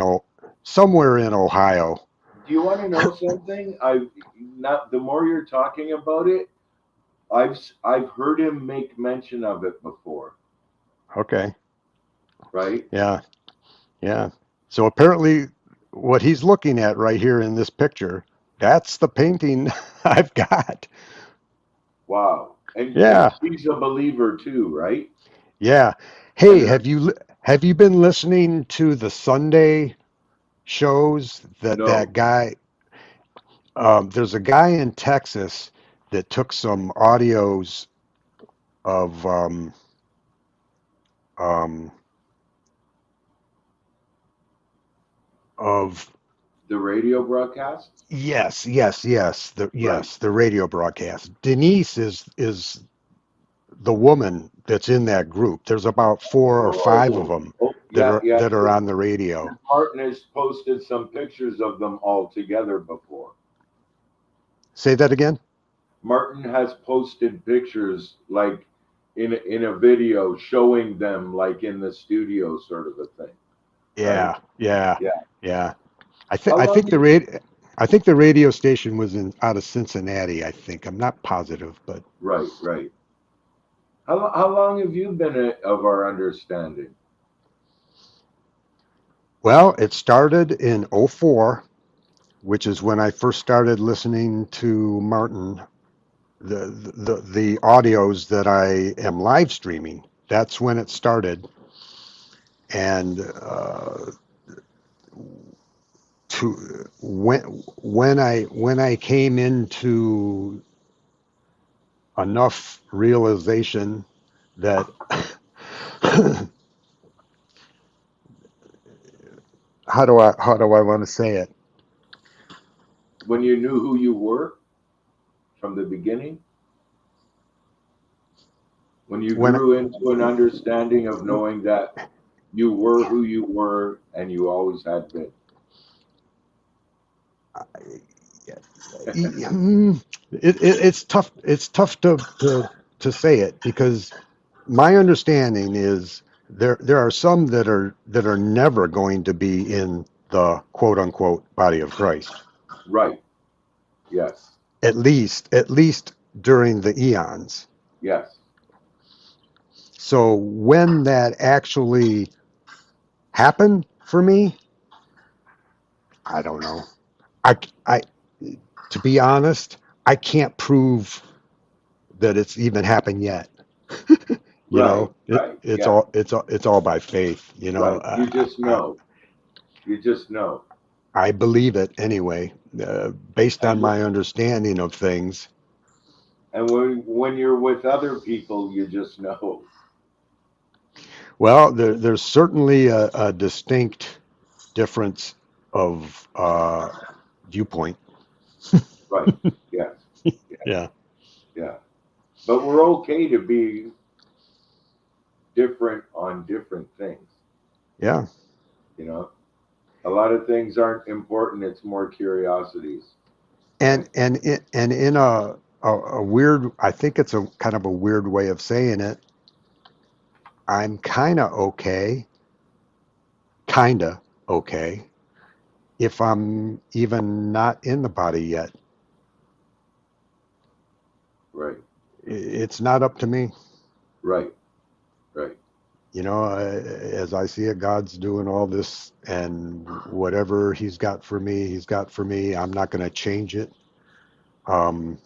in Ohio. do you want to know something? I've not. The more you're talking about it, I've heard him make mention of it before, Okay. right? Yeah. Yeah. So apparently what he's looking at right here in this picture, that's the painting I've got. Wow. And Yeah. he's a believer too, right? Yeah. Hey, And have you been listening to the Sunday shows no, that guy there's a guy in Texas that took some audios of um of the radio broadcast, yes, right? the radio broadcast. Denise is the woman that's in that group. There's about four or five of Oh, them oh, yeah, yeah. that are on the radio. Martin has posted some pictures of them all together before. Say that again? Martin has posted pictures like in a video showing them like in the studio sort of a thing, right? Yeah, yeah, Yeah. yeah. How I long think did, I think the radio station was in out of Cincinnati, I think. I'm not positive, but right, right. How long have you been of our understanding? well, it started in '04, which is when I first started listening to Martin, the audios that I am live streaming. That's when it started. And to when I came into enough realization that how do I want to say it? When you knew who you were from the beginning? When you When grew into an understanding of knowing that you were who you were and you always had been. it's tough. It's tough to say it because my understanding is there are some that are never going to be in the quote unquote body of Christ. Right. Yes. At least during the eons. Yes. So when that actually happened for me, I don't know. I to be honest, I can't prove that it's even happened yet. You Right. know, Right. Yeah. it's all by faith. You know, Right. You just know. You just know. I believe it anyway, based on And my understanding of things. and when you're with other people, you just know. Well, there's certainly a distinct difference of viewpoint. Right. Yes. Yeah, Yeah. But we're okay to be different on different things. yeah, You know, a lot of things aren't important. It's more curiosities. Right. and in a weird, I think it's a kind of a weird way of saying it. I'm kind of okay if I'm even not in the body yet. Right. It's not up to me. Right. Right. You know, as I see it, God's doing all this, and whatever He's got for me, He's got for me. I'm not going to change it. Um,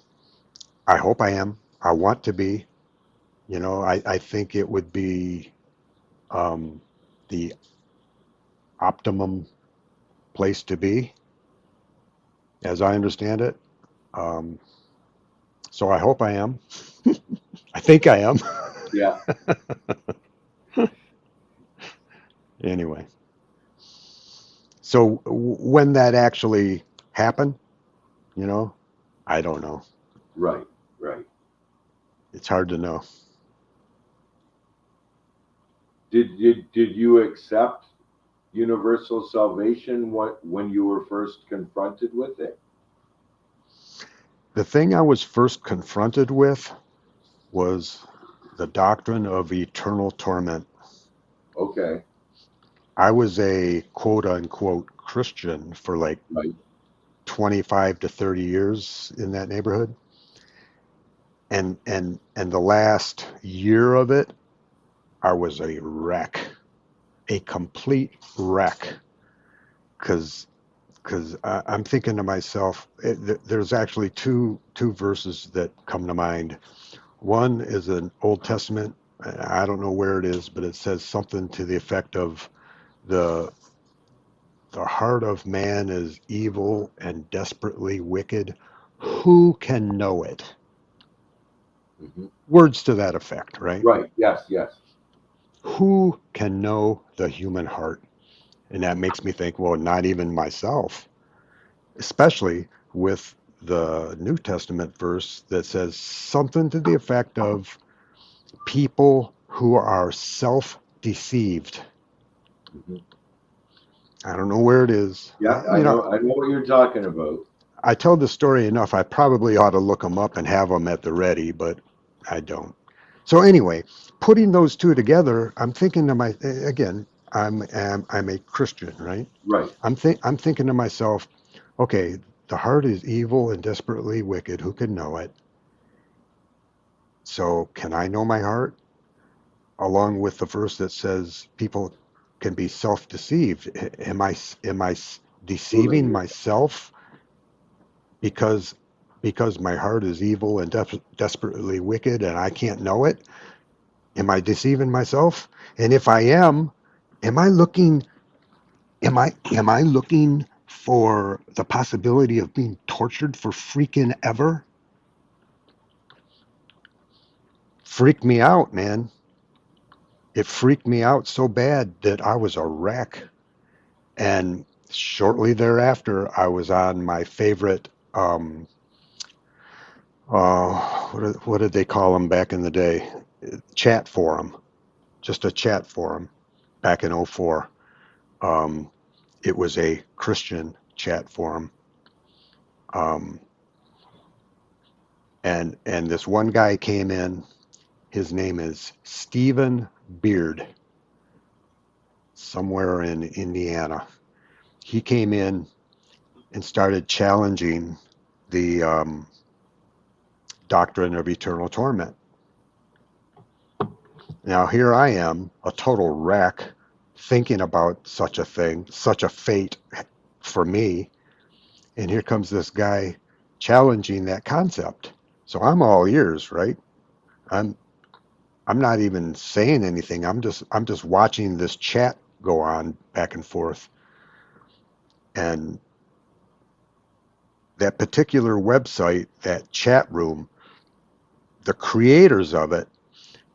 I hope I am. I want to be. You know, I think it would be the optimum place to be, as I understand it. Um, so I hope I am. I think I am. Yeah. Anyway, so when that actually happened, you know, I don't know. Right. Right. It's hard to know. Did you accept universal salvation when you were first confronted with it? The thing I was first confronted with was the doctrine of eternal torment. Okay, I was a quote unquote Christian for like right. 25 to 30 years in that neighborhood. And the last year of it, I was a wreck, a complete wreck. Because I'm thinking to myself, there's actually two verses that come to mind. One is an Old Testament. I don't know where it is, but it says something to the effect of the heart of man is evil and desperately wicked. Who can know it? Hmm. Words to that effect, right? Right. Yes. Yes. Who can know the human heart? And that makes me think, well, not even myself, especially with the New Testament verse that says something to the effect of people who are self-deceived. Hmm. I don't know where it is. Yeah, I know. I know what you're talking about. I tell the story enough. I probably ought to look them up and have them at the ready, but I don't. So anyway, putting those two together, I'm thinking to again, I'm a Christian, right? Right. I'm thinking to myself, okay, the heart is evil and desperately wicked. Who can know it? So can I know my heart? Along with the verse that says people can be self-deceived. Am I deceiving Fooling. myself because my heart is evil and desperately wicked and I can't know it? Am I deceiving myself? And if I am I looking am I looking for the possibility of being tortured for freaking ever? Freaked me out, man. It freaked me out so bad that I was a wreck. And shortly thereafter, I was on my favorite, what did they call them back in the day? Chat forum, just a chat forum back in '04. It was a Christian chat forum. Um, and this one guy came in. His name is Stephen Beard, somewhere in Indiana. He came in and started challenging the doctrine of eternal torment. Now here I am, a total wreck, thinking about such a thing, such a fate for me, and here comes this guy challenging that concept. So I'm all ears, right? I'm I'm not even saying anything. I'm just watching this chat go on back and forth. And that particular website, that chat room, the creators of it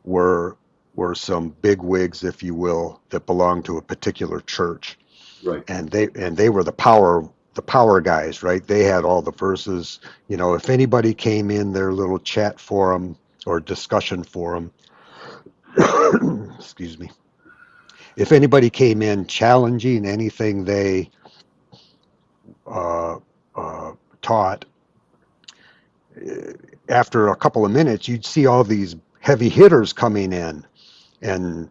were some big wigs, if you will, that belonged to a particular church. Right. And they were the power guys, right? They had all the verses. You know, if anybody came in their little chat forum or discussion forum, excuse me, if anybody came in challenging anything they uh, taught, after a couple of minutes, you'd see all these heavy hitters coming in and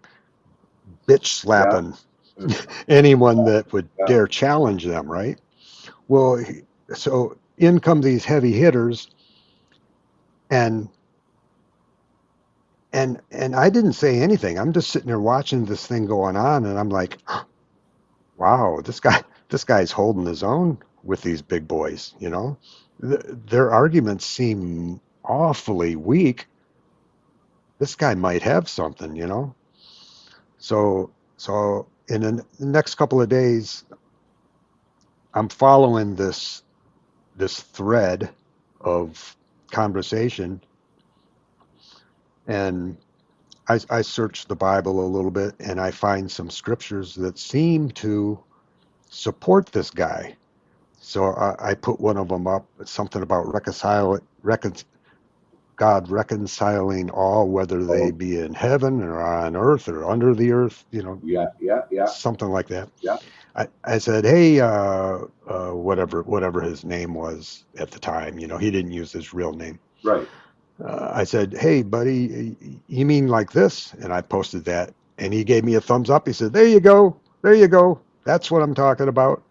bitch slapping anyone that would Yeah. dare challenge them, right? Well, so in come these heavy hitters, and I didn't say anything. I'm just sitting there watching this thing going on, and I'm like, wow, this guy's holding his own with these big boys. You know, their arguments seem awfully weak. This guy might have something, you know. So in the next couple of days, I'm following this thread of conversation, and I search the Bible a little bit, and I find some scriptures that seem to support this guy. So I put one of them up, something about God reconciling all, whether they Oh. be in heaven or on earth or under the earth, you know, Yeah. something like that. Yeah. I said, hey, whatever his name was at the time, you know, he didn't use his real name. Right. I said, hey, buddy, you mean like this? And I posted that, and he gave me a thumbs up. He said, there you go. There you go. That's what I'm talking about.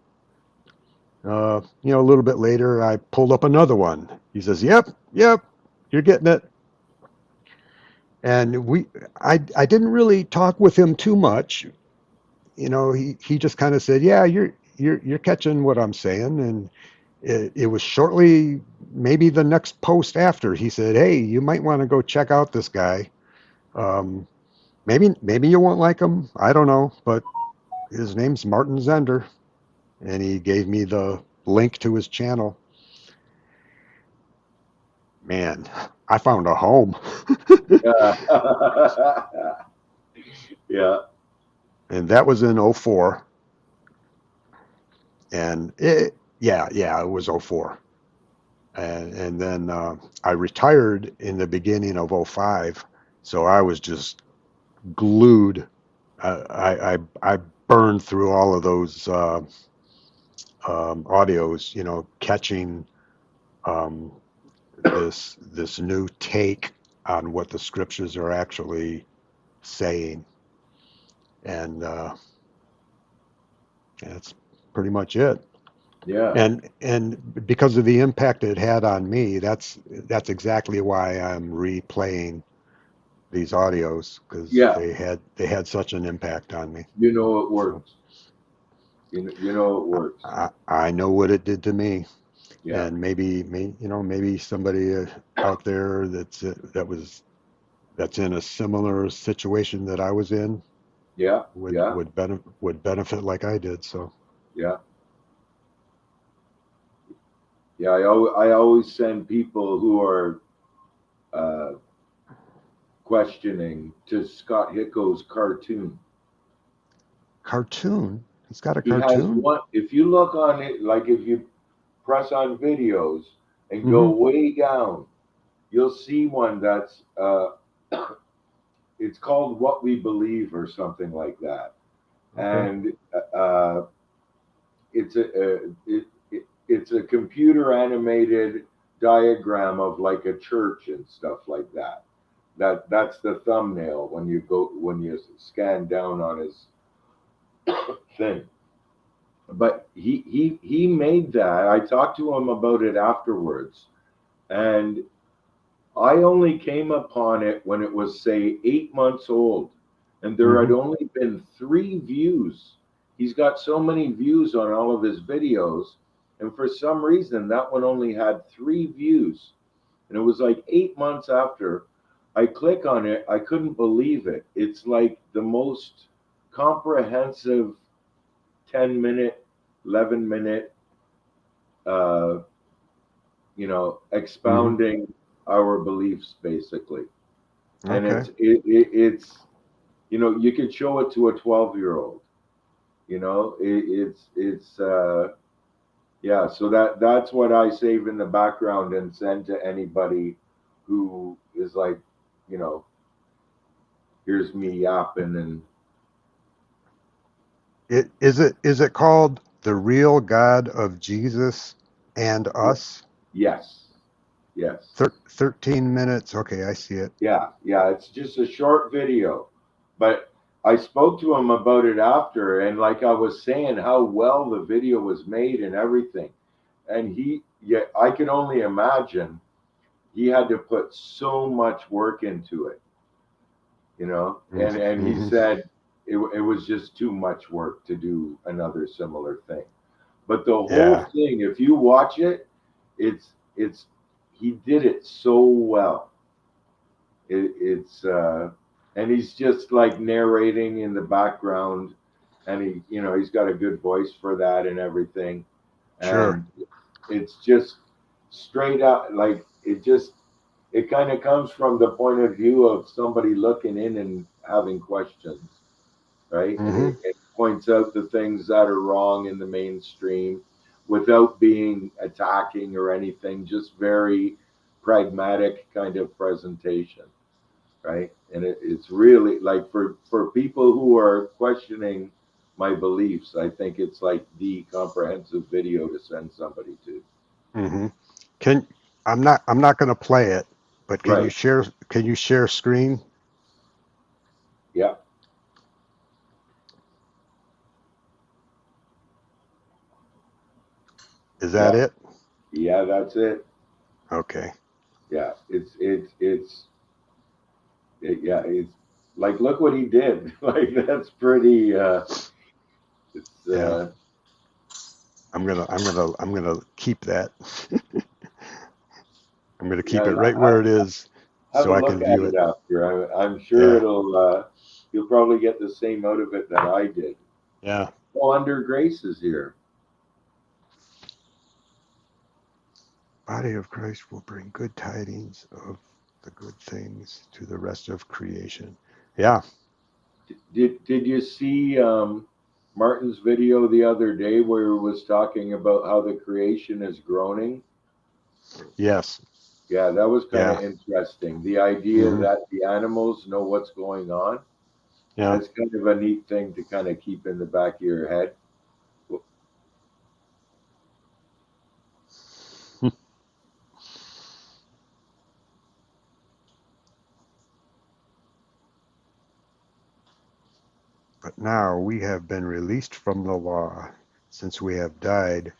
You know, a little bit later, I pulled up another one. He says, yep, you're getting it. And I didn't really talk with him too much. You know, he just kind of said, yeah, you're catching what I'm saying. And it was shortly, maybe the next post after, he said, hey, you might want to go check out this guy. Maybe you won't like him. I don't know, but his name's Martin Zender, and he gave me the link to his channel. Man, I found a home. Yeah. Yeah. And that was in 04. And it was 04. And then I retired in the beginning of 05. So I was just glued. I burned through all of those audios, you know, catching this new take on what the scriptures are actually saying. And that's pretty much it. Yeah. And because of the impact it had on me, that's exactly why I'm replaying these audios, because Yeah. they had such an impact on me. You know it works. You know it works. I know what it did to me. Yeah. And maybe somebody out there that's in a similar situation that I was in Yeah. would benefit like I did. So Yeah. Yeah. I always send people who are questioning to Scott Hicko's cartoon. cartoon. He's got a He has cartoon. one. If you look on it, like if you press on videos and go way down, you'll see one that's it's called What We Believe or something like that. And it's it's a computer animated diagram of like a church and stuff like that. That's the thumbnail when you scan down on his thing. But he made that. I talked to him about it afterwards, and I only came upon it when it was, say, 8 months old, and there had only been 3 views. He's got so many views on all of his videos, and for some reason that one only had 3 views. And it was like 8 months after I click on it, I couldn't believe it. It's like the most comprehensive 10-minute, 11-minute, expounding our beliefs basically. And Okay. it's you could show it to a 12-year-old. Yeah. So that's what I save in the background and send to anybody who is like, here's me yapping and. Is it called The Real God of Jesus and Us? Yes. 13 minutes. Okay, I see it. Yeah. It's just a short video, but I spoke to him about it after, and like I was saying, how well the video was made and everything. And I can only imagine he had to put so much work into it, and he said it was just too much work to do another similar thing. But the whole thing, if you watch it, it's he did it so well. And he's just like narrating in the background, and he's got a good voice for that and everything. Sure. And it's just straight out, like it kind of comes from the point of view of somebody looking in and having questions, right? And it points out the things that are wrong in the mainstream without being attacking or anything, just very pragmatic kind of presentation, right? And it's really like for people who are questioning my beliefs, I think it's like the comprehensive video to send somebody to. Mm-hmm. I'm not going to play it, but can Right. you share screen? Yeah. Is that Yeah. it? Yeah, that's it. Okay. Yeah. Yeah, it's like, look what he did. Like, that's pretty, it's, Yeah. I'm gonna keep that. I'm gonna keep yeah, it right where it is have so a I look can at view it it. after. I'm sure Yeah. you'll probably get the same out of it that I did. Yeah. Oh, Under Grace is here. Body of Christ will bring good tidings of the good things to the rest of creation. Yeah. Did you see Martin's video the other day where he was talking about how the creation is groaning? Yes. Yeah, that was kind Yeah. of interesting. The idea Hmm. that the animals know what's going on. Yeah. That's kind of a neat thing to kind of keep in the back of your head. But now we have been released from the law, since we have died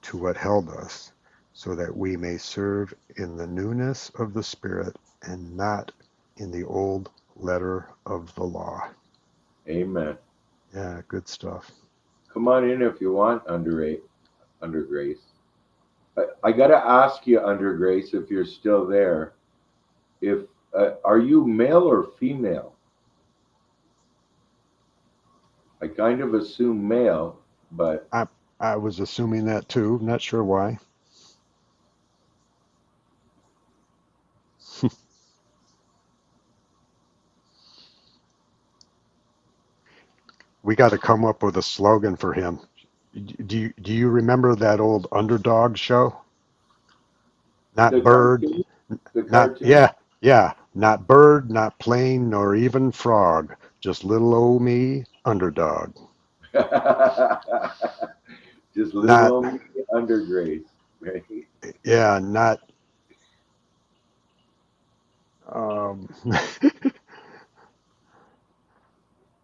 to what held us, so that we may serve in the newness of the Spirit and not in the old letter of the law. Amen. Yeah, good stuff. Come on in if you want, Under Grace. I got to ask you, Under Grace, if you're still there. If are you male or female? I kind of assume male, but I was assuming that too. Not sure why. We got to come up with a slogan for him. Do you remember that old Underdog show? the Not bird, cartoon, the not cartoon. yeah, not bird, not plane, nor even frog. Just little old me, underdog. Just little Not old me, Under Grace. Right? yeah, not um,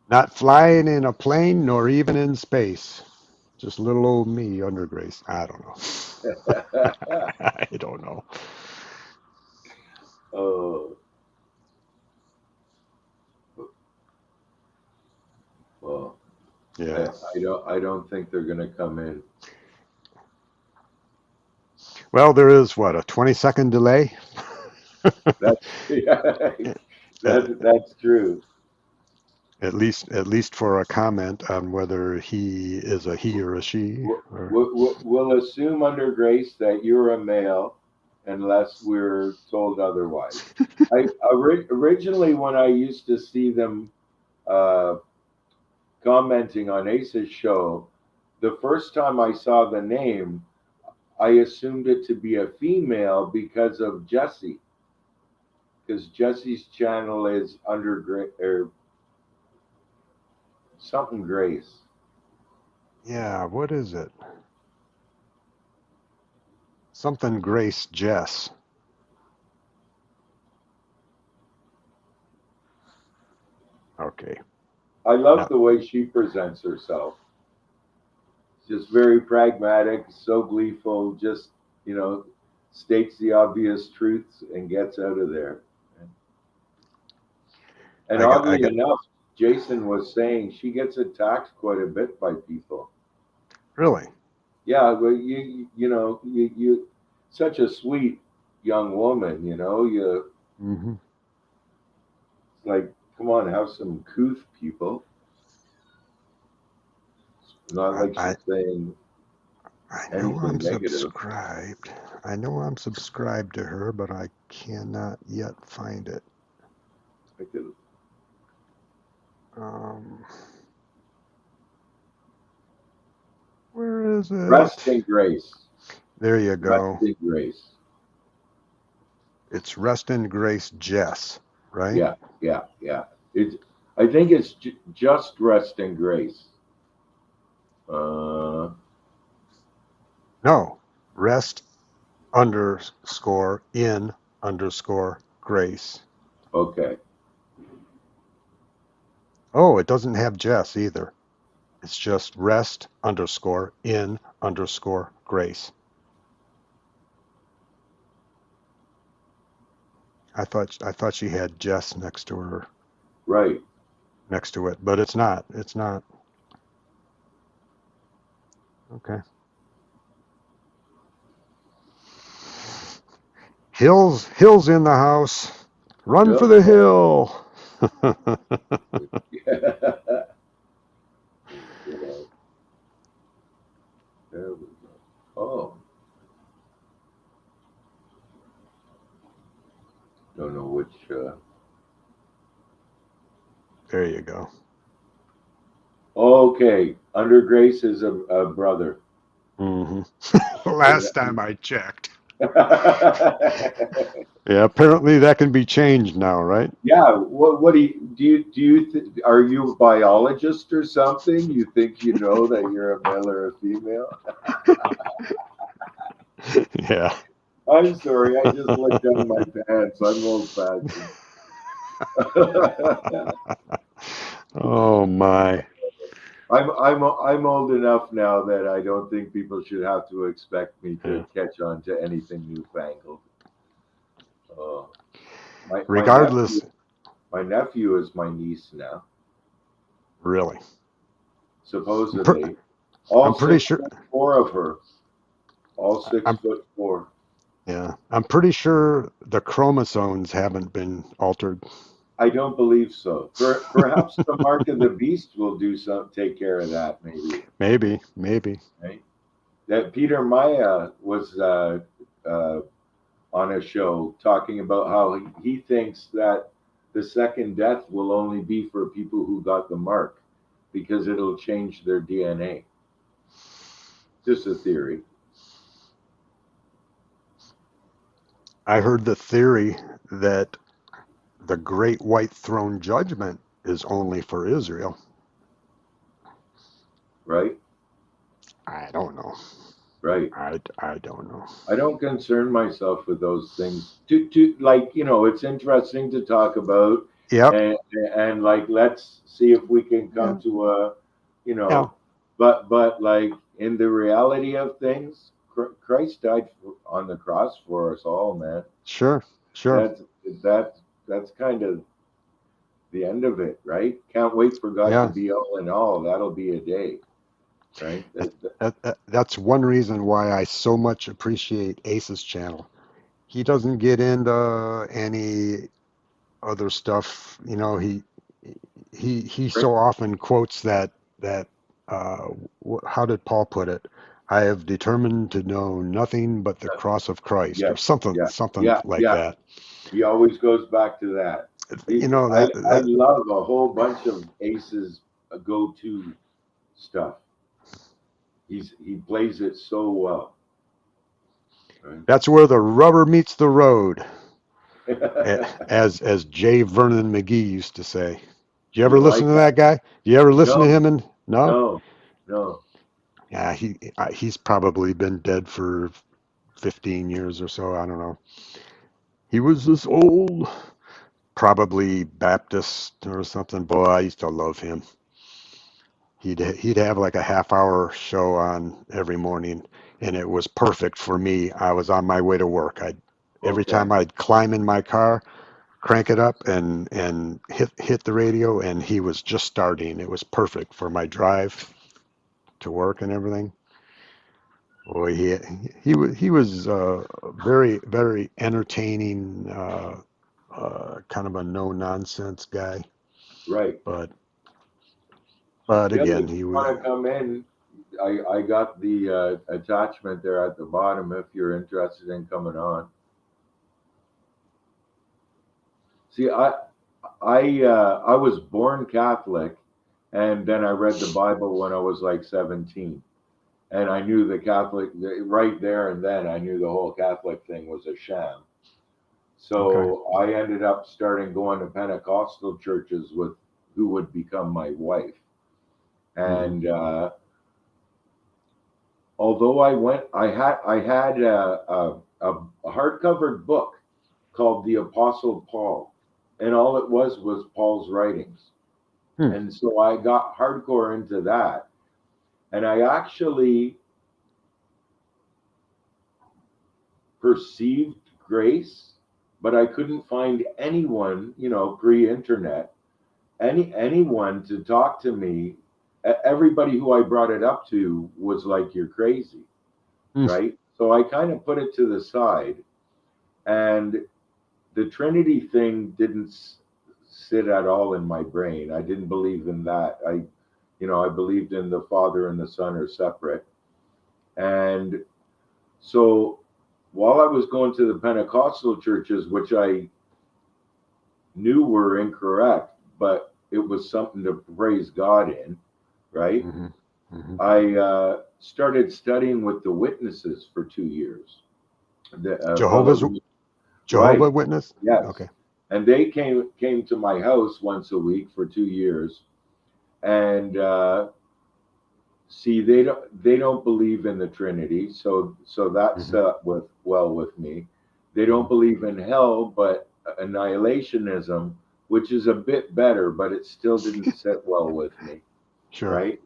not flying in a plane, nor even in space. Just little old me, under Grace. I don't know. I don't know. Oh, well, Yeah. I don't think they're gonna come in. Well, there is what, a 20-second delay? That's yeah, At, that's true. at least for a comment on whether he is a he or a she or We'll assume Under Grace that you're a male, unless we're told otherwise. Originally, when I used to see them uh, commenting on Ace's show, the first time I saw the name, I assumed it to be a female because of Jesse, because Jesse's channel is Under or something Grace. yeah, what is it? Something Grace Jess. Okay. I love Now, the way she presents herself. Just very pragmatic, so gleeful, just, you know, states the obvious truths and gets out of there. And I oddly got enough, Jason was saying she gets attacked quite a bit by people. really. Yeah, well, you such a sweet young woman, you Hmm. like, come on, have some couth, people. It's not I, like I she's saying I know I'm anything negative. subscribed. I know I'm subscribed to her, but I cannot yet find it. I could, Um, where is it? Resting Grace. There you go. Resting Grace. It's Rest in Grace Jess, right? Yeah. I think it's just Rest in Grace. No, Rest _in_ Grace. Okay. Oh, it doesn't have Jess either. It's just Rest _in_ Grace. I thought she had Jess next to her, Right. next to it, but it's not. It's not. Okay. Hills in the house. Run for Yep. the hill. There we go. Oh. Don't know which. There you go. Okay. Under Grace is a brother. Last time I checked. Yeah, apparently that can be changed now, right? Yeah. What do you are you a biologist or something? You think you know that you're a male or a female? Yeah. I'm sorry. I just looked down my pants. I'm old fashioned. Oh my. I'm old enough now that I don't think people should have to expect me to Yeah. catch on to anything newfangled. Uh, Regardless, my nephew is my niece now, really. supposedly. All I'm pretty 6'4" sure. of her. All I'm 6'4". Yeah. I'm pretty sure the chromosomes haven't been altered. I don't believe so. Perhaps the mark of the beast will take care of that, maybe. Maybe. Right? That Peter Maya was on a show talking about how he thinks that the second death will only be for people who got the mark because it'll change their DNA. Just a theory. I heard the theory that the Great White Throne Judgment is only for Israel. Right? I don't know. Right. I don't know. I don't concern myself with those things. To like, it's interesting to talk about. Yep. And like, let's see if we can come to a, Yeah. but like in the reality of things, Christ died on the cross for us all, man. Sure. That's kind of the end of it, right? Can't wait for God Yeah. to be all in all. That'll be a day, right? That's one reason why I so much appreciate Ace's channel. He doesn't get into any other stuff. He so often quotes that how did Paul put it? I have determined to know nothing but the cross of Christ, or something like that. He always goes back to that. I love a whole bunch of Ace's go-to stuff. He plays it so well. Right? That's where the rubber meets the road, as J. Vernon McGee used to say. Do you ever listen to that guy? Do you ever listen to him? No. Yeah, he's probably been dead for 15 years or so. I don't know. He was this old, probably Baptist or something. Boy, I used to love him. He'd have like a half-hour show on every morning, and it was perfect for me. I was on my way to work. Every time I'd climb in my car, crank it up, and hit the radio, and he was just starting. It was perfect for my drive to work and everything. Boy, he was very, very entertaining, kind of a no-nonsense guy. Right. But again, he was. Want to come in? I got the attachment there at the bottom if you're interested in coming on. See, I was born Catholic, and then I read the Bible when I was like 17, and I knew the Catholic right there and then. I knew the whole Catholic thing was a sham. So I ended up starting going to Pentecostal churches with who would become my wife. And although I had a hardcover book called The Apostle Paul, and all it was Paul's writings. And so I got hardcore into that. And I actually perceived grace, but I couldn't find anyone, pre-internet, anyone to talk to me. Everybody who I brought it up to was like, "You're crazy," right? So I kind of put it to the side, and the Trinity thing didn't sit at all in my brain. I didn't believe in that. I believed in the Father and the Son are separate. And so while I was going to the Pentecostal churches, which I knew were incorrect, but it was something to praise God in, right? I started studying with the Witnesses for 2 years. Jehovah's Witness? Yes. Okay. And they came to my house once a week for 2 years. And see, they don't believe in the Trinity, so that set well with me. They don't believe in hell, but annihilationism, which is a bit better, but it still didn't sit well with me. Sure. Right.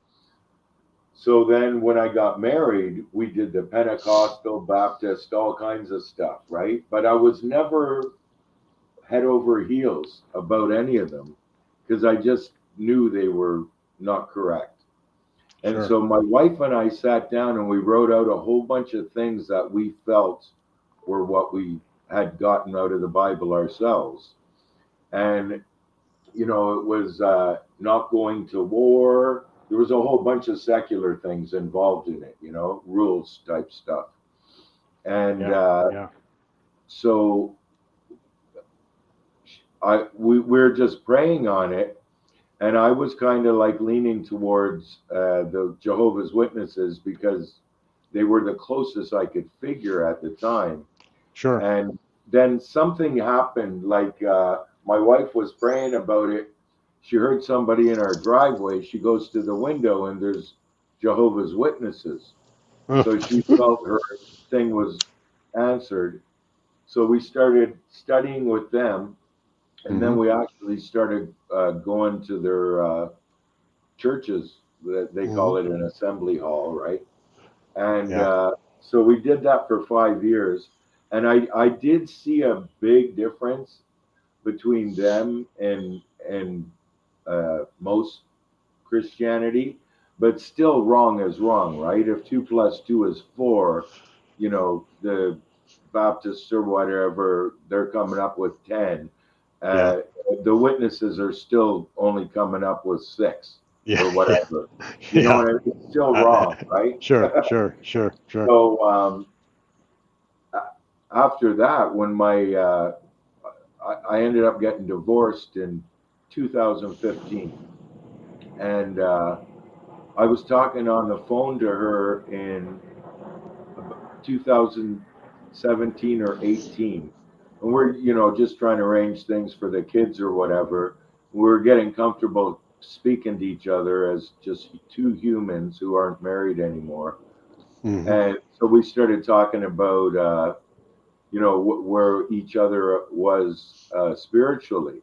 So then when I got married, we did the Pentecostal, Baptist, all kinds of stuff, right? But I was never head over heels about any of them because I just knew they were not correct. And so my wife and I sat down and we wrote out a whole bunch of things that we felt were what we had gotten out of the Bible ourselves. And, it was not going to war. There was a whole bunch of secular things involved in it, rules type stuff. And so we're just praying on it. And I was kind of like leaning towards the Jehovah's Witnesses because they were the closest I could figure at the time. Sure. And then something happened, like my wife was praying about it. She heard somebody in our driveway. She goes to the window and there's Jehovah's Witnesses. So she felt her thing was answered. So we started studying with them. And then we actually started going to their churches. They call it an assembly hall, right? And so we did that for 5 years. And I did see a big difference between them and most Christianity, but still wrong is wrong, right? If 2 + 2 is 4, the Baptists or whatever, they're coming up with 10. The Witnesses are still only coming up with 6 or whatever. You know what I mean? It's still wrong, right? Sure. So after that, when I ended up getting divorced in 2015, and I was talking on the phone to her in 2017 or 18. And we're, just trying to arrange things for the kids or whatever. We're getting comfortable speaking to each other as just 2 humans who aren't married anymore. And so we started talking about, where each other was spiritually.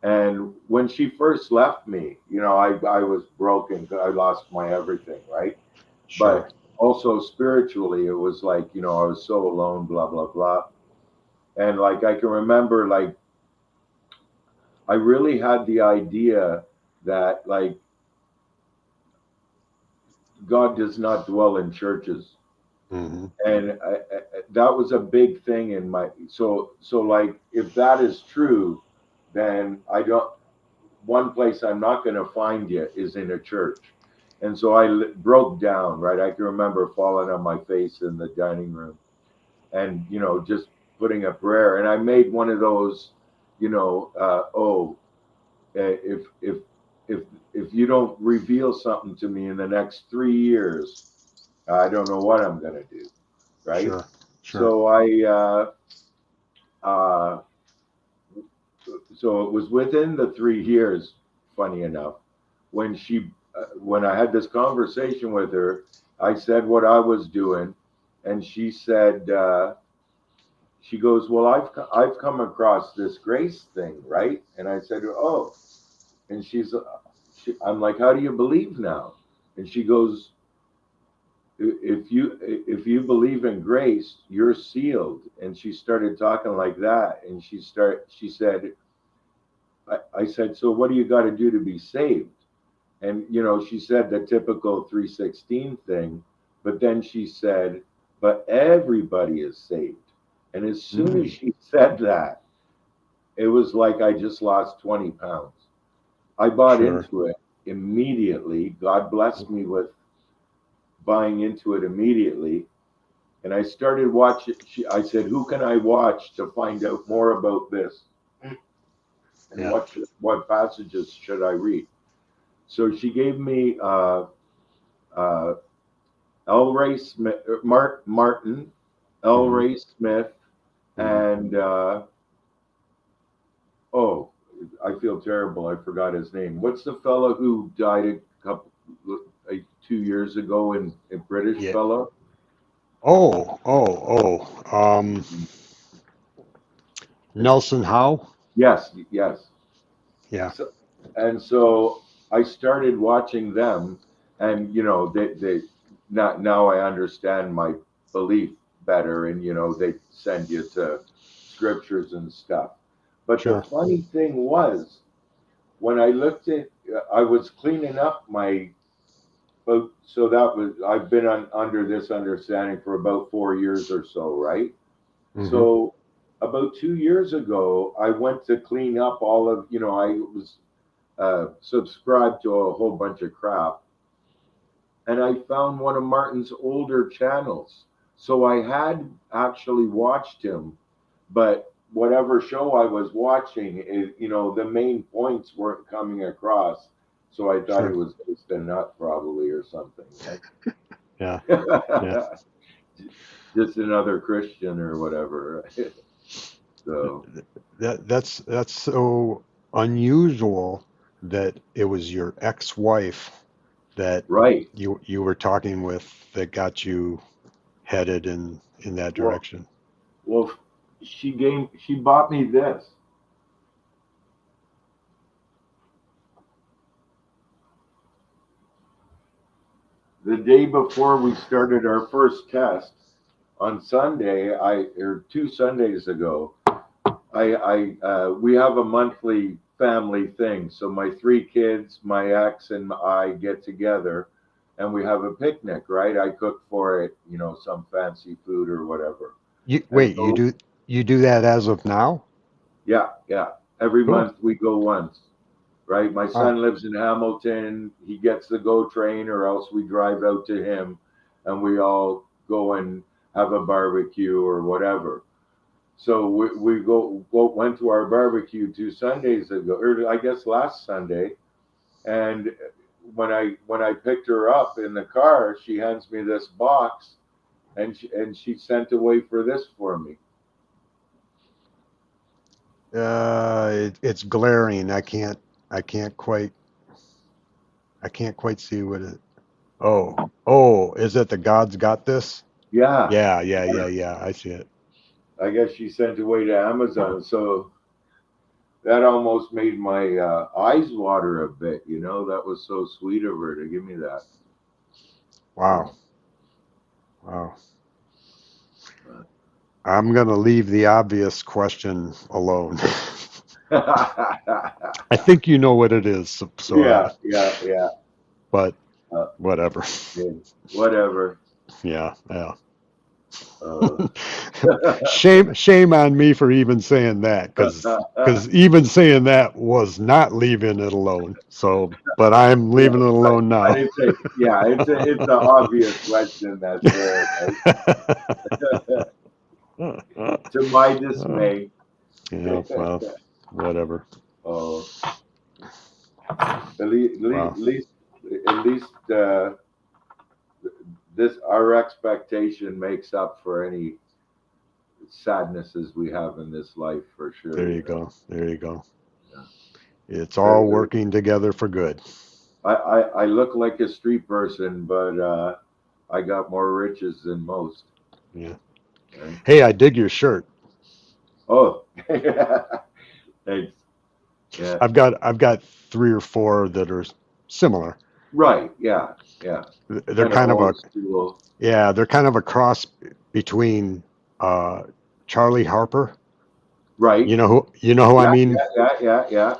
And when she first left me, I was broken. I lost my everything, right? Sure. But also spiritually, it was like, I was so alone, blah, blah, blah. And like, I can remember, like, I really had the idea that, like, God does not dwell in churches. And that was a big thing in my, so like, if that is true, then one place I'm not going to find you is in a church. And so I broke down, right? I can remember falling on my face in the dining room and, just putting a prayer. And I made one of those, if you don't reveal something to me in the next 3 years, I don't know what I'm going to do. Right. Sure. So uh, so it was within the 3 years, funny enough, when when I had this conversation with her, I said what I was doing, and she said, she goes, well, I've come across this grace thing, right? And I said, oh, and I'm like, how do you believe now? And she goes, if you believe in grace, you're sealed. And she started talking like that, and she said, I said, so what do you got to do to be saved? And she said the typical 316 thing, but then she said, but everybody is saved. And as soon as she said that, it was like I just lost 20 pounds. I bought Sure. into it immediately. God blessed me with buying into it immediately. And I started watching. I said, who can I watch to find out more about this? And Yeah. what passages should I read? So she gave me L. Ray Smith, Martin, L. Mhm. Ray Smith, and oh, I feel terrible. I forgot his name. What's the fellow who died a 2 years ago? In a British Yeah. fellow. Nelson Howe. Yes. Yeah. So I started watching them, and they now I understand my belief better, and they send you to scriptures and stuff. But Sure. the funny thing was, when I looked at, I was cleaning up my boat, so I've been under this understanding for about 4 years or so, right? Mhm. So about 2 years ago, I went to clean up all of, I was subscribed to a whole bunch of crap, and I found one of Martin's older channels. So I had actually watched him, but whatever show I was watching, the main points weren't coming across. So I thought Sure. he was just a nut, probably, or something. Right? Yeah. Yeah. Just another Christian or whatever. So That's so unusual that it was your ex-wife that right. you were talking with that got you headed in that Well, direction. well, she bought me this. The day before we started our first test on Sunday, or 2 Sundays ago, we have a monthly family thing. So my 3 kids, my ex, and I get together, and we have a picnic. Right? I cook for it, some fancy food or whatever. Wait, So, you do that as of now? yeah. Every Cool. month we go once. Right? My Wow. son lives in Hamilton. He gets the GO train, or else we drive out to him, and we all go and have a barbecue or whatever. So we went to our barbecue 2 Sundays ago, or I guess last Sunday, and when I picked her up in the car, she hands me this box, and she sent away for this for me. It's glaring. I can't quite see what it. Oh, is it the God's got this? Yeah, Yeah. I see it. I guess she sent away to Amazon. So that almost made my eyes water a bit. That was so sweet of her to give me that. Wow. I'm gonna leave the obvious question alone. I think you know what it is. So Yeah. But whatever. Yeah, whatever. Yeah. Uh, Shame on me for even saying that, because even saying that was not leaving it alone. So, but I'm leaving it alone now. it's an obvious question that's there. Right? To my dismay. Yeah, well, whatever. Oh, Wow. at least this our expectation makes up for any sadnesses we have in this life for sure. There you go. There you go. Yeah. It's all working together for good. I look like a street person, but I got more riches than most. Yeah. Right? Hey, I dig your shirt. Oh, thanks. Yeah. I've got 3 or 4 that are similar. Right. Yeah. Yeah. They're kind of a old school. yeah, they're kind of a cross between Charlie Harper. Right. You know who I mean? Yeah.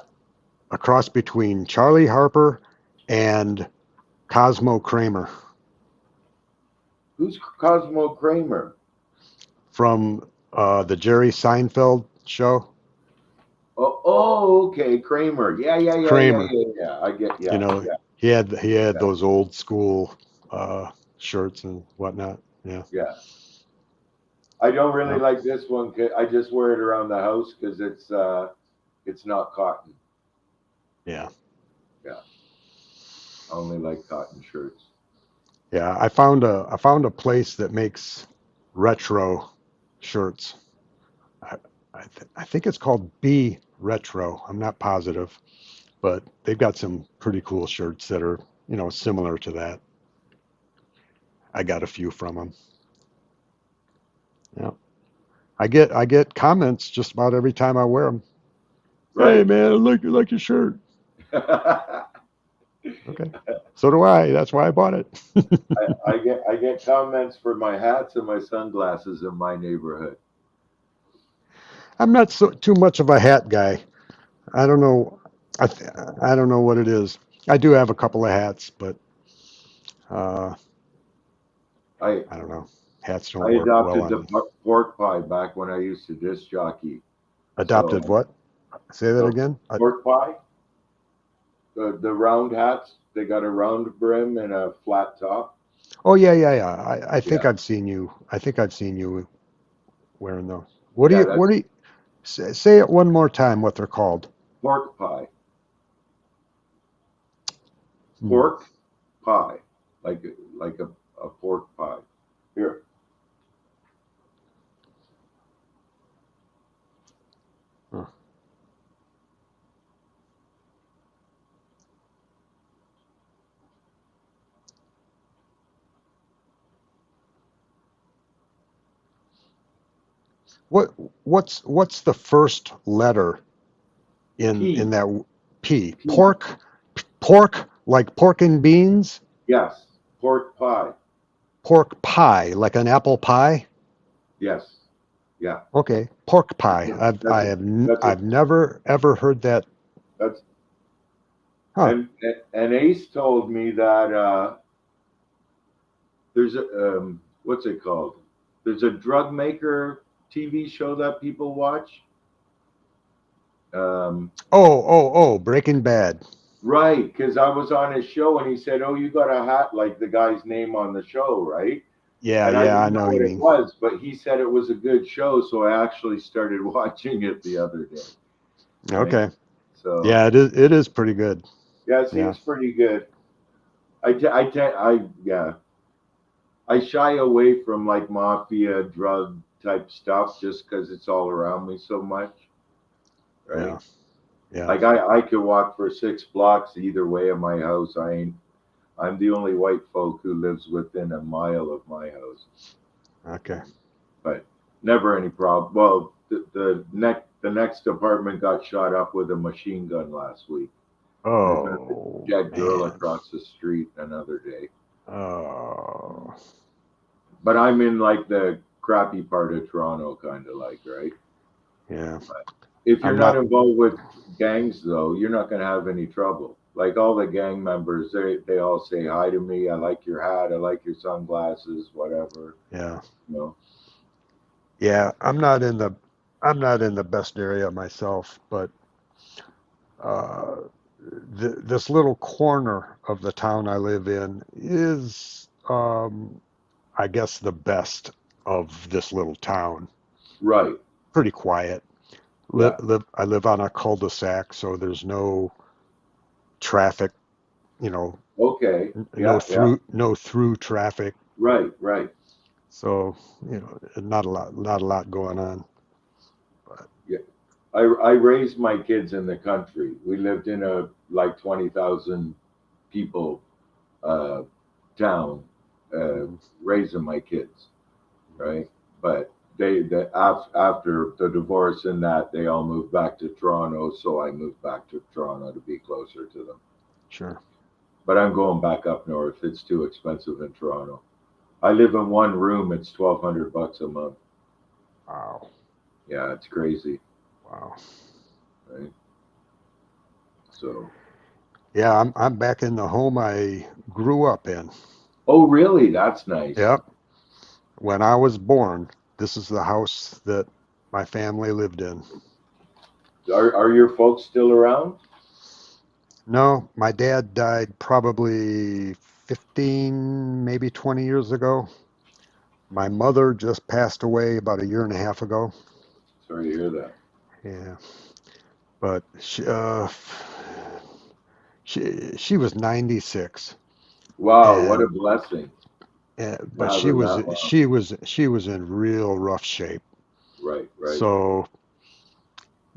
A cross between Charlie Harper and Cosmo Kramer Who's Cosmo Kramer? from the Jerry Seinfeld show. Oh, okay, Kramer. Yeah. Kramer. I get. Yeah. You know, Yeah. he had those old school shirts and whatnot. Yeah. Yeah. I don't really like this one. I just wear it around the house because it's not cotton. Yeah. I only like cotton shirts. Yeah. I found a place that makes retro shirts. I think it's called B Retro. I'm not positive, but they've got some pretty cool shirts that are, similar to that. I got a few from them. Yeah. I get comments just about every time I wear them. Right. Hey man, I like your shirt. Okay. So do I. That's why I bought it. I get comments for my hats and my sunglasses in my neighborhood. I'm not too much of a hat guy. I don't know. I don't know what it is. I do have a couple of hats, but I don't know. Hats don't I work well adopted on me. the pork pie back when I used to disc jockey. Adopted what? Say that again. Pork pie. The round hats. They got a round brim and a flat top. Oh yeah. I think I've seen you. I think I've seen you wearing those. What do you say it one more time? What they're called? Pork pie. Pork pie, like a pork pie. Here. Huh. What's the first letter in that P? Pork like pork and beans? Yes, pork pie. Pork pie like an apple pie? Yes. Yeah. Okay, pork pie. I've never ever heard that. That's Huh. and Ace told me that there's a what's it called? There's a drug maker TV show that people watch. Breaking Bad. Right, because I was on his show and he said, "Oh, you got a hat like the guy's name on the show, right?" Yeah, and I didn't know what you it mean. was, but he said it was a good show, so I actually started watching it the other day. Right? Okay. So yeah, it is pretty good. Yeah, it seems pretty good. I shy away from like mafia drug type stuff just because it's all around me so much. Right. Yeah. Like I could walk for 6 blocks either way of my house. I'm the only white folk who lives within a mile of my house. Okay. But never any problem. Well, the next apartment got shot up with a machine gun last week. Oh. Dead girl man. across the street another day. Oh. But I'm in like the crappy part of Toronto, kind of like, right? Yeah. But if you're not involved with gangs, though, you're not going to have any trouble. Like all the gang members, they all say hi to me. I like your hat. I like your sunglasses. Whatever. Yeah. You know. Yeah. I'm not in the best area myself, but this little corner of the town I live in is, I guess, the best of this little town. Right. Pretty quiet. I live on a cul-de-sac, so there's no traffic, Okay. no through traffic. Right. So, not a lot going on. I raised my kids in the country. We lived in a like 20,000 people town, raising my kids, right? But after the divorce and that, they all moved back to Toronto, so I moved back to Toronto to be closer to them. Sure. But I'm going back up north. It's too expensive in Toronto. I live in one room. It's $1,200 a month. Wow. Yeah, it's crazy, Wow. right? So. Yeah, I'm back in the home I grew up in. Oh, really? That's nice. Yep. When I was born, this is the house that my family lived in. Are your folks still around? No, my dad died probably 15, maybe 20 years ago. My mother just passed away about a year and a half ago. Sorry to hear that. Yeah, but she was 96. Wow, what a And blessing to but have her that long. she was in real rough shape. Right, right. So,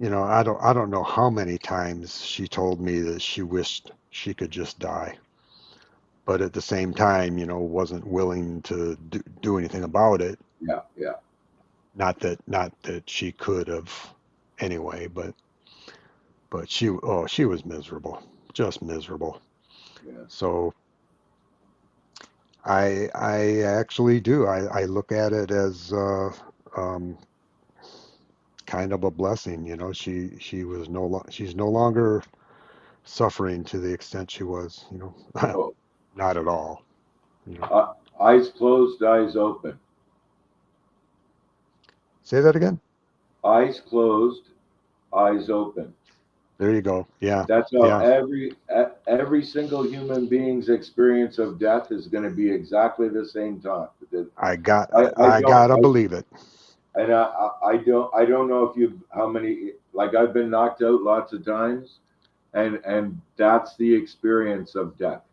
I don't know how many times she told me that she wished she could just die. But at the same time, wasn't willing to do anything about it. Yeah, yeah. Not that she could have anyway, but she was miserable, just miserable. Yeah. So I actually do. I look at it as um, kind of a blessing. She's no longer suffering to the extent she was. Oh, Not at all. You know. eyes closed, eyes open. Say that again. Eyes closed, eyes open. There you go. Yeah, That's how yeah. every single human being's experience of death is going to be exactly the same time. I I don't. gotta believe it. And I don't know if you how many, like, I've been knocked out lots of times, and that's the experience of death.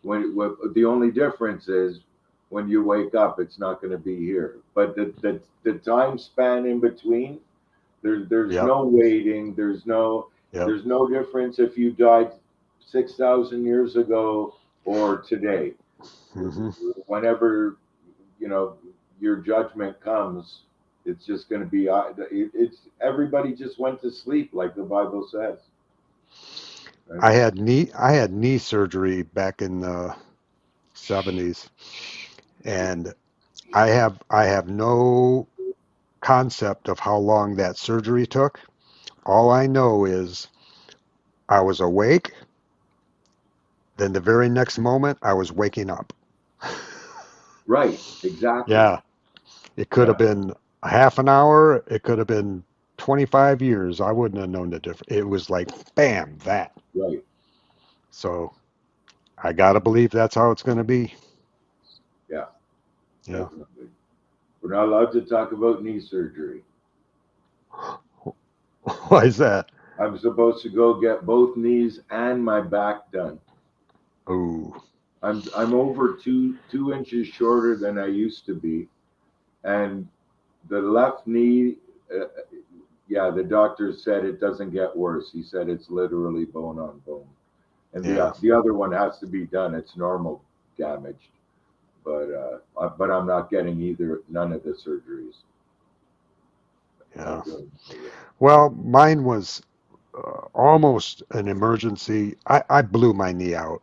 When the only difference is when you wake up, it's not going to be here. But the time span in between, there's Yep. no waiting. Yep. There's no difference if you died 6,000 years ago or today. Hmm. Whenever your judgment comes, it's just going to be it's everybody just went to sleep, like the Bible says. Right? I had knee surgery back in the 70s, and I have no concept of how long that surgery took. All I know is I was awake, then the very next moment I was waking up. Right, exactly. Yeah, it could Yeah, have been a half an hour, it could have been 25 years. I wouldn't have known the difference. It was like bam, that. right. So I gotta believe that's how it's gonna be. Yeah, Yeah. definitely. We're not allowed to talk about knee surgery. Why is that? I'm supposed to go get both knees and my back done. Oh, I'm over 2 inches shorter than I used to be, and the left knee. Yeah, the doctor said it doesn't get worse. He said it's literally bone on bone, and yeah, the other one has to be done. It's normal damaged, but I'm not getting none of the surgeries. yeah. Not doing it. Well, mine was almost an emergency. I blew my knee out.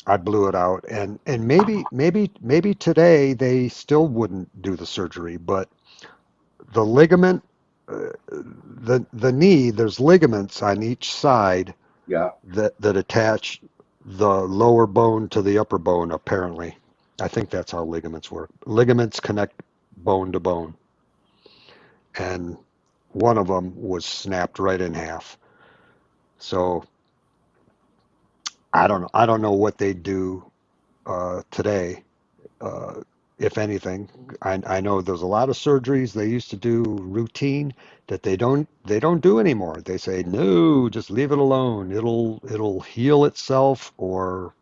I blew it out, and maybe today they still wouldn't do the surgery, but the ligament, the knee, there's ligaments on each side Yeah, that attach the lower bone to the upper bone, apparently. I think that's how ligaments work. Ligaments connect bone to bone, and one of them was snapped right in half. So I don't know what they do today, uh, if anything. I know there's a lot of surgeries they used to do routine that they don't do anymore. They say no, just leave it alone. It'll heal itself or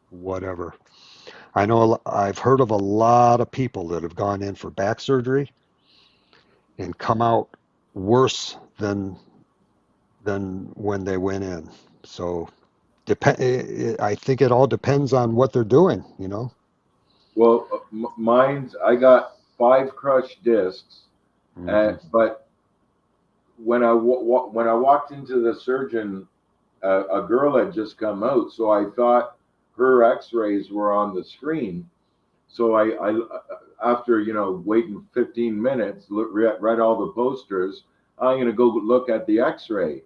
whatever. I know I've heard of a lot of people that have gone in for back surgery and come out worse than when they went in. So I think it all depends on what they're doing, you know. Well, mine's I got 5 crushed discs, Mhm. but when when I walked into the surgeon, a girl had just come out, so I thought her X-rays were on the screen. So I after waiting 15 minutes, read all the posters. I'm gonna go look at the X-ray.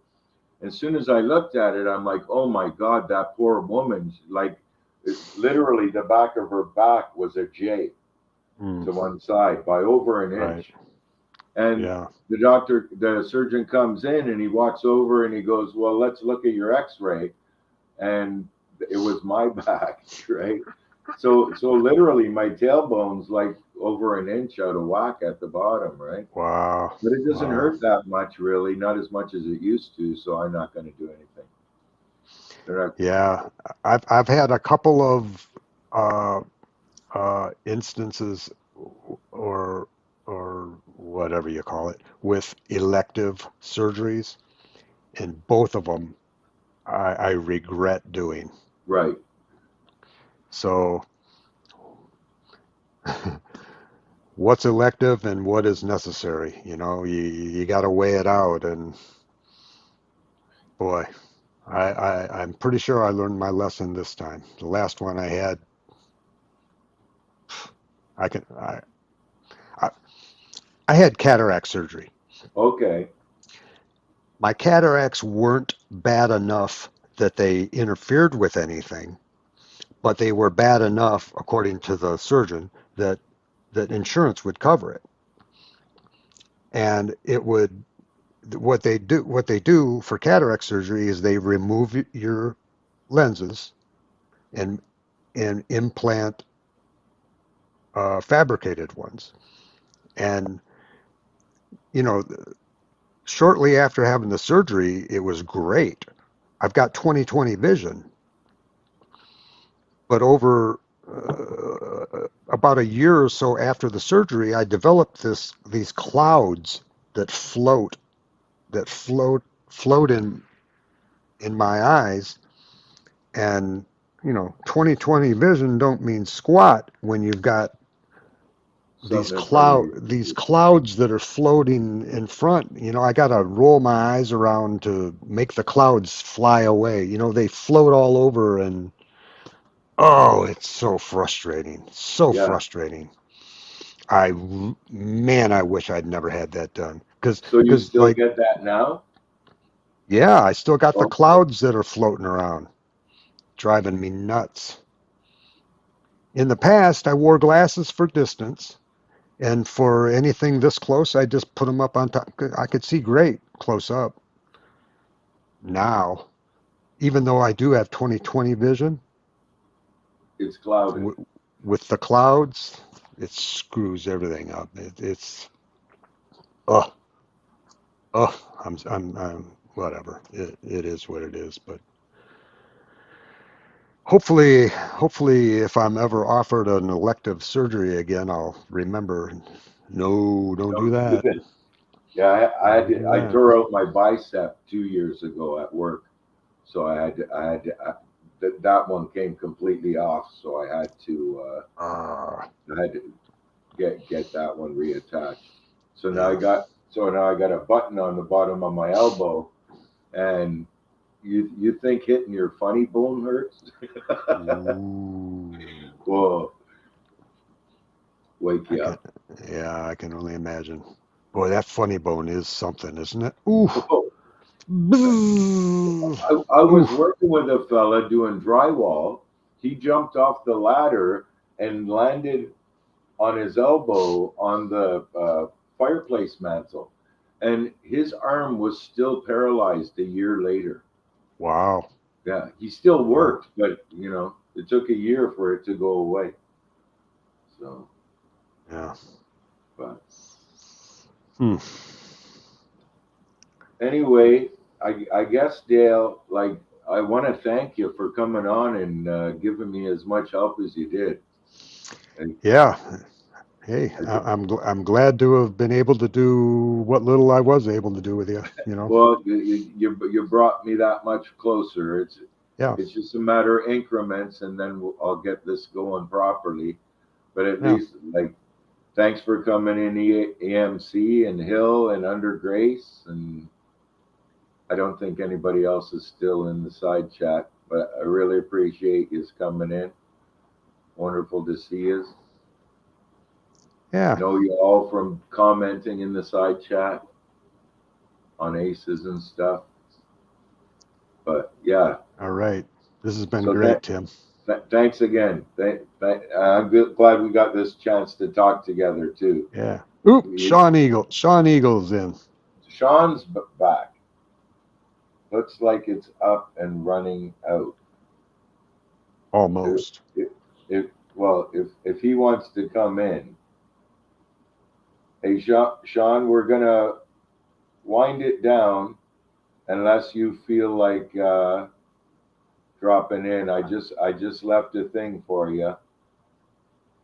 As soon as I looked at it, I'm like, oh my God, that poor woman! Like, literally, the back of her back was a J Mm, to one side by over an right. inch. And Yeah. the surgeon comes in and he walks over and he goes, well, let's look at your X-ray. And it was my back, right? So literally my tailbone's like over an inch out of whack at the bottom, right? Wow. But it doesn't Wow. hurt that much, really, not as much as it used to. So I'm not going to do anything. They're not, Yeah. I've had a couple of instances or whatever you call it with elective surgeries, and both of them I regret doing. right. So what's elective and what is necessary? You know, you got to weigh it out. And boy, I'm pretty sure I learned my lesson this time. The last one I had, I can I, I had cataract surgery. Okay. My cataracts weren't bad enough that they interfered with anything, but they were bad enough, according to the surgeon, that insurance would cover it. And it would what they do for cataract surgery is they remove your lenses and implant fabricated ones. And you know, shortly after having the surgery, it was great. I've got 20/20 vision, but over about a year or so after the surgery, I developed these clouds that float in my eyes. And 20/20 vision don't mean squat when you've got Something in front of you. these clouds that are floating in front. I got to roll my eyes around to make the clouds fly away. They float all over, and oh, it's so frustrating. So Yeah. frustrating. I wish I'd never had that done. Because, So you still like, get that now? yeah, I still got the Oh, clouds that are floating around, driving me nuts. In the past, I wore glasses for distance, and for anything this close, I just put them up on top. I could see great close up. Now, even though I do have 20/20 vision, it's clouded. w with the clouds, it screws everything up. It's oh I'm whatever. It is what it is. But hopefully, if I'm ever offered an elective surgery again, I'll remember. No, don't do Don't do that. it. Yeah, Don't do I that. tore out my bicep 2 years ago at work, so that one came completely off. So Ah, I had to get that one reattached. yeah. So now I got a button on the bottom of my elbow, and you think hitting your funny bone hurts? Ooh. Whoa, wake I you can, up. yeah, I can only imagine. Boy, that funny bone is something, isn't it? Ooh. Whoa. Bzzz. I Ooh. was working with a fella doing drywall. He jumped off the ladder and landed on his elbow on the fireplace mantle, and his arm was still paralyzed a year later. Wow. Yeah, he still Wow. worked, but it took a year for it to go away. So, Yeah. but Hmm. anyway, I guess Dale, like, I want to thank you for coming on and giving me as much help as you did. Yeah. Hey, I'm glad to have been able to do what little I was able to do with you. You know. Well, you brought me that much closer. Yeah. It's just a matter of increments, and then I'll get this going properly. But at Yeah. least, like, thanks for coming in, AMC and Hill and Under Grace, and I don't think anybody else is still in the side chat, but I really appreciate you coming in. Wonderful to see you. Yeah. Know you all from commenting in the side chat on Aces and stuff. But yeah, All right. This has been so great, Tim. thanks again. I'm glad we got this chance to talk together too. Yeah. Oop, Sean Eagle's in. Sean's back. Looks like it's up and running out. Almost. If he wants to come in, hey Sean, we're gonna wind it down unless you feel like dropping in. I just left a thing for you.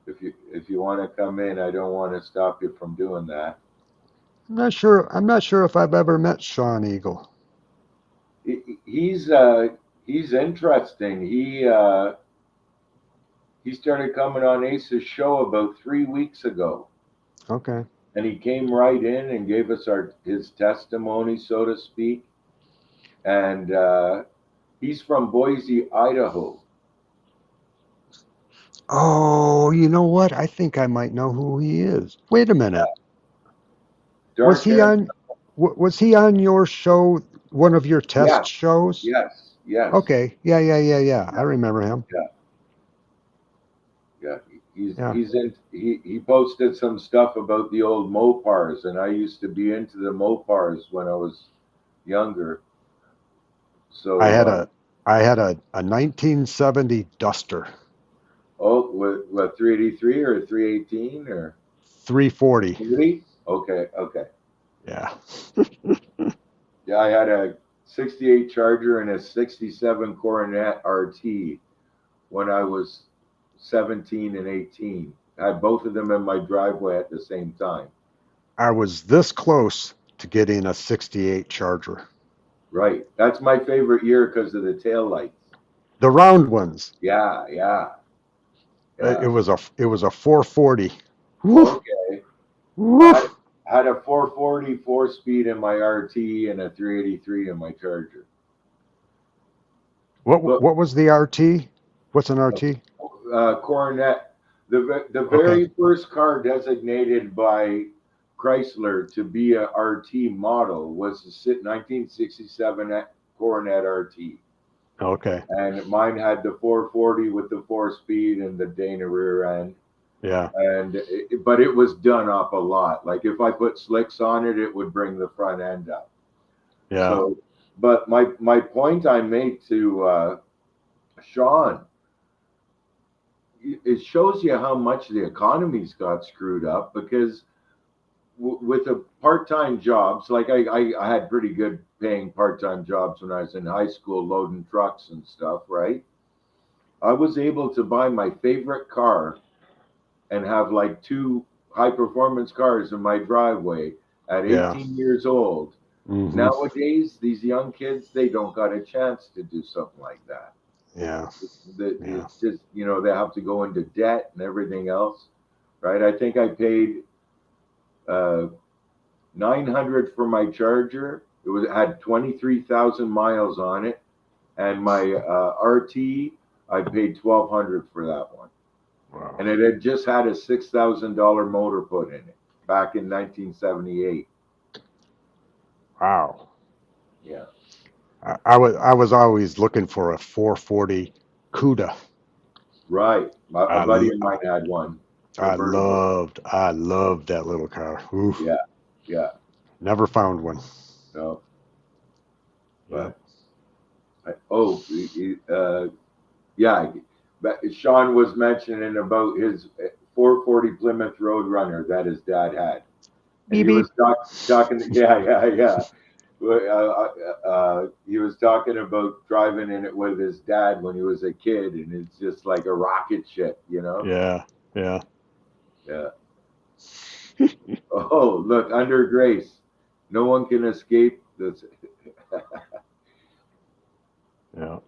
If you want to come in, I don't want to stop you from doing that. I'm not sure if I've ever met Sean Eagle. He's interesting. He started coming on Ace's show about 3 weeks ago. Okay. And he came right in and gave us his testimony, so to speak. And he's from Boise, Idaho. Oh, you know what? I think I might know who he is. Wait a minute. Was he on your show, one of your test shows? Yes. Okay. Yeah. I remember him. Yeah. He posted some stuff about the old Mopars, and I used to be into the Mopars when I was younger. So I had a 1970 Duster. Oh, what 383 or 318 or 340? 3? Okay. Yeah. Yeah, I had a 68 Charger and a 67 Coronet RT when I was 17 and 18. I had both of them in my driveway at the same time. I was this close to getting a 68 Charger. Right. That's my favorite year because of the tail lights. The round ones. Yeah. It was a 440. Okay. Woof. I had a 440 4-speed in my RT and a 383 in my Charger. What was the RT? What's an RT? Coronet. The very first car designated by Chrysler to be a RT model was the 1967 Coronet RT. Okay. And mine had the 440 with the 4-speed and the Dana rear end. Yeah. But it was done up a lot. Like if I put slicks on it, it would bring the front end up. Yeah. So, but my point I made to Sean, it shows you how much the economy's got screwed up because with the part-time jobs, like I had pretty good paying part-time jobs when I was in high school loading trucks and stuff, right? I was able to buy my favorite car and have like 2 high-performance cars in my driveway at 18 years old. Mm-hmm. Nowadays, these young kids, they don't got a chance to do something like that. Yeah. It's just, they have to go into debt and everything else, right? I think I paid $900 for my Charger. It had 23,000 miles on it, and my RT, I paid $1,200 for that one. Wow. And it had just had a $6,000 motor put in it back in 1978. Wow. Yeah. I was always looking for a 440 CUDA. Right. A buddy of mine had one. I loved that little car. Oof. Yeah. Never found one. No. But yeah. But Sean was mentioning about his 440 Plymouth Roadrunner that his dad had. And he was talking. Yeah. He was talking about driving in it with his dad when he was a kid, and it's just like a rocket ship, Yeah. Yeah. Yeah. Oh, look, under grace. No one can escape this. Yeah.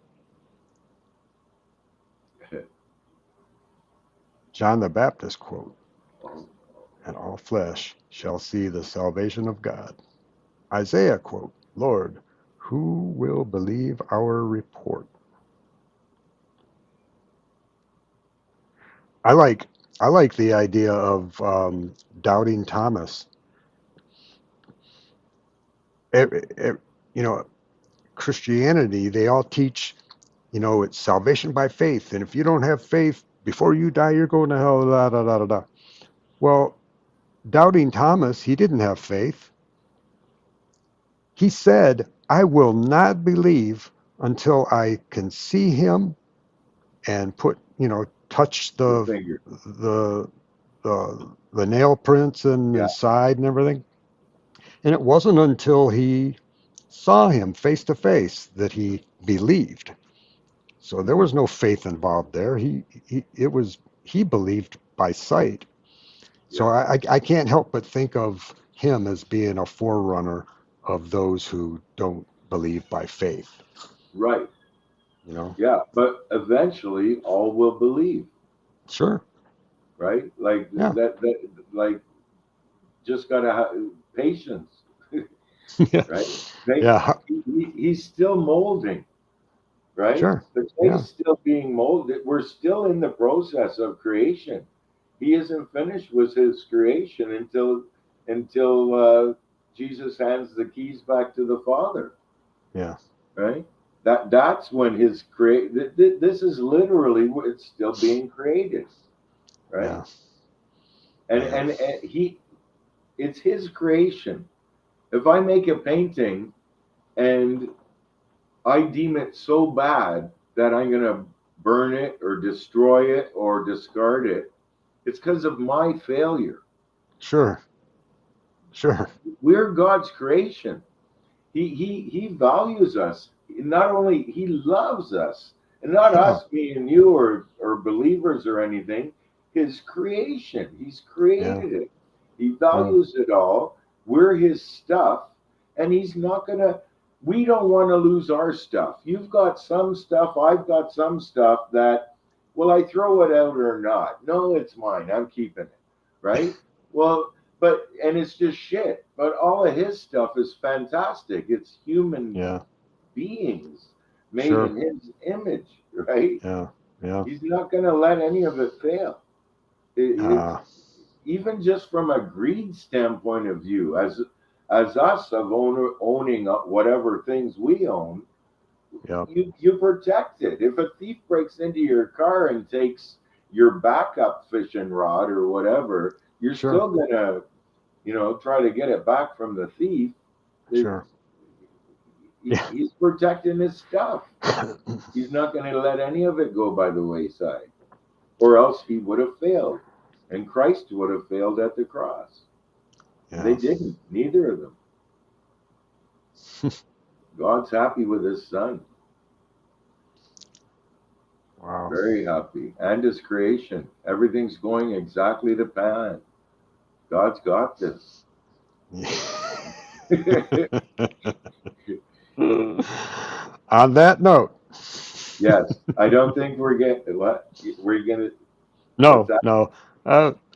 John the Baptist quote, and all flesh shall see the salvation of God. Isaiah quote, Lord, who will believe our report? I like the idea of doubting Thomas. You know, Christianity, they all teach, you know, it's salvation by faith, and if you don't have faith before you die, you're going to hell. Da, da, da, da, da. Well, doubting Thomas, he didn't have faith. He said, I will not believe until I can see him and put, you know, touch The the finger. the the nail prints in Yeah. his side and everything. And it wasn't until he saw him face to face that he believed. So there was no faith involved there. He believed by sight. So Yeah. I can't help but think of him as being a forerunner of those who don't believe by faith. Right. You know? Yeah. But eventually all will believe. Sure. Right. Like Yeah. that like just gotta have patience. Yeah. Right. Yeah. He's still molding. Right. Sure. The Yeah. clay's still being molded. We're still in the process of creation. He isn't finished with his creation until Jesus hands the keys back to the Father. Yeah. Right. That's when his create. This is literally it's still being created. Right. Yeah. And Yeah. he it's his creation. If I make a painting and I deem it so bad that I'm going to burn it or destroy it or discard it, it's because of my failure. Sure. Sure. We're God's creation. He values us. Not only he loves us, and not Yeah. us, me and you, or believers or anything. His creation. He's Yeah. created it. He Yeah. values it all. We're his stuff, and he's not gonna. We don't want to lose our stuff. You've got some stuff. I've got some stuff that. Will I throw it out or not? No, it's mine. I'm keeping it. Right. Well, but and it's just shit. But all of his stuff is fantastic. It's human Yeah. beings made Sure. in his image, right? Yeah. Yeah. He's not going to let any of it fail. It's Ah. even just from a greed standpoint of view, as us of owning whatever things we own, Yeah. you protect it. If a thief breaks into your car and takes your backup fishing rod or whatever, you're Sure. still gonna, try to get it back from the thief. Sure. Yeah. He's protecting his stuff. He's not going to let any of it go by the wayside, or else he would have failed, and Christ would have failed at the cross. Yeah. They didn't, neither of them. God's happy with his son. Wow. Very happy. And his creation. Everything's going exactly to plan. God's got this. On that note. Yes. I don't think we're getting what? We're gonna No, what's that? no.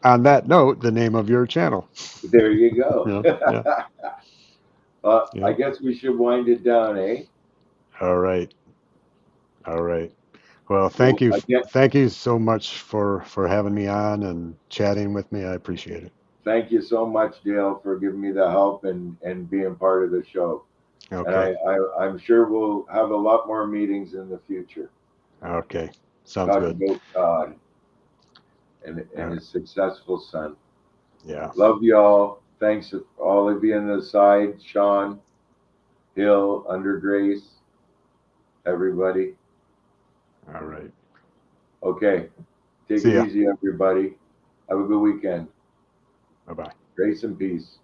On that note, the name of your channel. There you go. Yeah. I Yeah. guess we should wind it down, eh? All right. All right. Well, Well, again, thank you so much for having me on and chatting with me. I appreciate it. thank you so much, Dale, for giving me the help and being part of the show. And Okay. I'm sure we'll have a lot more meetings in the future. Okay. Sounds Talk good. about God and Yeah. his successful son. Yeah. Love y'all. Thanks all of you on the side. Sean, Hill, Under Grace, everybody. All right. Okay. Take See it ya. easy, everybody. Have a good weekend. Bye-bye. Grace and peace.